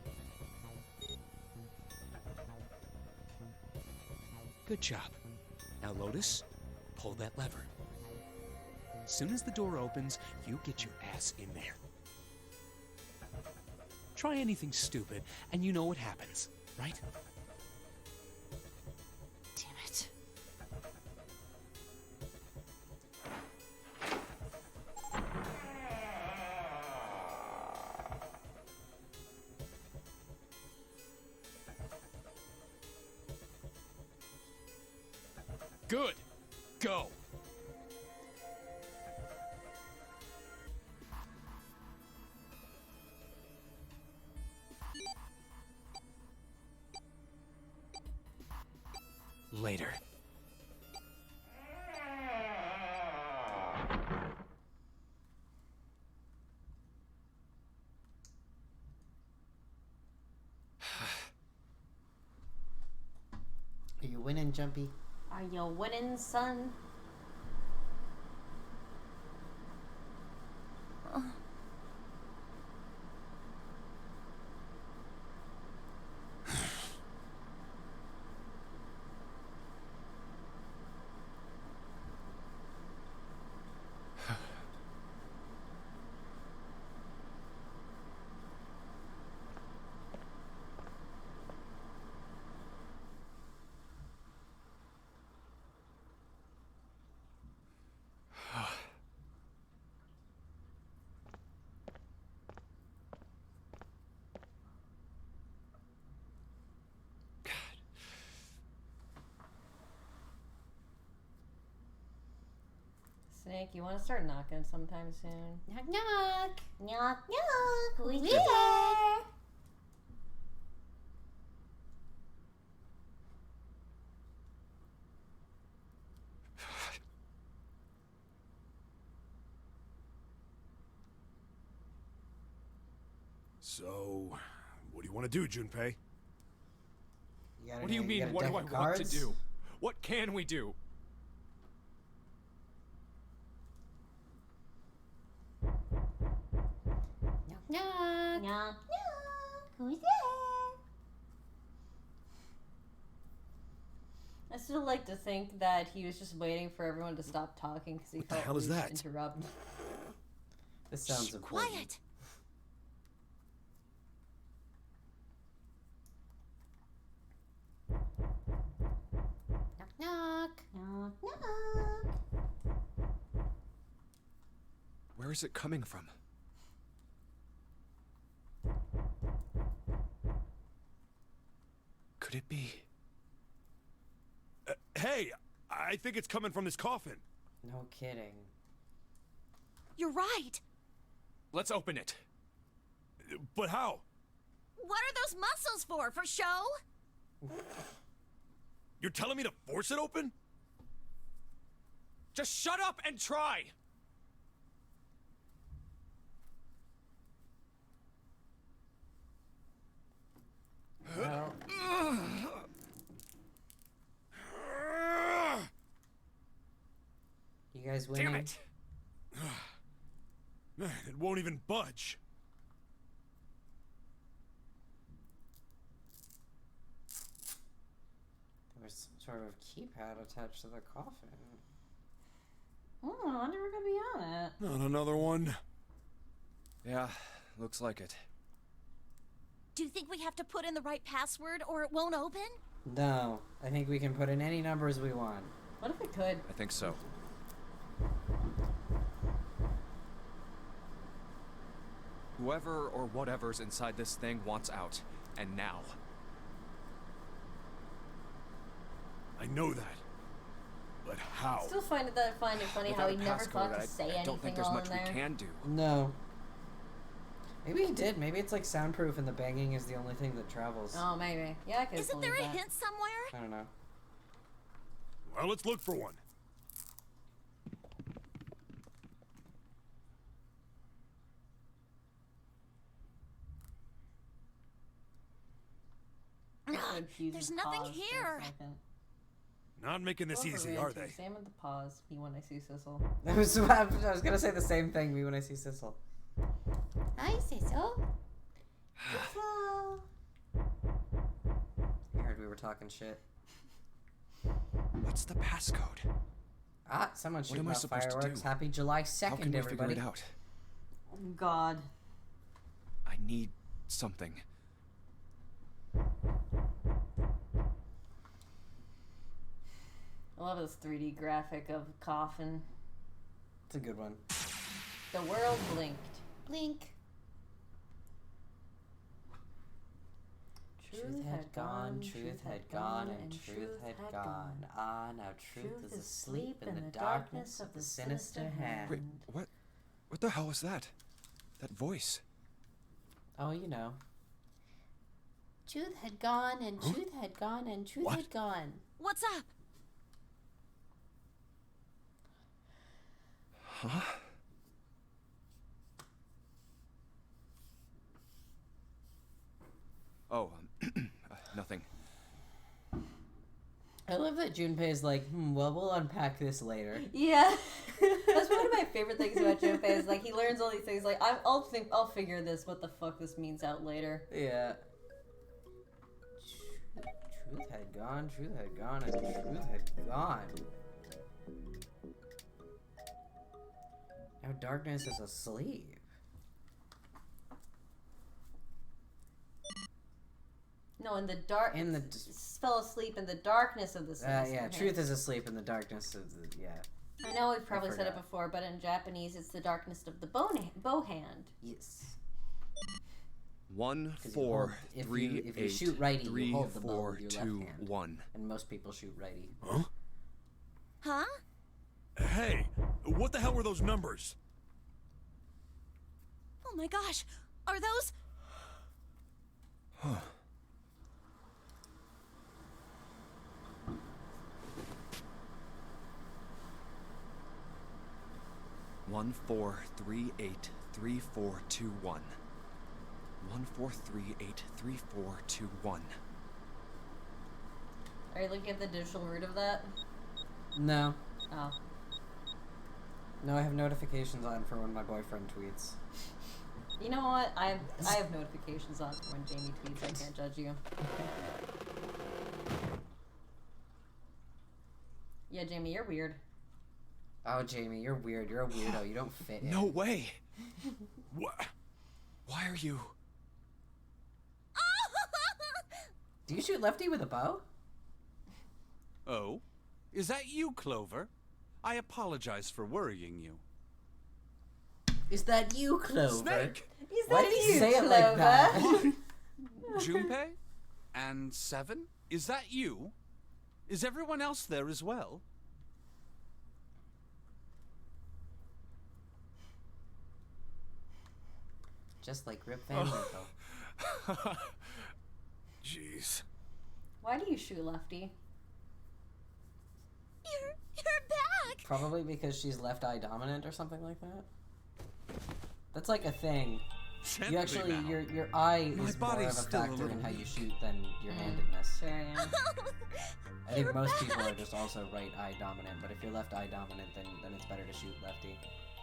Good job. Now, Lotus, pull that lever. As soon as the door opens, you get your ass in there. Try anything stupid, and you know what happens, right? Damn it. Good. Go. Later. Are you winning, Jumpy? Are you winning, son? Snake, you want to start knocking sometime soon? Knock knock. Knock knock. Who's Who's there? So, what do you want to do, Junpei? What do you mean, what do I want to do? What can we do? Knock knock. Knock knock. Who's there? I still like to think that he was just waiting for everyone to stop talking because he felt hell is rude to that? interrupt. This sounds important. Quiet! Knock knock. Knock knock. Where is it coming from? Could it be? Hey, I think it's coming from this coffin. No kidding. You're right. Let's open it. But how? What are those muscles for? For show? You're telling me to force it open? Just shut up and try! Well, you guys winning? Damn it! Man, it won't even budge. There was some sort of keypad attached to the coffin. Oh, I wonder what could be on it. Not another one. Yeah, looks like it. Do you think we have to put in the right password or it won't open? No, I think we can put in any numbers we want. What if we could? I think so. Whoever or whatever's inside this thing wants out. And now. I know that. But how? I still find it funny how Without he a never thought passcode, to say I anything don't think there's while much in we there. can do. No. Maybe he did. Maybe it's like soundproof and the banging is the only thing that travels. Oh, maybe. Yeah, I could Isn't believe there a that. hint somewhere? I don't know. Well, let's look for one. There's nothing here. Not making this easy, are they? Same with the pause. Me when I see Sissel. I was gonna say the same thing. Me when I see Sissel. Hi, Sissel. I heard we were talking shit. What's the passcode? Ah, someone What shooting am I off supposed to fireworks. do? Happy July 2nd, How can we everybody. figure it out? Oh, God. I need something. I love this 3D graphic of coffin. It's a good one. The world blinked. Blink. Truth had gone, truth had gone, and truth had gone. Ah, now truth is asleep in the darkness of the sinister hand. Wait, what? What the hell was that? That voice? Oh, you know. Truth had gone, and truth had gone, and truth had gone. What's up? Huh? Oh, nothing. I love that Junpei is like, well, we'll unpack this later. Yeah, that's one of my favorite things about Junpei is like he learns all these things. Like I'll figure this what the fuck this means out later. Yeah. Truth had gone, and truth had gone. Now darkness is asleep. No, in the dark. Fell asleep in the darkness of the sinister Yeah, hand. truth is asleep in the darkness of the, yeah. I know we've probably said it forgot. before, but in Japanese it's the darkness of the bow hand. Yes. 1, Because 4, if 3, you 8, shoot righty, 3, you hold the bow 4, with your 2, left hand. 1. And most people shoot righty. Huh? Huh? Hey, What the hell were those numbers? Oh my gosh, are those? Huh. One 4383421. 143833421. Are you looking at the digital root of that? No. Oh. No, I have notifications on for when my boyfriend tweets. You know what? I have notifications on for when Jamie tweets. I can't judge you. Yeah, Jamie, you're weird. Oh, Jamie, you're weird. You're a weirdo. You don't fit in. No way! What? Why are you... Do you shoot Lefty with a bow? Oh? Is that you, Clover? I apologize for worrying you. Is that you, Clover? Snake! Why did he say it like that? Junpei? And Seven? Is that you? Is everyone else there as well? Just like Rip Van Winkle. Jeez. Why do you shoot Lefty? You're back! Probably because she's left eye dominant or something like that. That's like a thing. Gently You actually, now. your eye My is more body's of a still a factor in little how you weak. shoot than your handedness. Sure, yeah. I think most people are just also right eye dominant, but if you're left eye dominant, then it's better to shoot lefty.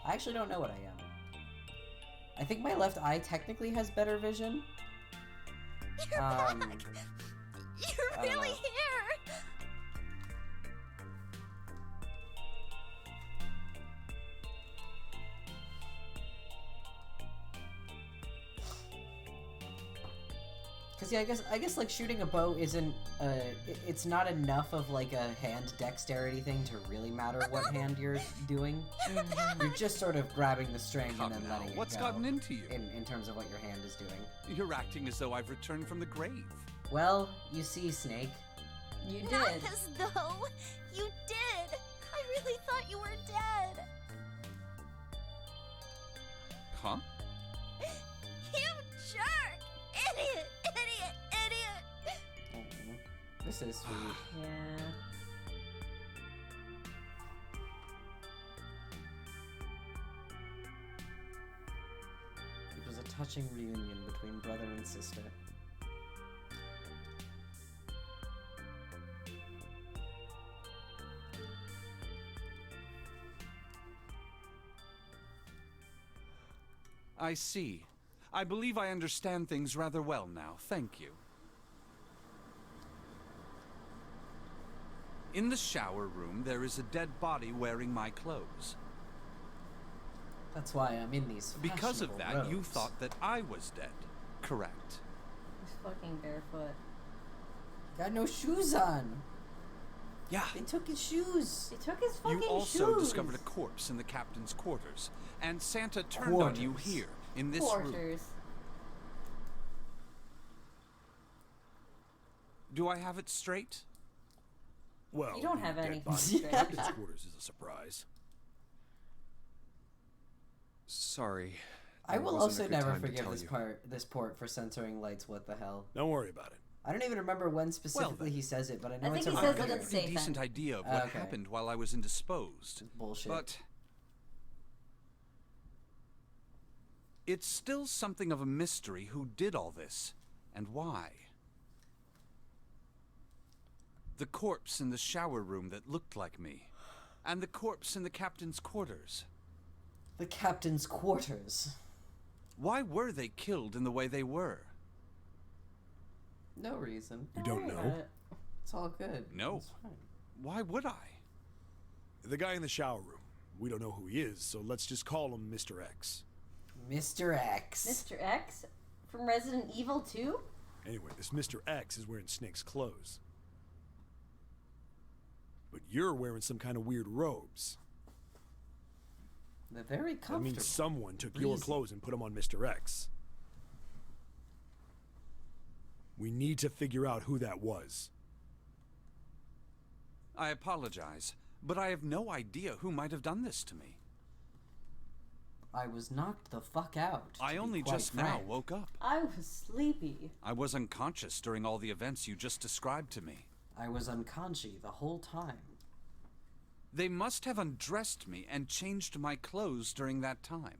I actually don't know what I am. I think my left eye technically has better vision. You're back! You're I don't really know. here! Cause yeah, I guess like shooting a bow isn't it's not enough of like a hand dexterity thing to really matter what hand you're doing. You're just sort of grabbing the string Come and then now, letting what's it go. gotten into you? In terms of what your hand is doing. You're acting as though I've returned from the grave. Well, you see, Snake. You Not did. as though you did. I really thought you were dead. Huh? You jerk! Idiot! Idiot! Idiot! Oh, this is sweet. Yeah. It was a touching reunion between brother and sister. I see. I believe I understand things rather well now. Thank you. In the shower room, there is a dead body wearing my clothes. That's why I'm in these Because of that, fashionable you robes. thought that I was dead. Correct. He's fucking barefoot. Got no shoes on. Yeah. They took his shoes. He took his fucking You also shoes. discovered a corpse in the captain's quarters, and Santa turned on you Quarters. here, in this room. Quarters. Do I have it straight? Well, You don't have dead anything body straight. in captain's quarters is a surprise. Sorry. I There will wasn't a also good never time to forgive tell this you. this port for censoring lights. What the hell? Don't worry about it. I don't even remember when specifically then. he says it, but I know I it's think a he says I've it got at a the pretty safe decent end. idea of what Okay. happened while I was indisposed. bullshit. But it's still something of a mystery who did all this and why. The corpse in the shower room that looked like me, and the corpse in the captain's quarters. The captain's quarters. Why were they killed in the way they were? No reason. You don't know? It's all good. No. It's fine. Why would I? The guy in the shower room. We don't know who he is, so let's just call him Mr. X. Mr. X. Mr. X? From Resident Evil 2? Anyway, this Mr. X is wearing Snake's clothes. But you're wearing some kind of weird robes. They're very That comfortable. means someone took your Breezy. clothes and put them on Mr. X. We need to figure out who that was. I apologize. But I have no idea who might have done this to me. I was knocked the fuck out. I only just now woke up. I was sleepy. I was unconscious during all the events you just described to me. I was unconscious the whole time. They must have undressed me and changed my clothes during that time.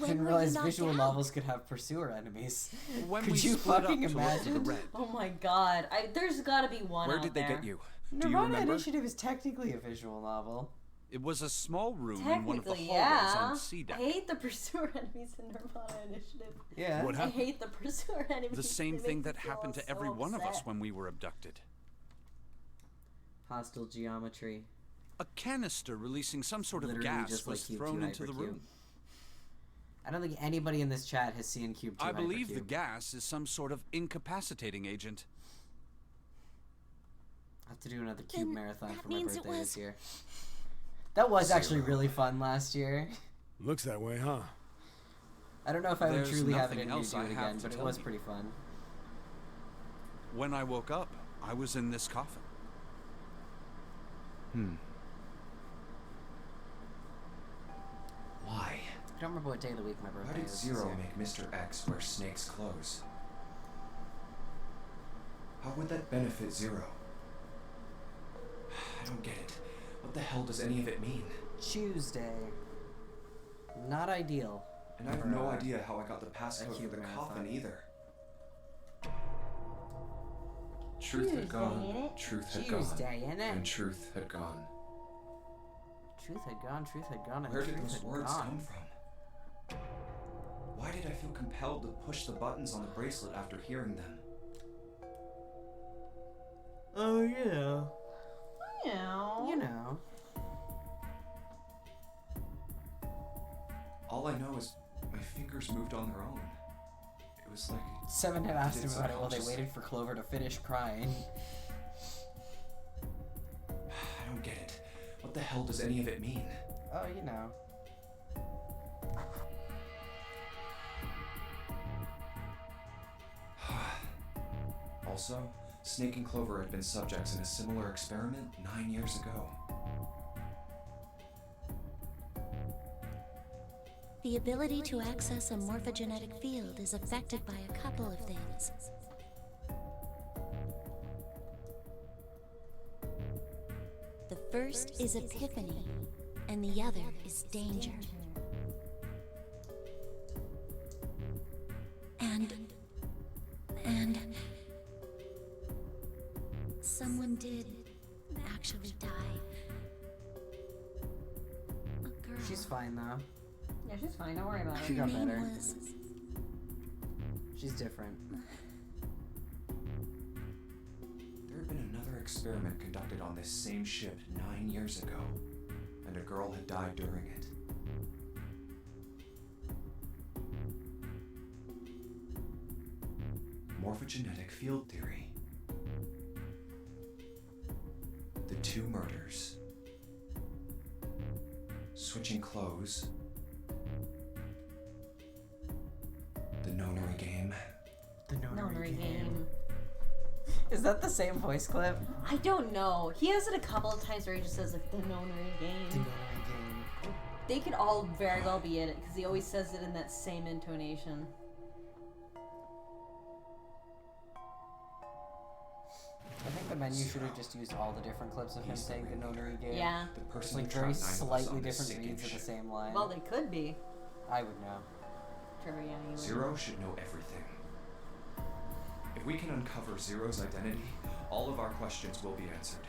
I didn't realize visual novels could have pursuer enemies. When could we you split fucking up to look for imagine? the red. Oh my god. There's gotta be one Where out did there. they get you? Do you Nirvana remember? Initiative is technically a visual novel. It was a small room in one of the Technically, hallways yeah. on C deck. I hate the pursuer enemies in Nirvana Initiative. Yeah. What I happened? hate the pursuer enemies. The same They thing make that me feel happened to so every one of us upset. when we were abducted. Hostile geometry. A canister releasing some sort of Literally gas just was like Cube thrown 2 into the Hypercube. room. I don't think anybody in this chat has seen Cube 2 I believe the Hypercube. gas is some sort of incapacitating agent. I have to do another Cube Then marathon that for my means it birthday was- this year. That was actually really fun last year. Looks that way, huh? I don't know if I would There's truly have it nothing in me to else do I it have again, to but it tell was you. pretty fun. When I woke up, I was in this coffin. Why? I don't remember what day of the week my birthday Why did is. Zero this year. make Mr. X wear Snake's clothes? How would that benefit Zero? I don't get it. What the hell does any of it mean? Tuesday. Not ideal. And I have for, no idea how I got the passcode for cube the marathon. coffin either. Truth had gone, Tuesday, innit? truth had Tuesday, gone, innit? and truth had gone. Truth had gone, and Where did truth those had words gone. come from? Why did I feel compelled to push the buttons on the bracelet after hearing them? Oh, yeah. You know. All I know is my fingers moved on their own. It was like Seven had asked did him about it while they subconscious- waited for Clover to finish crying. I don't get it. What the hell does any of it mean? Oh, you know. Also, Snake and Clover had been subjects in a similar experiment 9 years ago. The ability to access a morphogenetic field is affected by a couple of things. The first is epiphany, and the other is danger. And someone did actually die. A girl. She's fine, though. Yeah, she's fine. Don't worry about She it. got Her name better. was She's different. There had been another experiment conducted on this same ship 9 years ago, and a girl had died during it. Morphogenetic field theory. The two murders. Switching clothes. The nonary game. The Nonary game. Is that the same voice clip? I don't know. He has it a couple of times where he just says like the nonary The game. nonary game. They could all very well be in it because he always says it in that same intonation. I think the menu should have just used all the different clips of him He's the saying the ringleader. nonary game. Yeah. The It's person like who very trapped 9 of us slightly on this different sinking reads of the ship. same line. Well, they could be. I would know. Trevor, yeah, you would. Zero should know everything. If we can uncover Zero's identity, all of our questions will be answered.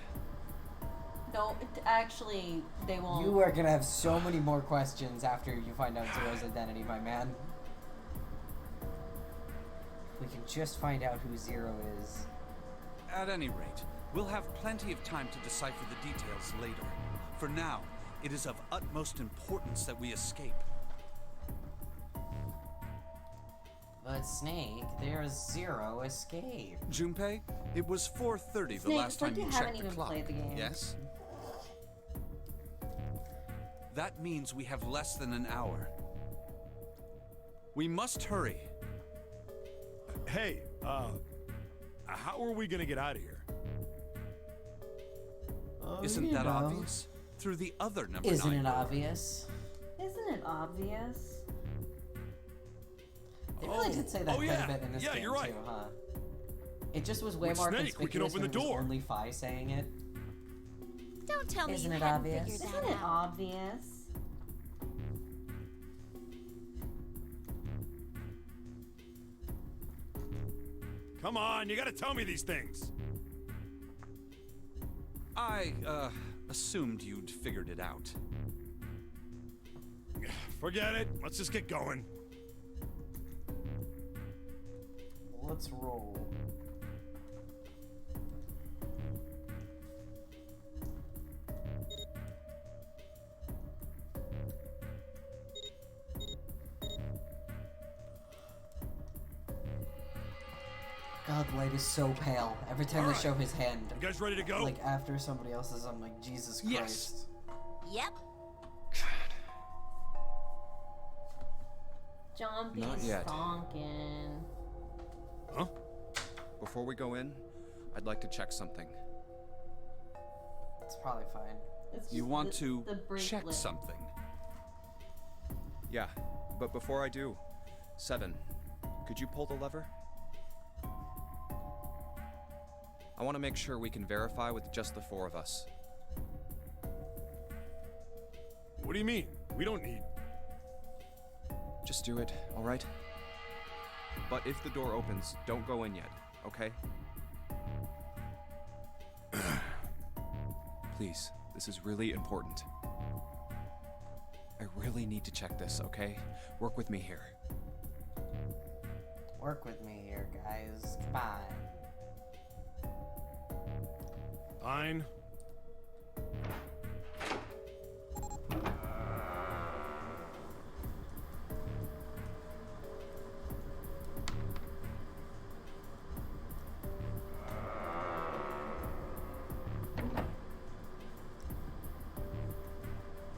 No, actually, they won't. You are gonna have so many more questions after you find out Zero's identity, my man. We can just find out who Zero is. At any rate, we'll have plenty of time to decipher the details later. For now, it is of utmost importance that we escape. But Snake, there's Zero escape. Junpei, it was 4:30 the Snake, last it's like time you you checked haven't the even clock. played the game. Yes? That means we have less than an hour. We must hurry. Hey, how are we gonna get out of here? Isn't you that know. obvious? Through the other number Isn't 9 it door. obvious? Isn't it obvious? They really did say that quite yeah. a bit in this Yeah, game you're right. too, huh? It just was way With more Snake, we can conspicuous open when the it was door. only Fi saying it. Don't tell me Isn't you it hadn't obvious? figured that Isn't it out. obvious? Come on, you gotta tell me these things. I, assumed you'd figured it out. Forget it. Let's just get going. Let's roll. God, Light is so pale. Every time they Alright. show his hand. You guys ready to go? Like after somebody else's, I'm like, Jesus Christ. Yes. Yep. Jumpy Not yet. stonkin'. Huh? Before we go in, I'd like to check something. It's probably fine. It's You just want the to check bracelet. something. Yeah, but before I do, Seven, could you pull the lever? I want to make sure we can verify with just the 4 of us. What do you mean? We don't need... Just do it, alright? But if the door opens, don't go in yet, okay? Please, this is really important. I really need to check this, okay? Work with me here. Work with me here, guys. Come on. Fine.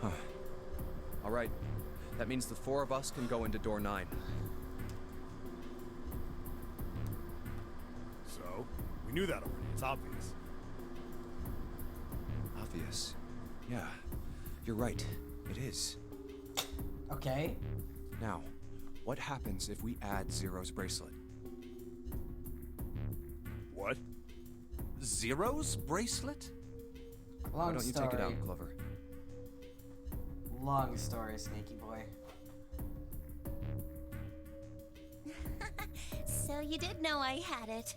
Huh. Alright. That means the 4 of us can go into door 9. So, we knew that already. It's obvious. Obvious. Yeah. You're right. It is. Okay. Now, what happens if we add Zero's bracelet? What? Zero's bracelet? Long Why don't you story. take it out, Clover? Long story, Sneaky Boy. So you did know I had it.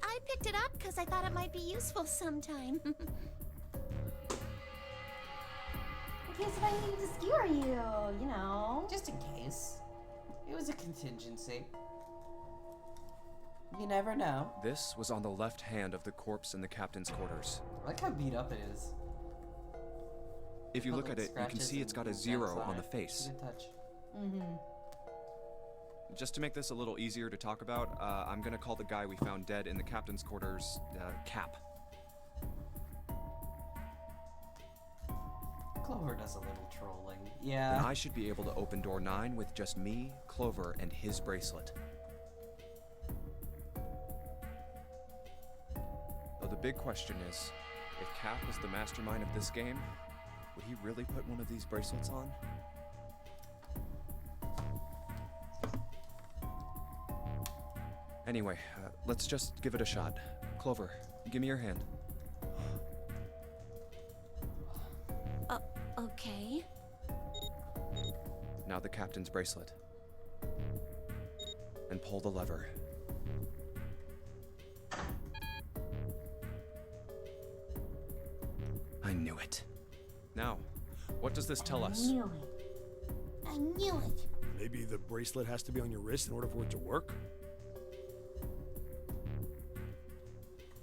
I picked it up because I thought it might be useful sometime. In case if I needed to skewer you, you know. Just in case. It was a contingency. You never know. This was on the left hand of the corpse in the captain's quarters. I like how beat up it is. If you Put, look like, at it, you can scratches see it's and got a dents 0 on the it. face. Good touch. Mm-hmm. Just to make this a little easier to talk about, I'm gonna call the guy we found dead in the captain's quarters, Cap. Clover does a little trolling. And Yeah. I should be able to open door 9 with just me, Clover, and his bracelet. Though the big question is, if Cap is the mastermind of this game, would he really put one of these bracelets on? Anyway, let's just give it a shot. Clover, give me your hand. Okay. Now the captain's bracelet. And pull the lever. I knew it. Now, what does this tell us? Knew it. I knew it. Maybe the bracelet has to be on your wrist in order for it to work?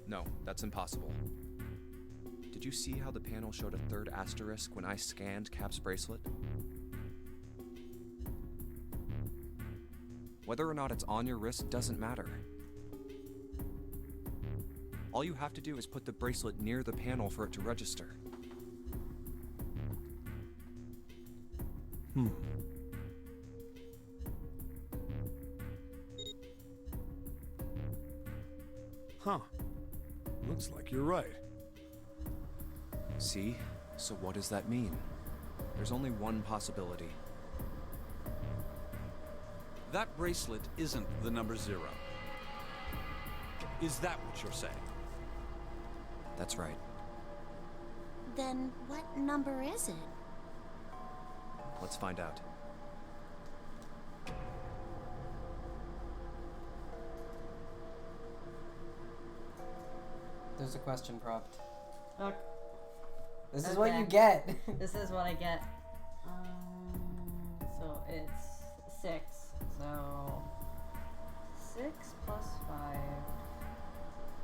No, that's impossible. Did you see how the panel showed a 3rd asterisk when I scanned Cap's bracelet? Whether or not it's on your wrist doesn't matter. All you have to do is put the bracelet near the panel for it to register. Huh. Looks like you're right. See? So what does that mean? There's only one possibility. That bracelet isn't the number 0. Is that what you're saying? That's right. Then what number is it? Let's find out. There's a question prompt. Okay. This is what you get. This is what I get. So it's 6. So 6 plus 5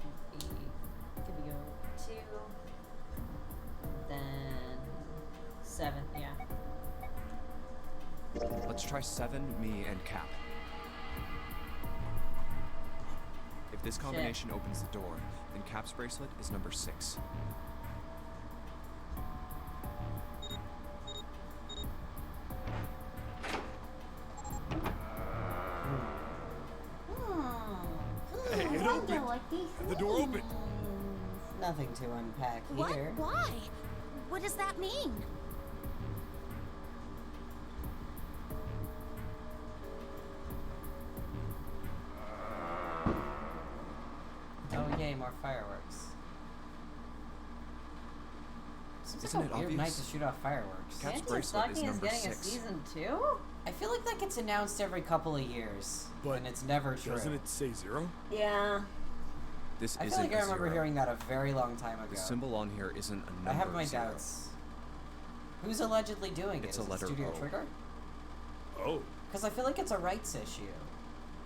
would be, could we go 2, then 7, yeah. Let's try 7, me, and Cap. If this combination opens the door, then Cap's bracelet is number 6. Hey, it opened! The door opened! Nothing to unpack What? here. Why? What does that mean? Oh yay, more fireworks. Seems Isn't like it a weird obvious? night to shoot off fireworks. Cap's Santa's bracelet is Stocking is number getting 6. a season 2? I feel like that gets announced every couple of years, But and it's never true. Doesn't it say 0? Yeah. This I isn't feel like I a remember 0. hearing that a very long time ago. The symbol on here isn't a number I have my 0. doubts. Who's allegedly doing it? It's Is a it letter Studio O. Trigger? Oh. Because I feel like it's a rights issue.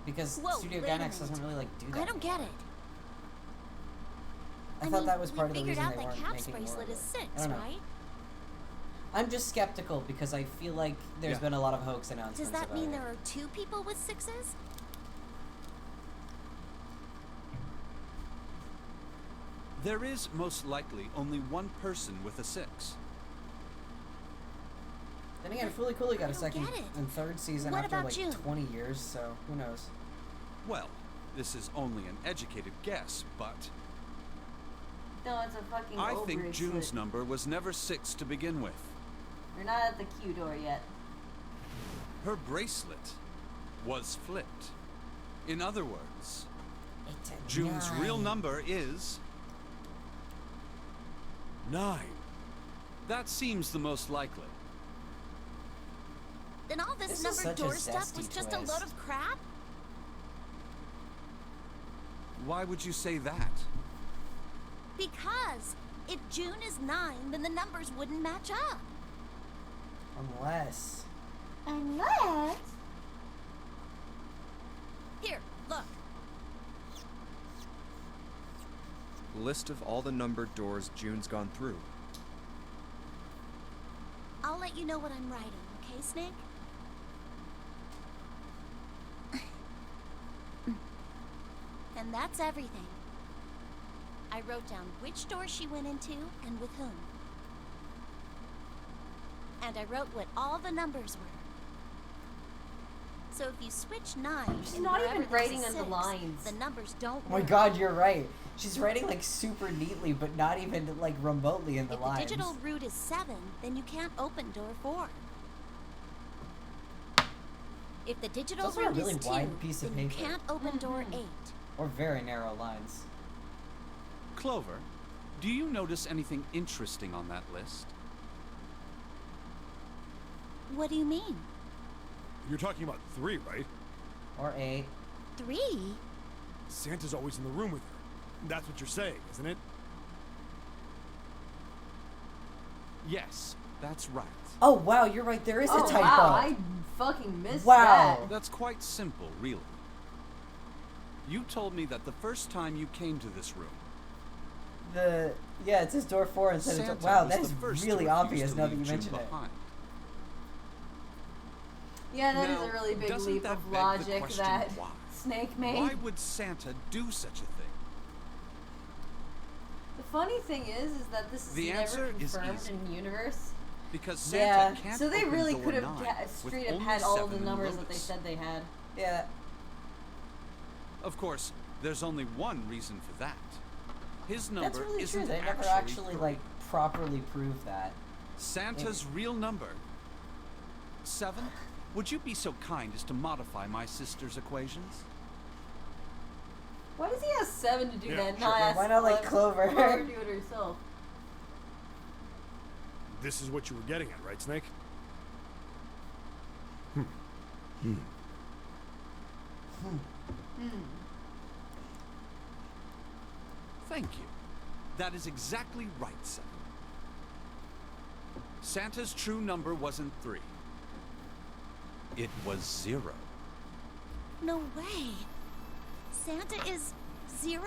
Because Whoa, Studio wait a Gainax doesn't minute. really like do that. I don't get it. I thought that was part of the figured reason out they that weren't Cap's making more bracelet of it. is 6, I don't know. right? I'm just skeptical because I feel like there's Yeah. been a lot of hoax announcements. Does that about mean it. there are 2 people with 6s? There is most likely only one person with a 6. Then again, Fooly Cooly got a don't second get it. and third season What after about like June? 20 years, so who knows? Well, this is only an educated guess, but No, it's a fucking I old think bracelet. June's number was never 6 to begin with. We're not at the Q door yet. Her bracelet was flipped. In other words, It's a June's 9. real number is 9. That seems the most likely. Then all this This is numbered such a door stuff zesty was just a twist. load of crap? Why would you say that? Because if June is 9, then the numbers wouldn't match up. Unless. Here, look. List of all the numbered doors June's gone through. I'll let you know what I'm writing, okay, Snake? And that's everything. I wrote down which door she went into and with whom. And I wrote what all the numbers were. So if you switch 9, She's and not wherever even there's a writing on the 6, lines. the numbers don't Oh my work. god, you're right. She's writing like super neatly, but not even like remotely in the If lines. the digital root is 7, then you can't open door 4. If the digital It's also a root really is 2, wide piece of then you paper. can't open door 8. Or very narrow lines. Clover, do you notice anything interesting on that list? What do you mean? You're talking about 3, right? Or 8. 3? Santa's always in the room with her. That's what you're saying, isn't it? Yes, that's right. Oh wow, you're right. There is a typo. Wow, I fucking missed Wow. that. That's quite simple, really. You told me that the first time you came to this room, Yeah, it says door 4 instead Santa of door. Wow, was that the is first to really refuse obvious to now that leave you June mention it. behind. Yeah, that is Now, a really big doesn't leap that of beg the logic question that why? Snake made. Why would Santa do such a thing? The funny thing is that this is The never answer is confirmed easy. in universe. Because Santa Yeah. can't So they open really door could have 9 straight with up only had all 7 the in numbers that they Lotus. said they had. Yeah. Of course, there's only one reason for that. His number That's really isn't true. They never actually like properly prove that. Santa's real number. 7? Would you be so kind as to modify my sister's equations? Why does he have 7 to do Yeah, that? sure. Not ask Why not like Clover? Clover do it herself. This is what you were getting at, right, Snake? Thank you. That is exactly right, 7. Santa's true number wasn't 3. It was 0. No way. Santa is 0?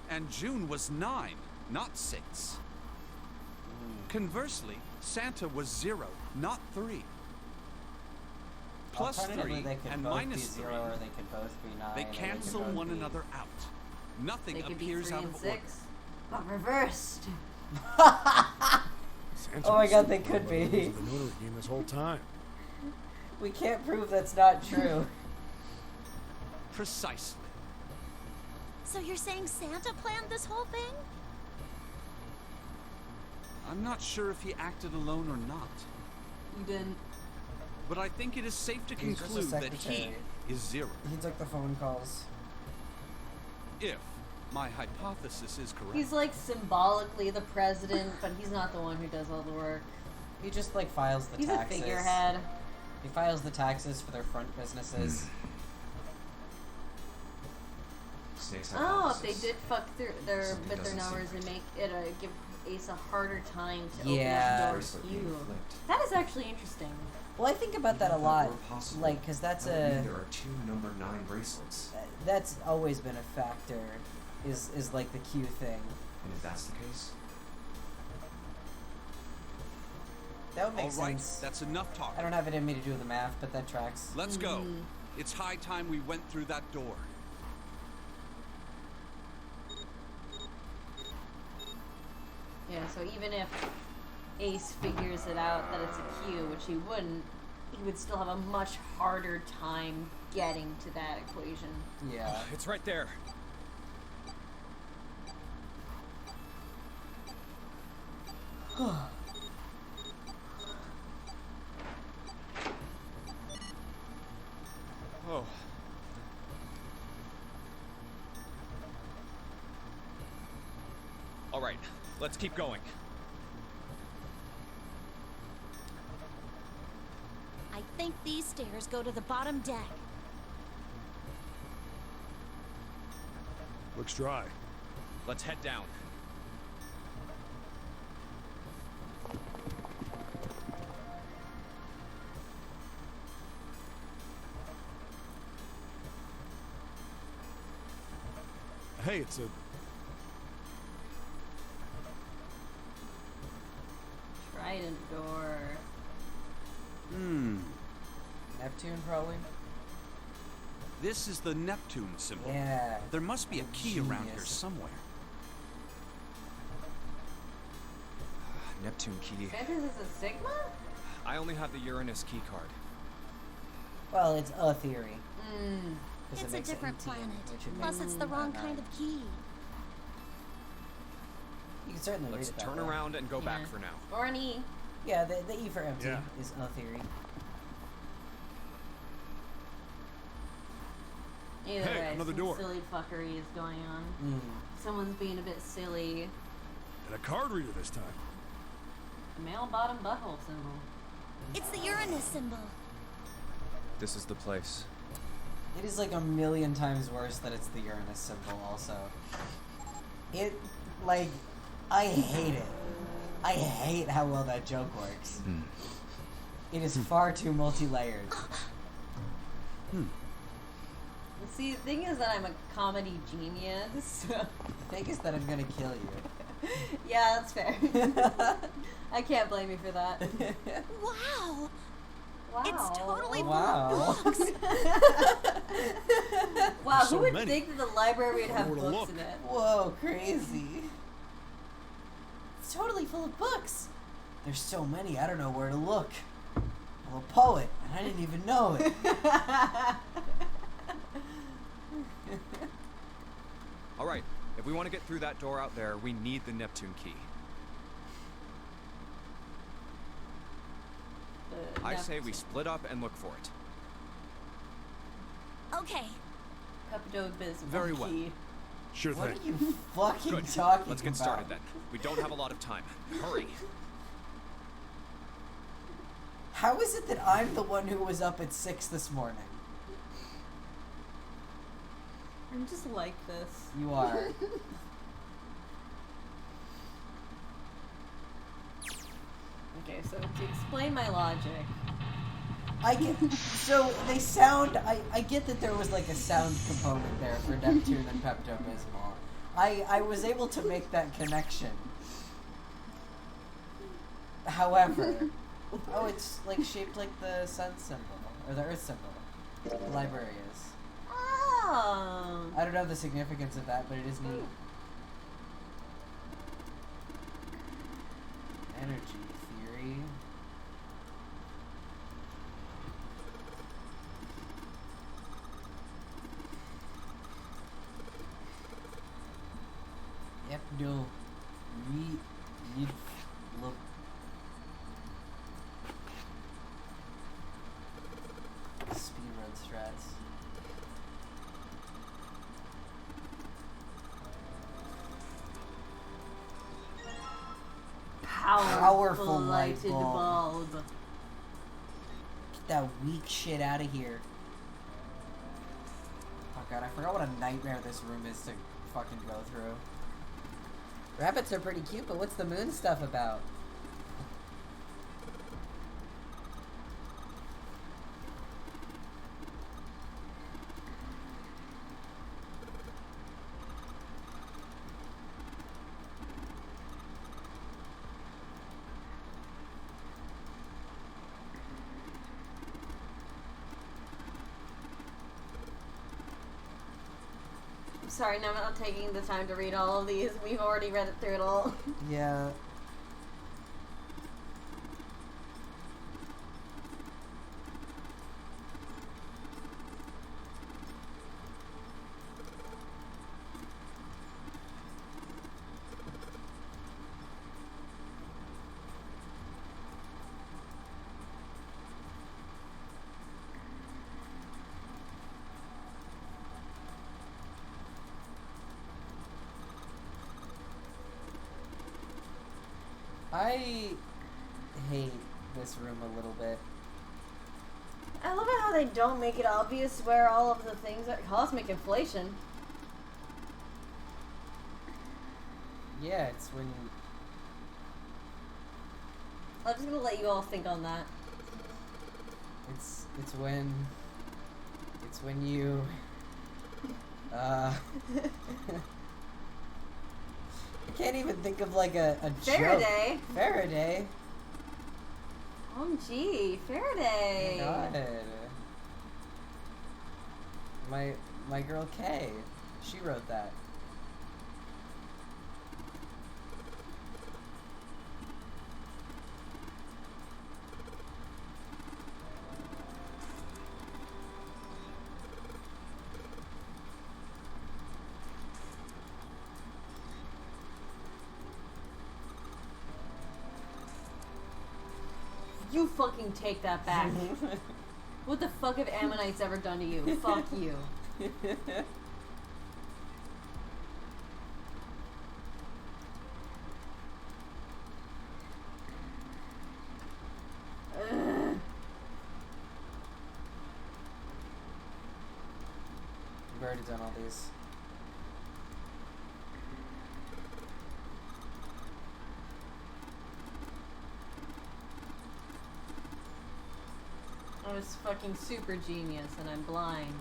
And June was 9, not 6. Conversely, Santa was 0, not 3. Plus Alternatively, 3 they could and both minus be 3. 0 or they could both be 9. They or cancel could both one be... another out. Nothing They could be appears 3 out and of order. 6, but reversed. Santa Oh my was god, they super could rules be. of the Notary game this whole time. We can't prove that's not true. Precisely. So you're saying Santa planned this whole thing? I'm not sure if he acted alone or not, You didn't. but I think it is safe to He's just a conclude that he secretary. is 0. He took the phone calls. If my hypothesis is correct. He's like symbolically the president, but he's not the one who does all the work. He just like files the He's taxes. a figurehead. He files the taxes for their front businesses. Snake's Oh, if hypothesis. they did fuck through their Something with their doesn't seem numbers and right. make it give Ace a harder time to Yeah. open that door to you. That is actually interesting. Well, I think about that a Even if lot. were possible, Like, because that's that would mean a there are 2 number 9 bracelets. that's always been a factor. Is like the Q thing. And if that's the case, That would make All right, sense. that's enough talk. I don't have it in me to do the math, but that tracks. Let's go. It's high time we went through that door. Yeah, so even if Ace figures it out that it's a Q, which he wouldn't, he would still have a much harder time getting to that equation. Yeah. It's right there. Oh. All right, let's keep going. I think these stairs go to the bottom deck. Looks dry. Let's head down. Hey, it's a... Trident door. Neptune, probably? This is the Neptune symbol. Yeah. There must be a key around here Genius. somewhere. Neptune key. Santa's is a Sigma? I only have the Uranus key card. Well, it's a theory. 'Cause it It's a makes it different 18, planet. which would Plus, make it's the it wrong 9. kind of key. You can certainly Let's read it that turn way. around and go Yeah. back for now. Or an E. Yeah, the E for empty Yeah. is a theory. Either Hey, way, another some door. silly fuckery is going on. Mm. Someone's being a bit silly. And a card reader this time. Male bottom butthole symbol. It's the Uranus symbol. This is the place. It is like a million times worse that it's the Uranus symbol also. It, like, I hate it. I hate how well that joke works. It is far too multi-layered. See, the thing is that I'm a comedy genius. The thing is that I'm gonna kill you. Yeah, that's fair. I can't blame you for that. Wow. Wow. It's totally Wow. full of books. Wow, So who would many. think that the library would have Where to books look? in it? Whoa, crazy. It's totally full of books. There's so many, I don't know where to look. I'm a poet, and I didn't even know it. All right, If we want to get through that door out there, we need the Neptune key. I say we split up and look for it. Okay. Pepto-Bismol Very well. key. Sure What thing. are you fucking Good. talking Let's get about? started then. We don't have a lot of time. Hurry. How is it that I'm the one who was up at 6 this morning? I'm just like this. You are. Okay, so to explain my logic. I get so they sound. I get that there was like a sound component there for Neptune and Pepto Bismol. I was able to make that connection. However, oh, it's like shaped like the sun symbol or the earth symbol. The library is. Oh. I don't know the significance of that, but it is neat. Energy theory. Yep, no. Look. Speedrun strats. Powerful light lighted bulb. bulb. Get that weak shit out of here. Oh god, I forgot what a nightmare this room is to fucking go through. Rabbits are pretty cute, but what's the moon stuff about? Sorry, no, I'm not taking the time to read all of these. We've already read it through it all. Yeah. I hate this room a little bit. I love it how they don't make it obvious where all of the things are. Cosmic inflation. Yeah, it's when I'm just gonna let you all think on that. it's when you I can't even think of like a Faraday. joke. Faraday. Oh gee, Faraday. Oh my god. My girl Kay, she wrote that. You fucking take that back. What the fuck have Ammonites ever done to you? Fuck you. Ugh. We've already done all these. I was fucking super genius and I'm blind.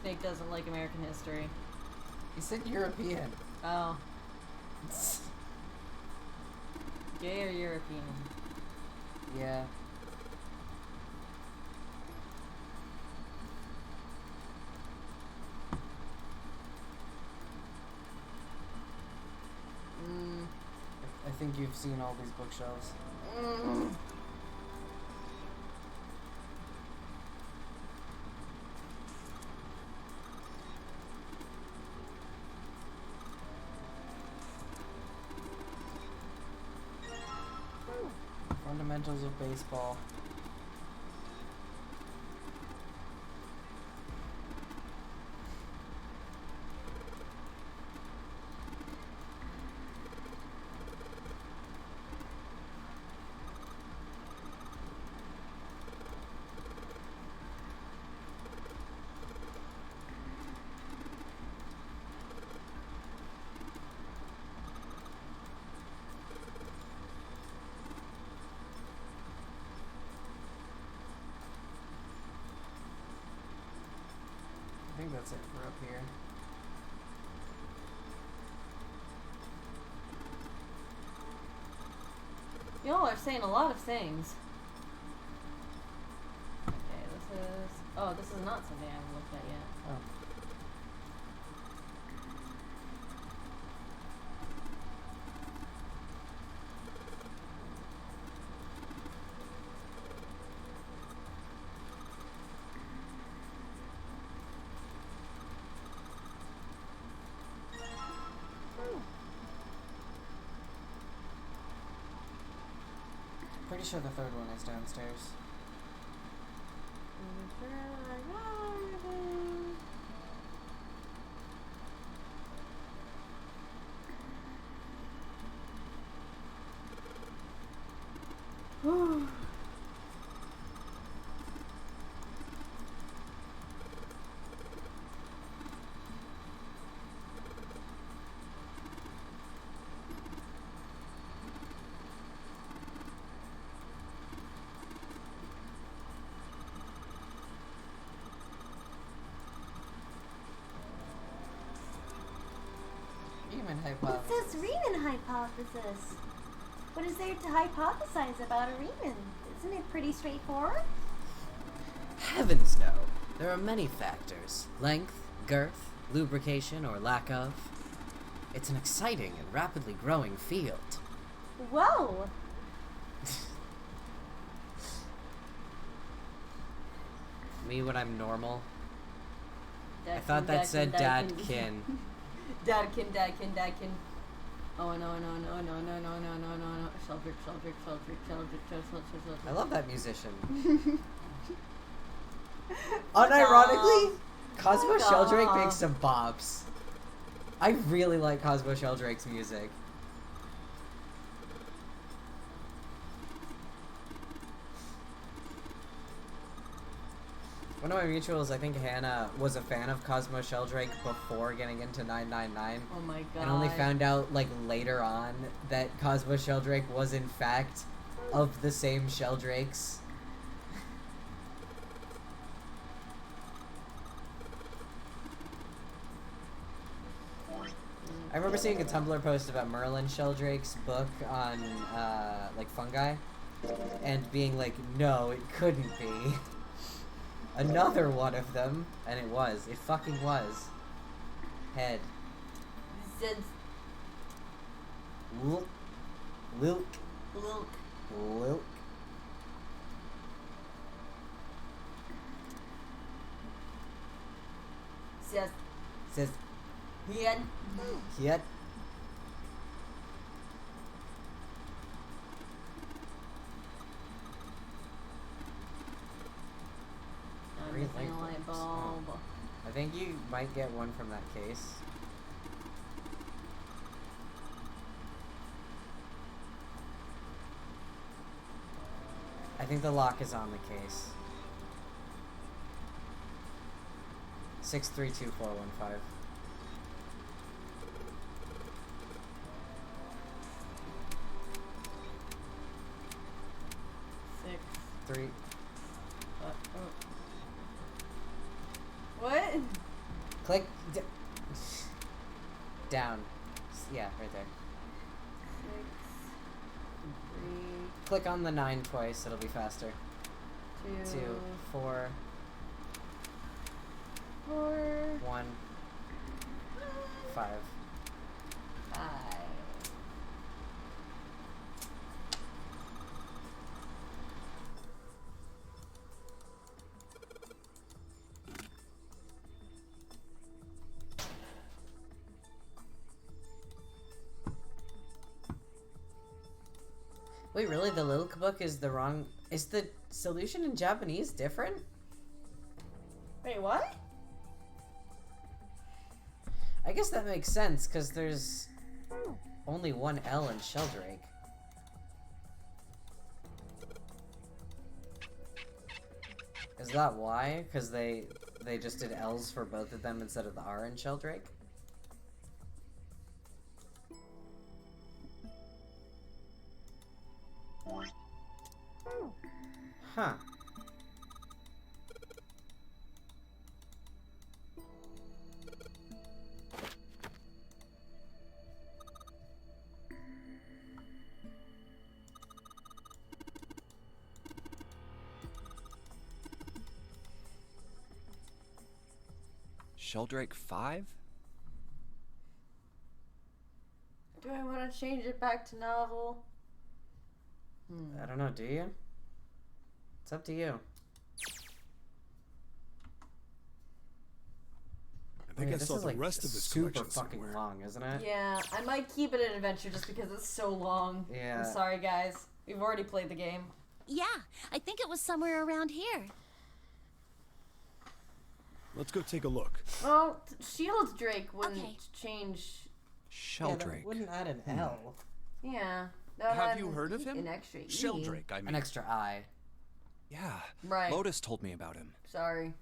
Snake doesn't like American history. You said European. Oh. Gay or European? Yeah. I think you've seen all these bookshelves. Fundamentals of baseball. I think that's it for up here. Y'all are saying a lot of things. Okay, this is... Oh, this is not something I haven't looked at yet. Oh. Pretty sure the third one is downstairs. Riemann hypothesis. It says Riemann hypothesis. What is there to hypothesize about a Riemann? Isn't it pretty straightforward? Heavens no. There are many factors. Length, girth, lubrication, or lack of. It's an exciting and rapidly growing field. Whoa! Me when I'm normal. I Dadkin, thought that said dadkin. dadkin. Dadkin. Oh no. Sheldrick. I love that musician. Unironically, Cosmo Sheldrake makes some bops. I really like Cosmo Sheldrake's music. One of my mutuals, I think Hannah, was a fan of Cosmo Sheldrake before getting into 999. Oh my god. And only found out, like, later on that Cosmo Sheldrake was, in fact, of the same Sheldrakes. I remember seeing a Tumblr post about Merlin Sheldrake's book on, like, fungi, and being like, no, it couldn't be. Another one of them, and it was. It fucking was. Head. Lilk. Says. Hiet. Light bulb. I think you might get one from that case. I think the lock is on the case. 632415. Six. 3. What? Click down. Yeah, right there. 6, 3. Click on the 9 twice, it'll be faster. 2, 4, 1, 5. 5. Wait, really? The Lilk book is the wrong... Is the solution in Japanese different? Wait, what? I guess that makes sense, because there's only one L in Sheldrake. Is that why? Because they just did L's for both of them instead of the R in Sheldrake? Huh. Sheldrake 5? Do I want to change it back to novel? I don't know, do you? It's up to you. I think I saw the rest of this collection super fucking somewhere. long, isn't it? Yeah, I might keep it an adventure just because it's so long. Yeah. I'm sorry, guys. We've already played the game. Yeah, I think it was somewhere around here. Let's go take a look. Well, Shields Drake wouldn't change. Sheldrake. Yeah, wouldn't add an L. Yeah. That Have had you heard of him? An extra E. Sheldrake, I mean. An extra I. Yeah. Right. Lotus told me about him. Sorry.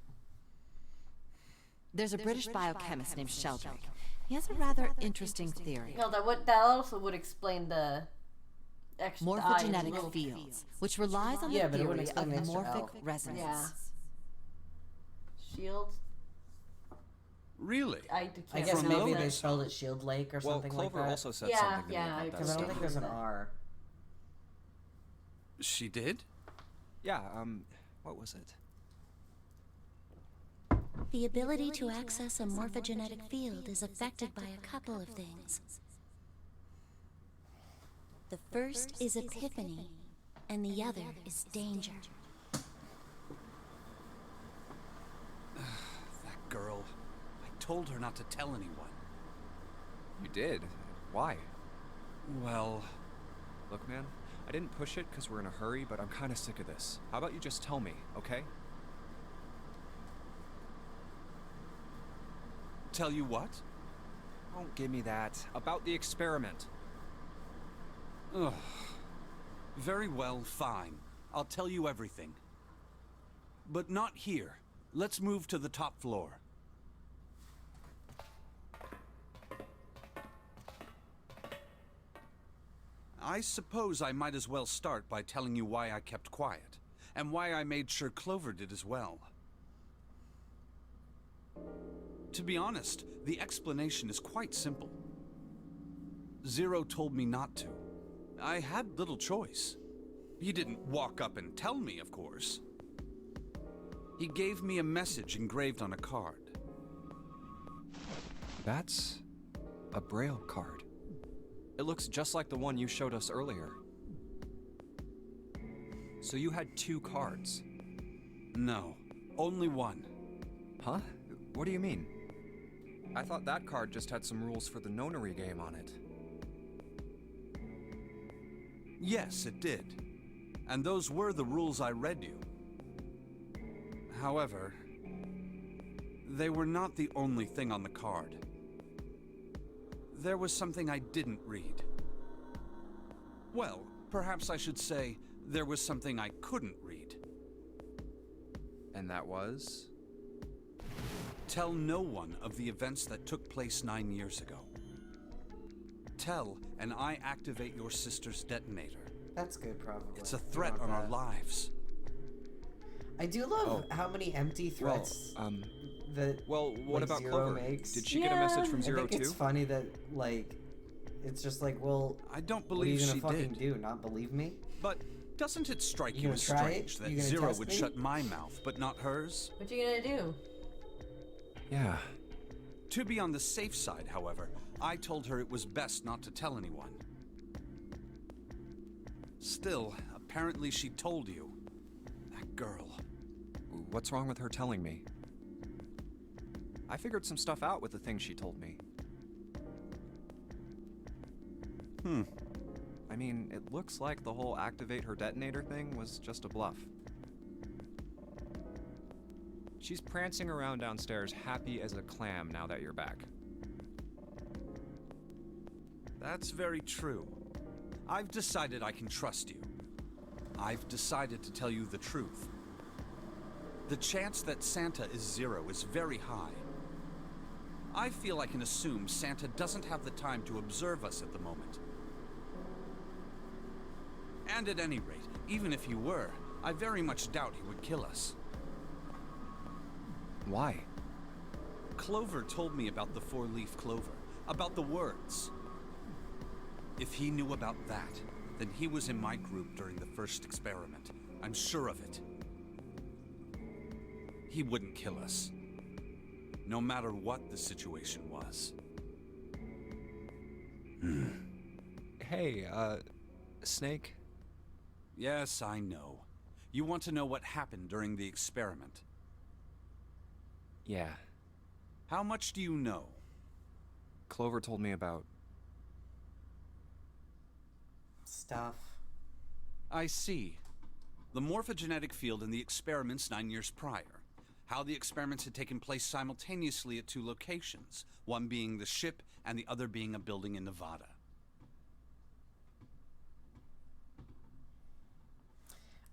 There's a British biochemist named Sheldrake. He has a rather interesting theory. No, that also would explain the extra Morphogenetic fields, which relies on the but it theory wouldn't explain of the extra morphic L. resonance. Yeah. Shields. Really? I guess maybe they spelled it Shield Lake or something like that. Clover also said Yeah, something to me yeah, about that Because I don't stuff. think there's an R. She did? Yeah, what was it? The ability to access a morphogenetic field is affected by a couple of things. The first is epiphany, and the other is danger. That girl. I told her not to tell anyone. You did? Why? Well... Look, man, I didn't push it because we're in a hurry, but I'm kind of sick of this. How about you just tell me, okay? Tell you what? Don't give me that. About the experiment. Ugh. Very well, fine. I'll tell you everything. But not here. Let's move to the top floor. I suppose I might as well start by telling you why I kept quiet, and why I made sure Clover did as well. To be honest, the explanation is quite simple. Zero told me not to. I had little choice. He didn't walk up and tell me, of course. He gave me a message engraved on a card. That's a Braille card. It looks just like the one you showed us earlier. So you had 2 cards? No, only one. Huh? What do you mean? I thought that card just had some rules for the nonary game on it. Yes, it did. And those were the rules I read you. However, they were not the only thing on the card. There was something I didn't read. Well, perhaps I should say, there was something I couldn't read. And that was? Tell no one of the events that took place 9 years ago. Tell, and I activate your sister's detonator. That's good, probably. It's a threat on our lives. I do love how many empty threats that Well, what like, about Zero Clover? makes. Did she get a message from Zero I think too? it's funny that like it's just like, well, I don't what are you believe gonna she fucking did. do? Not believe me? But doesn't it strike You you gonna as try it? strange You that gonna Zero test would me? shut my mouth, but not hers? What you gonna do? Yeah. To be on the safe side, however, I told her it was best not to tell anyone. Still, apparently she told you. That girl. What's wrong with her telling me? I figured some stuff out with the things she told me. I mean, it looks like the whole activate her detonator thing was just a bluff. She's prancing around downstairs happy as a clam now that you're back. That's very true. I've decided I can trust you. I've decided to tell you the truth. The chance that Santa is Zero is very high. I feel I can assume Santa doesn't have the time to observe us at the moment. And at any rate, even if he were, I very much doubt he would kill us. Why? Clover told me about the four-leaf clover, about the words. If he knew about that, then he was in my group during the first experiment. I'm sure of it. He wouldn't kill us, no matter what the situation was. Hey, Snake? Yes, I know. You want to know what happened during the experiment? Yeah. How much do you know? Clover told me about... stuff. I see. The morphogenetic field in the experiments 9 years prior. How the experiments had taken place simultaneously at 2 locations, one being the ship and the other being a building in Nevada.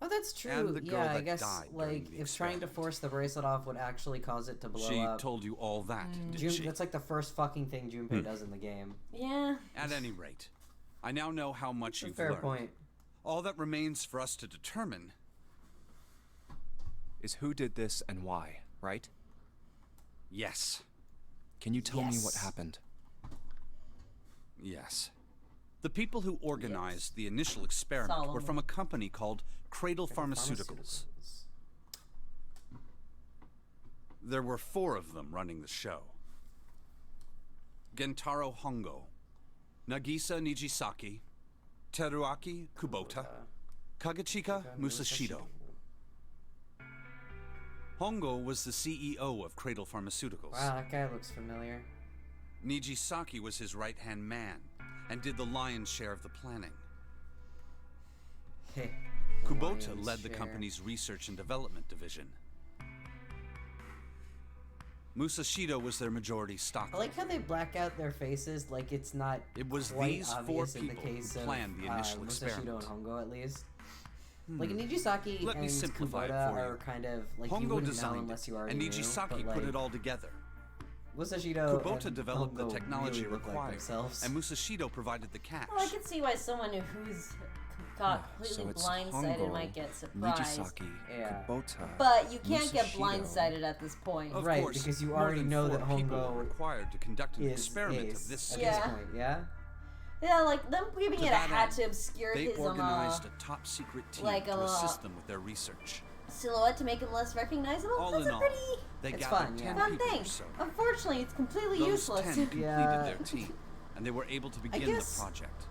Oh, that's true. And the girl yeah, I that guess died during like the if trying to force the bracelet off would actually cause it to blow She up. told you all that, did she? That's like the first fucking thing Junpei does in the game. Yeah. At any rate, I now know how much you've fair learned. point. All that remains for us to determine is who did this and why, right? Yes. Can you tell me what Yes. happened? Yes. The people who organized the initial experiment were from a company called Cradle Pharmaceuticals. There were 4 of them running the show. Gentaro Hongo, Nagisa Nijisaki, Teruaki Kubota, Kagechika Musashido. Hongo was the CEO of Cradle Pharmaceuticals. Wow, that guy looks familiar. Nijisaki was his right-hand man and did the lion's share of the planning. Kubota Lion's led the share. company's research and development division. Musashido was their majority I stockholder. like how they black out their faces, like it's not. It was quite these 4 obvious in the people who case of planned the initial Musashido experiment. and Hongo, at least. Like Nijisaki Let me and simplify it Kubota for you. are kind of like you Hongo wouldn't know designed unless it, you already and knew, Nijisaki but, like, put it all together. Musashido Kubota and developed the Hongo technology really look like required, themselves. and Musashido provided the cash. Well, I could see why someone who's got completely blindsided might get surprised. Yeah. But you can't get Musashido. blindsided at this point. Of Right, course, because you more already than know 4 that people Hongo were required to conduct an experiment of this at scale. this point, yeah? Yeah, like them giving To it a that hat end, to obscure they his organized a top-secret team like, to assist them with their research. silhouette to make him less recognizable. All That's in a all, pretty they It's gathered fun, 10 yeah. fun people thing. or so. Unfortunately, it's completely Those useless. 10 completed Yeah. their team, and they were able to begin guess- the project.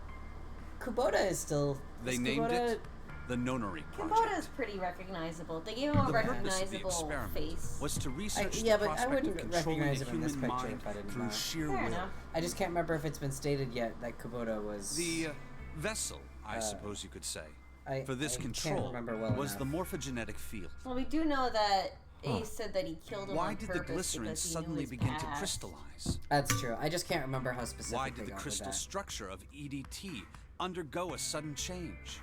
Kubota is still. They is named Kubota, it the Nonary Project. Kubota is pretty recognizable. They gave him a The purpose of the recognizable experiment face. was to research yeah, the but I prospect wouldn't of controlling recognize the him in this human picture mind if I didn't through know. sheer Fair will. enough. I just can't remember if it's been stated yet that Kubota was. The vessel, I suppose you could say, for this I can't control remember well was enough. the morphogenetic field. Well, we do know that Ace said that he killed him Why on did the purpose glycerin because he knew suddenly his begin to past. crystallize? That's true. I just can't remember how specific Why they did the got with crystal that. structure of EDT undergo a sudden change?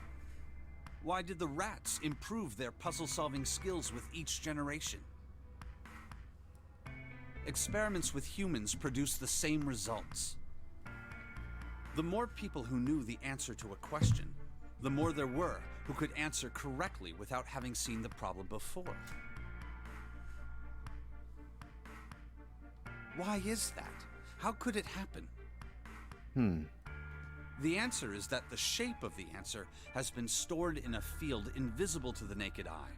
Why did the rats improve their puzzle-solving skills with each generation? Experiments with humans produce the same results. The more people who knew the answer to a question, the more there were who could answer correctly without having seen the problem before. Why is that? How could it happen? The answer is that the shape of the answer has been stored in a field invisible to the naked eye.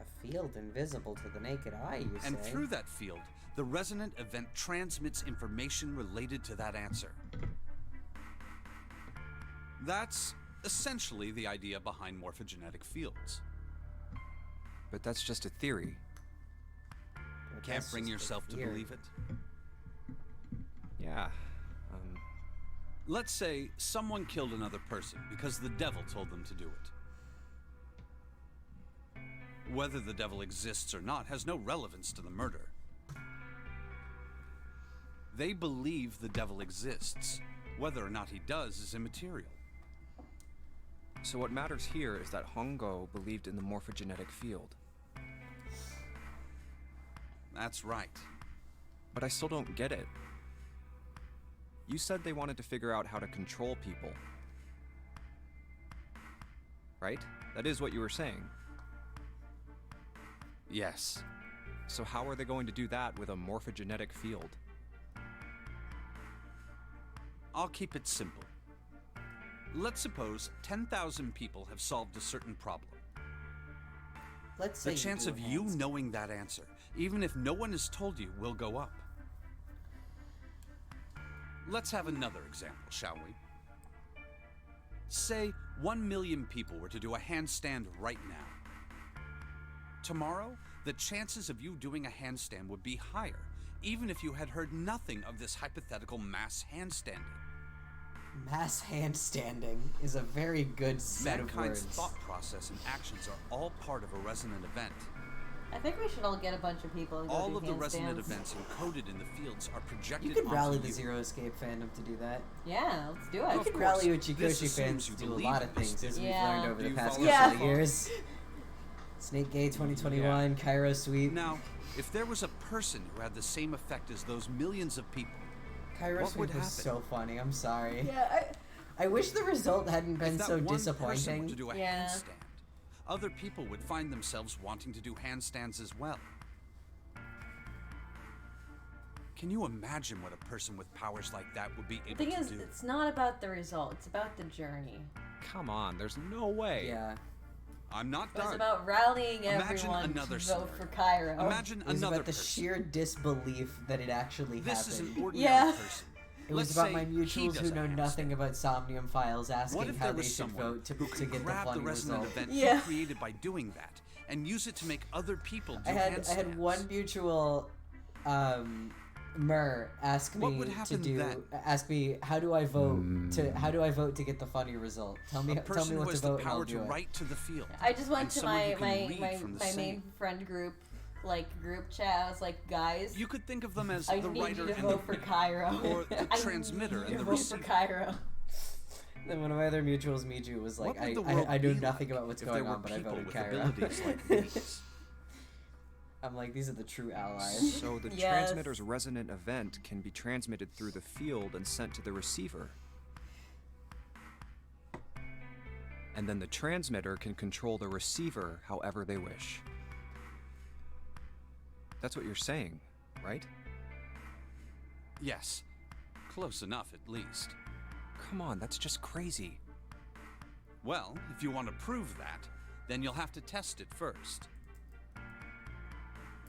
A field invisible to the naked eye, you say? And through that field, the resonant event transmits information related to that answer. That's essentially the idea behind morphogenetic fields. But that's just a theory. Can't bring yourself to believe it? Yeah. Let's say someone killed another person because the devil told them to do it. Whether the devil exists or not has no relevance to the murder. They believe the devil exists. Whether or not he does is immaterial. So what matters here is that Hongo believed in the morphogenetic field. That's right. But I still don't get it. You said they wanted to figure out how to control people. Right? That is what you were saying. Yes. So how are they going to do that with a morphogenetic field? I'll keep it simple. Let's suppose 10,000 people have solved a certain problem. Let's say the chance of you knowing that answer, even if no one has told you, will go up. Let's have another example, shall we? Say 1 million people were to do a handstand right now. Tomorrow, the chances of you doing a handstand would be higher, even if you had heard nothing of this hypothetical mass handstanding. Mass handstanding is a very good set of Mankind's words. thought process and actions are all part of a resonant event. I think we should all get a bunch of people and go All do of the resonant handstands. events encoded in the fields are projected You could rally onto the Zero Escape fandom to do that. Yeah, let's do it. You Of could course, rally with this Chikoshi fans assumes to you do a believe lot of in this things, as we've Yeah. learned over Do the you past follow couple that? of years. Snake Gate 2021, Cairo Sweep. Now, if there was a person who had the same effect as those millions of people, Cairo what would Sweep was happen? so funny, I'm sorry. Yeah, I wish the result hadn't been If that so one person disappointing. were to do a Yeah. handstand, other people would find themselves wanting to do handstands as well. Can you imagine what a person with powers like that would be The able thing to is, do? it's not about the result, it's about the journey. Come on, there's no way. Yeah. I'm not It's done. about rallying Imagine everyone another to vote scenario. for Cairo. Imagine It was another about the person. sheer disbelief that it actually This happened. is an ordinary Yeah. person. It was Let's about say my he mutuals does who a know handstand. nothing about Somnium Files What asking if how there they was should someone vote who to could get the grab the funny resonant result? event Yeah. he created by doing that and use it to make other people do I handstands? had one mutual Mur ask What me would to happen do then? ask me how do I vote to get the funny result? Tell me A person what who to has vote the and I'll power do to it. write to the field. I just went and to someone my who can read my from the my same. main friend group, group chat. I was like, guys, You could think of them as I the need writer you to and vote for the Cairo. or the I transmitter need and you the to vote for receiver. Cairo. Then one of my other mutuals, Miju, was like, What would I the world know be nothing like about what's if going there were on, but I people voted with Cairo. abilities like these? I'm like, these are the true allies. So the Yes. transmitter's resonant event can be transmitted through the field and sent to the receiver. And then the transmitter can control the receiver however they wish. That's what you're saying, right? Yes. Close enough, at least. Come on, that's just crazy. Well, if you want to prove that, then you'll have to test it first.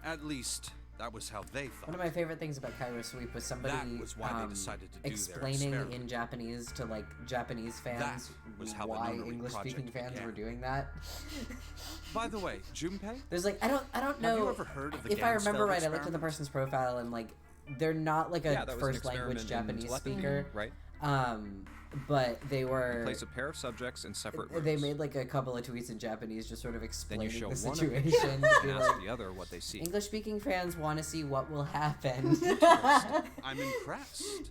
At least, that was how they thought. One of my favorite things about Cairo Sweep was somebody That was why they decided to do their explaining experiment. in Japanese to like Japanese fans That was how the why Notary English-speaking Project fans began. were doing that. By the way, Junpei? There's like I don't know Have you ever heard of the if I remember Gansfeld right. I looked at the experiment? person's profile and like they're not like a Yeah, that was an first language experiment in Japanese telepathy, speaker, right? But they were. Place a pair of subjects in separate rooms. They made like a couple of tweets in Japanese, just sort of Then explaining you show the one of situation. them to be and ask like, the other what they see. English-speaking fans want to see what will happen. I'm impressed.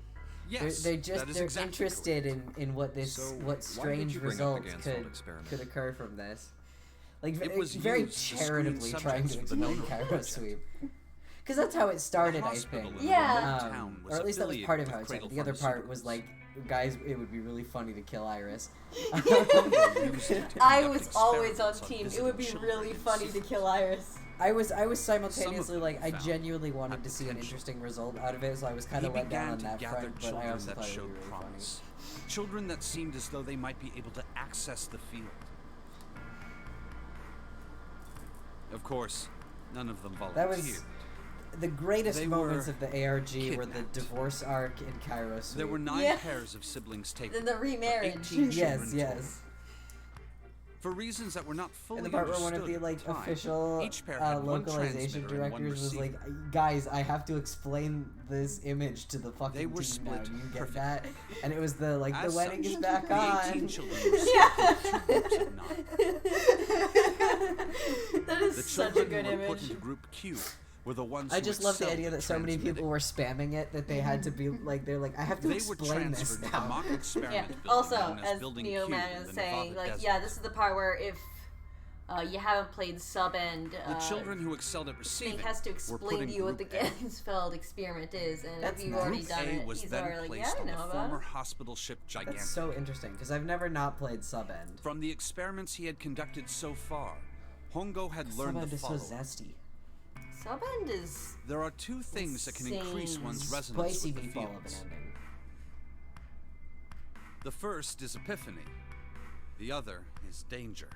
Yes, they're just that is they're exactly interested in what this So, what why did strange you bring up the results Gansfeld experiment? could occur from this. Like It was very used to screen charitably trying subjects to for the explain Notary Cairo Project. Sweep. Because that's how it started, I hospital think. in a Yeah. remote town was Or at least that was affiliated part of with how it started. Cradle The other part was Pharmaceuticals. like, guys, it would be really funny to kill Iris. Used it to I conduct was always on experiments team. It visiting would be children really in funny to secret. kill Iris. I was simultaneously like, I found genuinely wanted to see an potential. interesting result out of it, so I was kind He of let down began on to that gather front, but I children also that thought it would showed be really promise. Children that seemed as though they might be able to access the field. Of course, none of them volunteered. That was the greatest They moments were of the ARG were the kidnapped. divorce arc in Cairo Suite. There were 9 pairs of siblings taken. The but remarriage. 18 Yes, children yes. total. For reasons that were not fully And the part where one of understood the at the time, official each pair had one localization transmitter and one directors was receiver. like, guys, I have to explain this image to the fucking They were team now. split Do you get perfectly. that? And it was the like As the wedding such, is back the on. 18 children were split into 2 groups of 9. That is The such a children good who were put image. into Group Q were the ones I who just love the excelled idea at that so many people were spamming it that they had to be like, they're like, I have to They were explain this transferred to the now. mock experiment Yeah. building Also, known as as Building Neo Q Man in is the saying, Nevada like, desert. yeah, this is the part where if you haven't played Sub End, The children who excelled at receiving Snake has to were put explain in to you what the Group A. Gansfeld experiment is, and That's if you've nice. already Group done A it, was he's then already like, placed yeah, I on the know about former it. hospital ship Gigantic. That's so interesting because I've never not played Sub End. From the experiments he had conducted so far, Hongo had Sub learned End the is so following. zesty. Sub End is There are 2 things that can increase insane. one's resonance Spicy with the meatball of an fields. ending. The first is epiphany. The other is danger.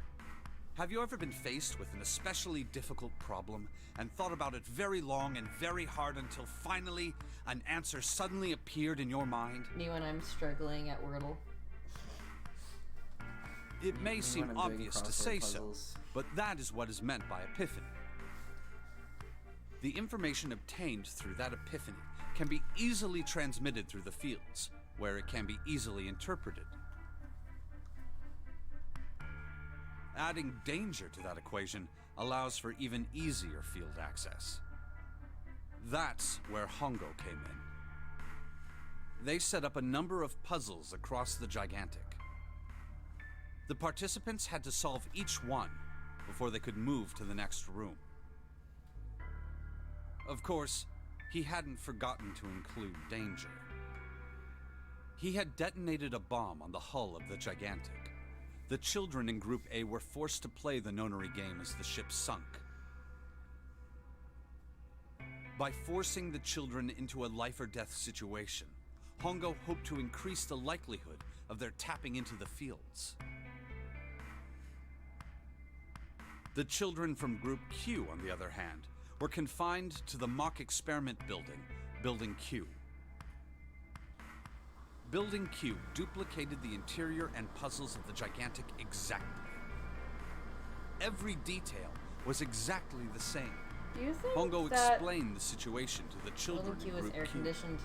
Have you ever been faced with an especially difficult problem and thought about it very long and very hard until finally an answer suddenly appeared in your mind? me when I'm struggling at Wordle. It may When seem I'm doing obvious to crossword say puzzles. so, but that is what is meant by epiphany. The information obtained through that epiphany can be easily transmitted through the fields, where it can be easily interpreted. Adding danger to that equation allows for even easier field access. That's where Hongo came in. They set up a number of puzzles across the Gigantic. The participants had to solve each one before they could move to the next room. Of course, he hadn't forgotten to include danger. He had detonated a bomb on the hull of the Gigantic. The children in Group A were forced to play the nonary game as the ship sunk. By forcing the children into a life-or-death situation, Hongo hoped to increase the likelihood of their tapping into the fields. The children from Group Q, on the other hand, were confined to the mock experiment building, Building Q. Building Q duplicated the interior and puzzles of the Gigantic exactly. Every detail was exactly the same. Do you think Hongo that explained the situation to the children Building Q in is Group air Q. conditioned?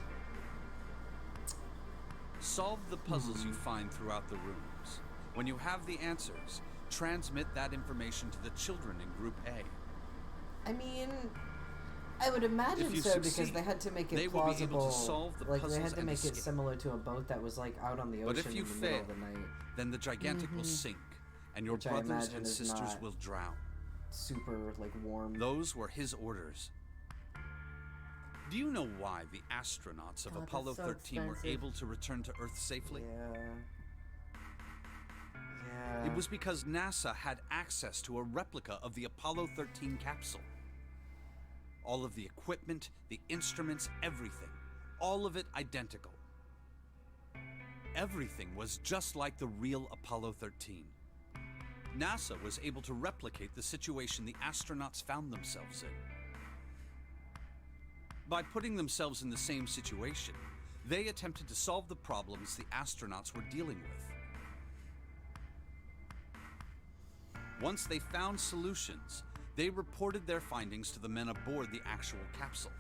Solve the puzzles you find throughout the rooms. When you have the answers, transmit that information to the children in Group A. I mean, I would imagine If you so because succeed, they had to make it they will be able plausible. to solve the like they puzzles had to and make it escape. similar to a boat that was like out on the But ocean if you in the middle fail, of the night. then the Gigantic will Mhm. sink, and your Which I brothers imagine and is sisters not will drown. Super like warm. Those were his orders. Do you know why the astronauts of God, that's Apollo so 13 were expensive. able to return to Earth safely? Yeah. It was because NASA had access to a replica of the Apollo 13 capsule. All of the equipment, the instruments, everything. All of it identical. Everything was just like the real Apollo 13. NASA was able to replicate the situation the astronauts found themselves in. By putting themselves in the same situation, they attempted to solve the problems the astronauts were dealing with. Once they found solutions, they reported their findings to the men aboard the actual capsule.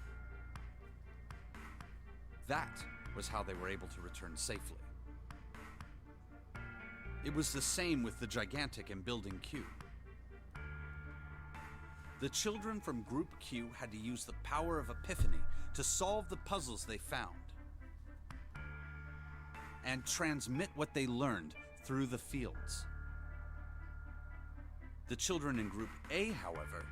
That was how they were able to return safely. It was the same with the Gigantic and Building Q. The children from Group Q had to use the power of Epiphany to solve the puzzles they found and transmit what they learned through the fields. The children in Group A, however,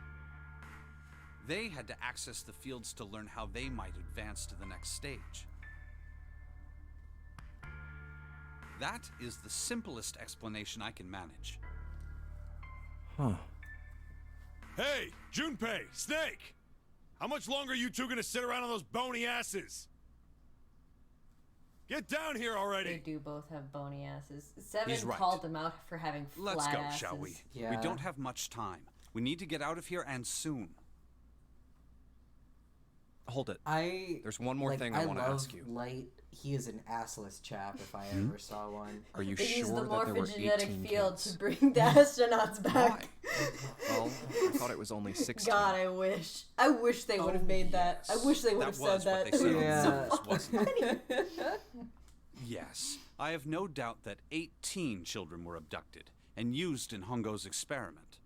they had to access the fields to learn how they might advance to the next stage. That is the simplest explanation I can manage. Huh. Hey, Junpei, Snake! How much longer are you two gonna sit around on those bony asses? Get down here already! They do both have bony asses. Seven He's right. called them out for having flat Let's go, asses. shall we? Yeah. We don't have much time. We need to get out of here, and soon. Hold it. There's one more thing I want to ask you. Light. He is an assless chap if I ever saw one. Are you They sure used the that there were morphogenetic 18 field kids? to bring the astronauts back. Well, I thought it was only 16. God, I wish. I wish they would have made that. I wish they would have said that. That was what they said Yeah. on the news, wasn't it? Yes, I have no doubt that 18 children were abducted and used in Hongo's experiment.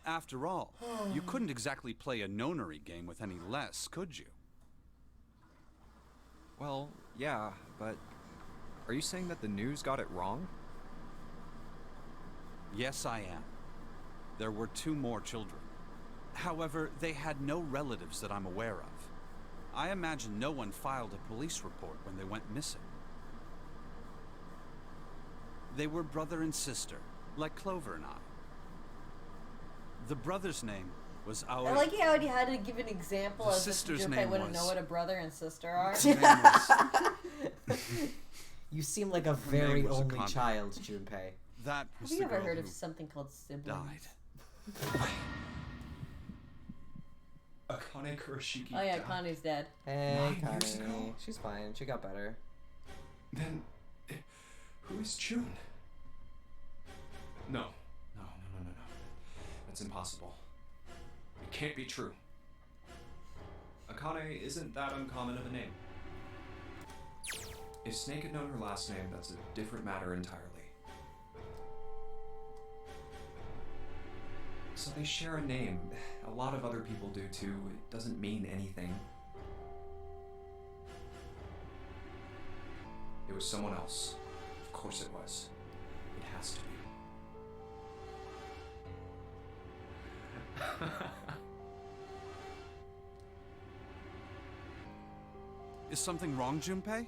After all, you couldn't exactly play a nonary game with any less, could you? Well, yeah, but are you saying that the news got it wrong? Yes, I am. There were 2 more children. However, they had no relatives that I'm aware of. I imagine no one filed a police report when they went missing. They were brother and sister, like Clover and I. The brother's name was Aoi. I like how he had to give an example The as if sister's Junpei name wouldn't know was- what a brother and sister are. Her name was- You seem like a Her very name was only Akane. child, Junpei. That Have was you the ever girl heard who of something called siblings? died. Akane Kurashiki Oh yeah, died. Connie's dead. Hey, 9 years Connie. ago. She's fine. She got better. Then, who is June? No. No. That's impossible. It can't be true. Akane isn't that uncommon of a name. If Snake had known her last name, that's a different matter entirely. So they share a name. A lot of other people do too. It doesn't mean anything. It was someone else. Of course it was. It has to be. Is something wrong, Junpei?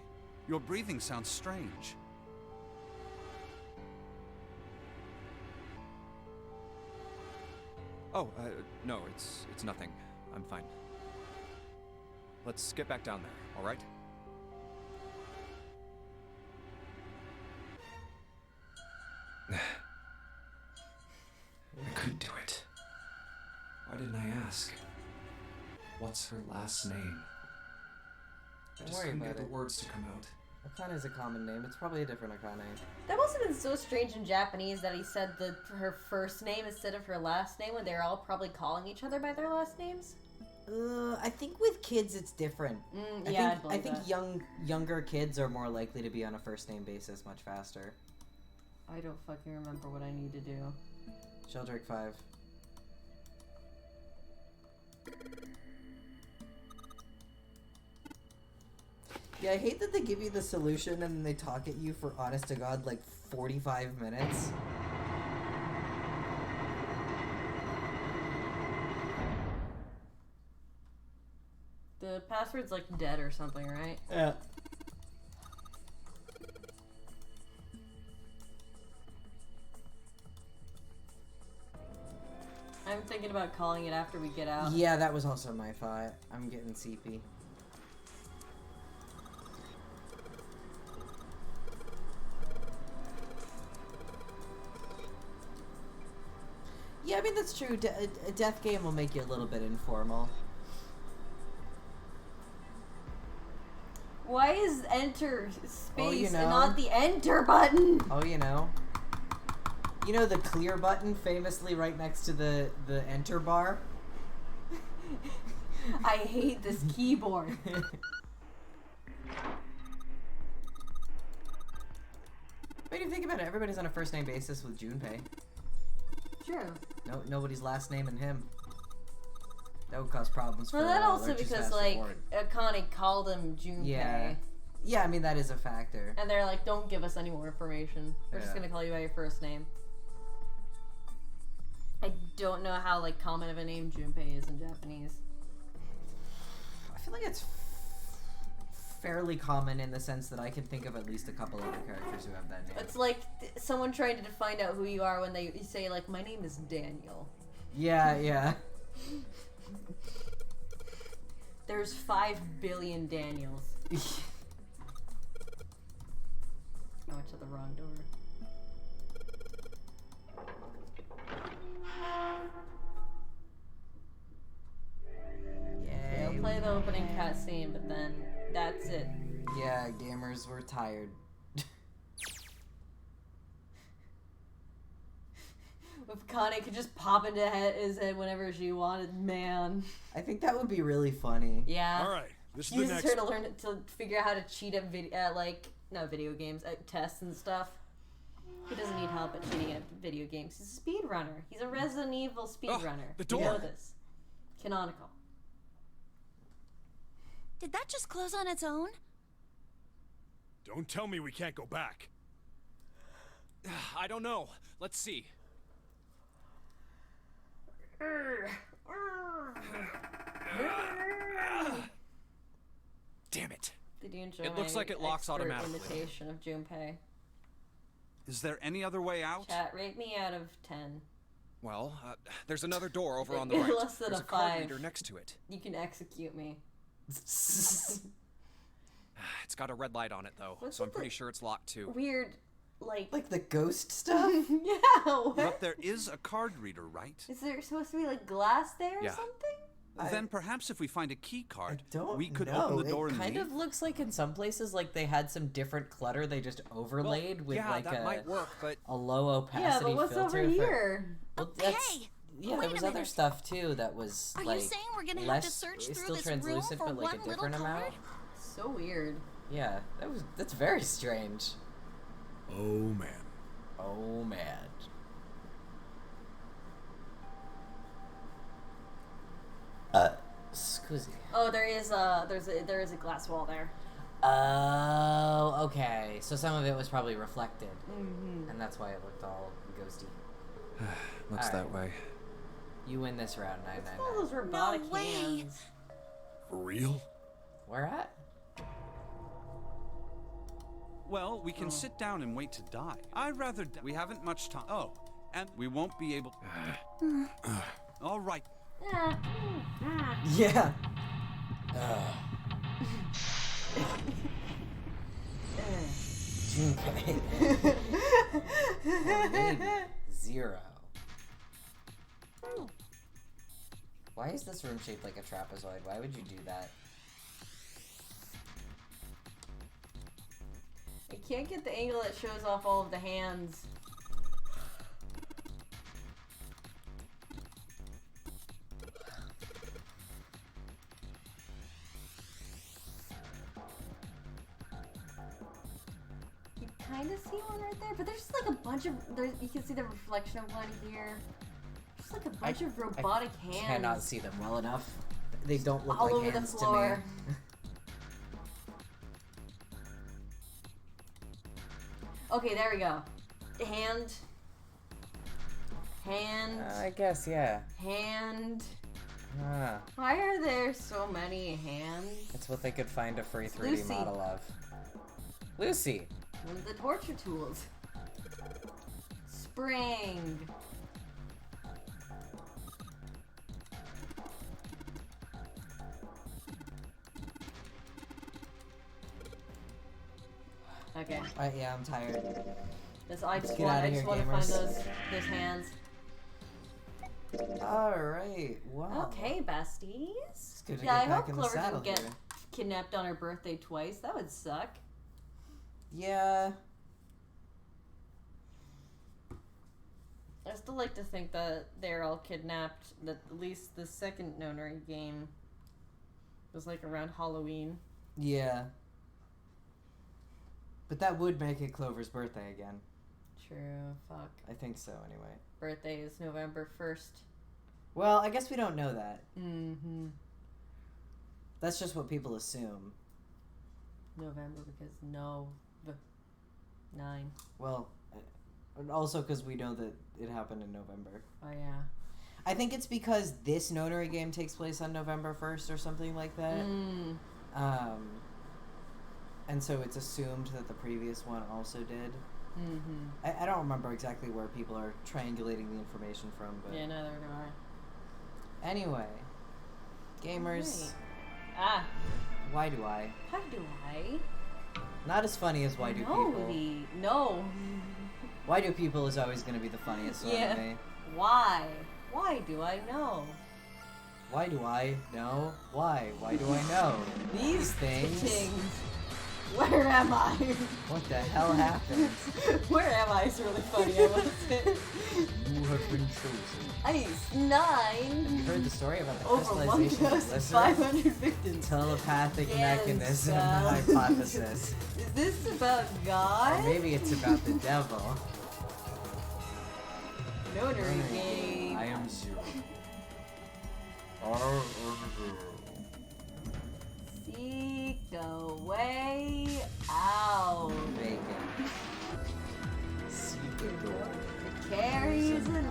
Your breathing sounds strange. Oh, no, it's nothing. I'm fine. Let's get back down there, all right? I couldn't do it. Why didn't I ask? What's her last name? I Don't just worry couldn't about get it. the words to come out. Akane is a common name. It's probably a different Akane. That must have been so strange in Japanese that he said her first name instead of her last name when they're all probably calling each other by their last names. I think with kids it's different. Yeah, I think younger kids are more likely to be on a first name basis much faster. I don't fucking remember what I need to do. Sheldrake 5. Yeah, I hate that they give you the solution and then they talk at you for honest to god like 45 minutes. The password's like dead or something, right? Yeah. I'm thinking about calling it after we get out. Yeah, that was also my thought. I'm getting CP. Yeah, I mean, that's true. A death game will make you a little bit informal. Why is enter space know. and not the enter button? Oh, you know. You know the clear button famously right next to the enter bar? I hate this keyboard. But if you think about it, everybody's on a first name basis with Junpei. True. Nobody's last name in him. That would cause problems for Well, that also Lurch's because, Fast like, Reward. Akane called him Junpei. Yeah. Yeah, I mean, that is a factor. And they're like, don't give us any more information. We're just Yeah. gonna call you by your first name. I don't know how, like, common of a name Junpei is in Japanese. I feel like it's fairly common in the sense that I can think of at least a couple other characters who have that name. It's like someone trying to find out who you are when they say, like, my name is Daniel. Yeah. There's 5 billion Daniels. I went to the wrong door. Yay. They'll play the opening cutscene, but then that's it. Yeah, gamers were tired. If Connie could just pop into his head whenever she wanted, man. I think that would be really funny. Yeah. All right, this is Uses the next. her to learn to figure out how to cheat at not video games, at tests and stuff. He doesn't need help at cheating at video games. He's a speedrunner. He's a Resident Evil speedrunner. the door. You know this. Canonical. Did that just close on its own? Don't tell me we can't go back. I don't know. Let's see. Damn it. Did you enjoy It looks like it locks expert automatically. imitation of Junpei? Is there any other way out? Chat, rate me out of 10. Well, there's another door over on the Less right. than There's a a card 5. reader next to it. You can execute me. It's got a red light on it, though, What's so I'm with pretty the sure it's locked, too. Weird, like the ghost stuff? Yeah, what? But there is a card reader, right? Is there supposed to be like glass there or Yeah. something? Then perhaps if we find a key card, don't we could know. open the door it and kind leave. of looks like in some places like they had some different clutter they just overlaid with yeah, like that a, might work, but a low opacity Yeah, but what's filter. over here? Well, that's, yeah, there wait a was other minute. stuff too that was Are like you saying we're gonna have less, to search it's through still this room translucent, for but like one a different little amount. card? So weird. Yeah, that's very strange. Oh man. Oh man. Scusi. Oh, there is a a glass wall there. Oh, okay. So some of it was probably reflected, Mm-hmm. and that's why it looked all ghosty. Looks All that right. way. You win this round, 999. All those robotic No way. hands. For real? Where at? Well, we can sit down and wait to die. I'd rather we haven't much time. Oh, and we won't be able. All right. Yeah. Zero. Why is this room shaped like a trapezoid? Why would you do that? I can't get the angle that shows off all of the hands. You kind of see one right there, but there's just like a bunch of. You can see the reflection of one here. Just like a bunch of robotic hands. Cannot see them well enough. They don't look all like over hands the to me. floor. Okay, there we go. Hand. Hand. I guess, yeah. Hand. Ah, Why are there so many hands? that's what they could find a free 3D Lucy. model of. Lucy. One of the torture tools. Spring. Okay. Yeah, I'm tired. I just get want outta to here, find gamers. those hands. Alright, wow. Okay, besties. good to Yeah, get I back hope in the Clover saddle didn't get here. kidnapped on her birthday twice. That would suck. Yeah. I still like to think that they're all kidnapped. That at least the second Nonary game was like around Halloween. Yeah. But that would make it Clover's birthday again. True. Fuck. I think so, anyway. Birthday is November 1st. Well, I guess we don't know that. Mm-hmm. That's just what people assume. November because 9. Well, and also because we know that it happened in November. Oh yeah. I think it's because this Nonary game takes place on November 1st or something like that. Mm. And so it's assumed that the previous one also did. Mm-hmm. I don't remember exactly where people are triangulating the information from, but Yeah, neither do I. Anyway, gamers. Ah. Why do I? How do I? Not as funny as why do people. No. Why do people is always going to be the funniest one to me. Why? Why do I know? Why do I know? Why? Why do I know? These things. Where am I? What the hell happened? Where am I? It's really funny, I must say. You have been chosen. Ice 9. You heard the story about the Over crystallization of 1,500 victims. Telepathic Yes, mechanism hypothesis. Is this about God? Or maybe it's about the devil. Notary game. I am Zero. Seek the way out. Bacon. Seek the door. It carries a 9.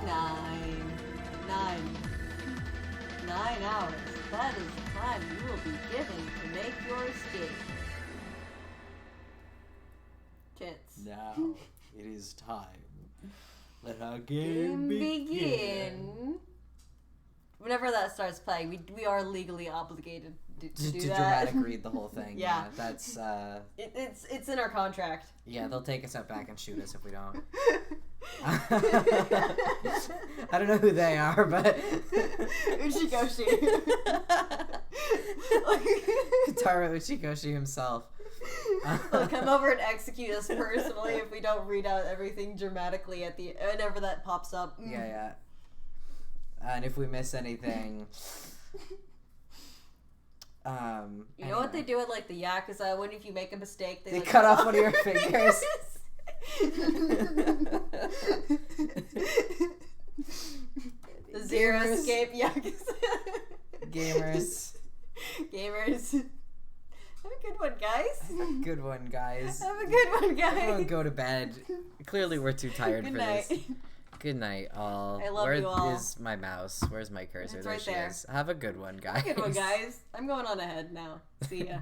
9 hours. That is the time you will be given to make your escape. Tits. Now it is time. Let our game begin. Whenever that starts playing, we are legally obligated to do that. Dramatic read the whole thing. Yeah. That's it's in our contract. Yeah, they'll take us out back and shoot us if we don't. I don't know who they are, but Uchikoshi. Taro Uchikoshi himself. They'll come over and execute us personally if we don't read out everything dramatically at the whenever that pops up. Yeah. And if we miss anything, you know what they do at like the Yakuza? When if you make a mistake, they like, cut off one of your fingers. The Zero Escape Yakuza. Gamers. Have a good one, guys. Have a good one, guys. Have a good one, guys. Everyone go to bed. Clearly, we're too tired Good for night. this. Good night, all. I love Where you all. is my mouse? Where's my cursor? It's there right she there. is. Have a good one, guys. Have a good one, guys. I'm going on ahead now. See ya.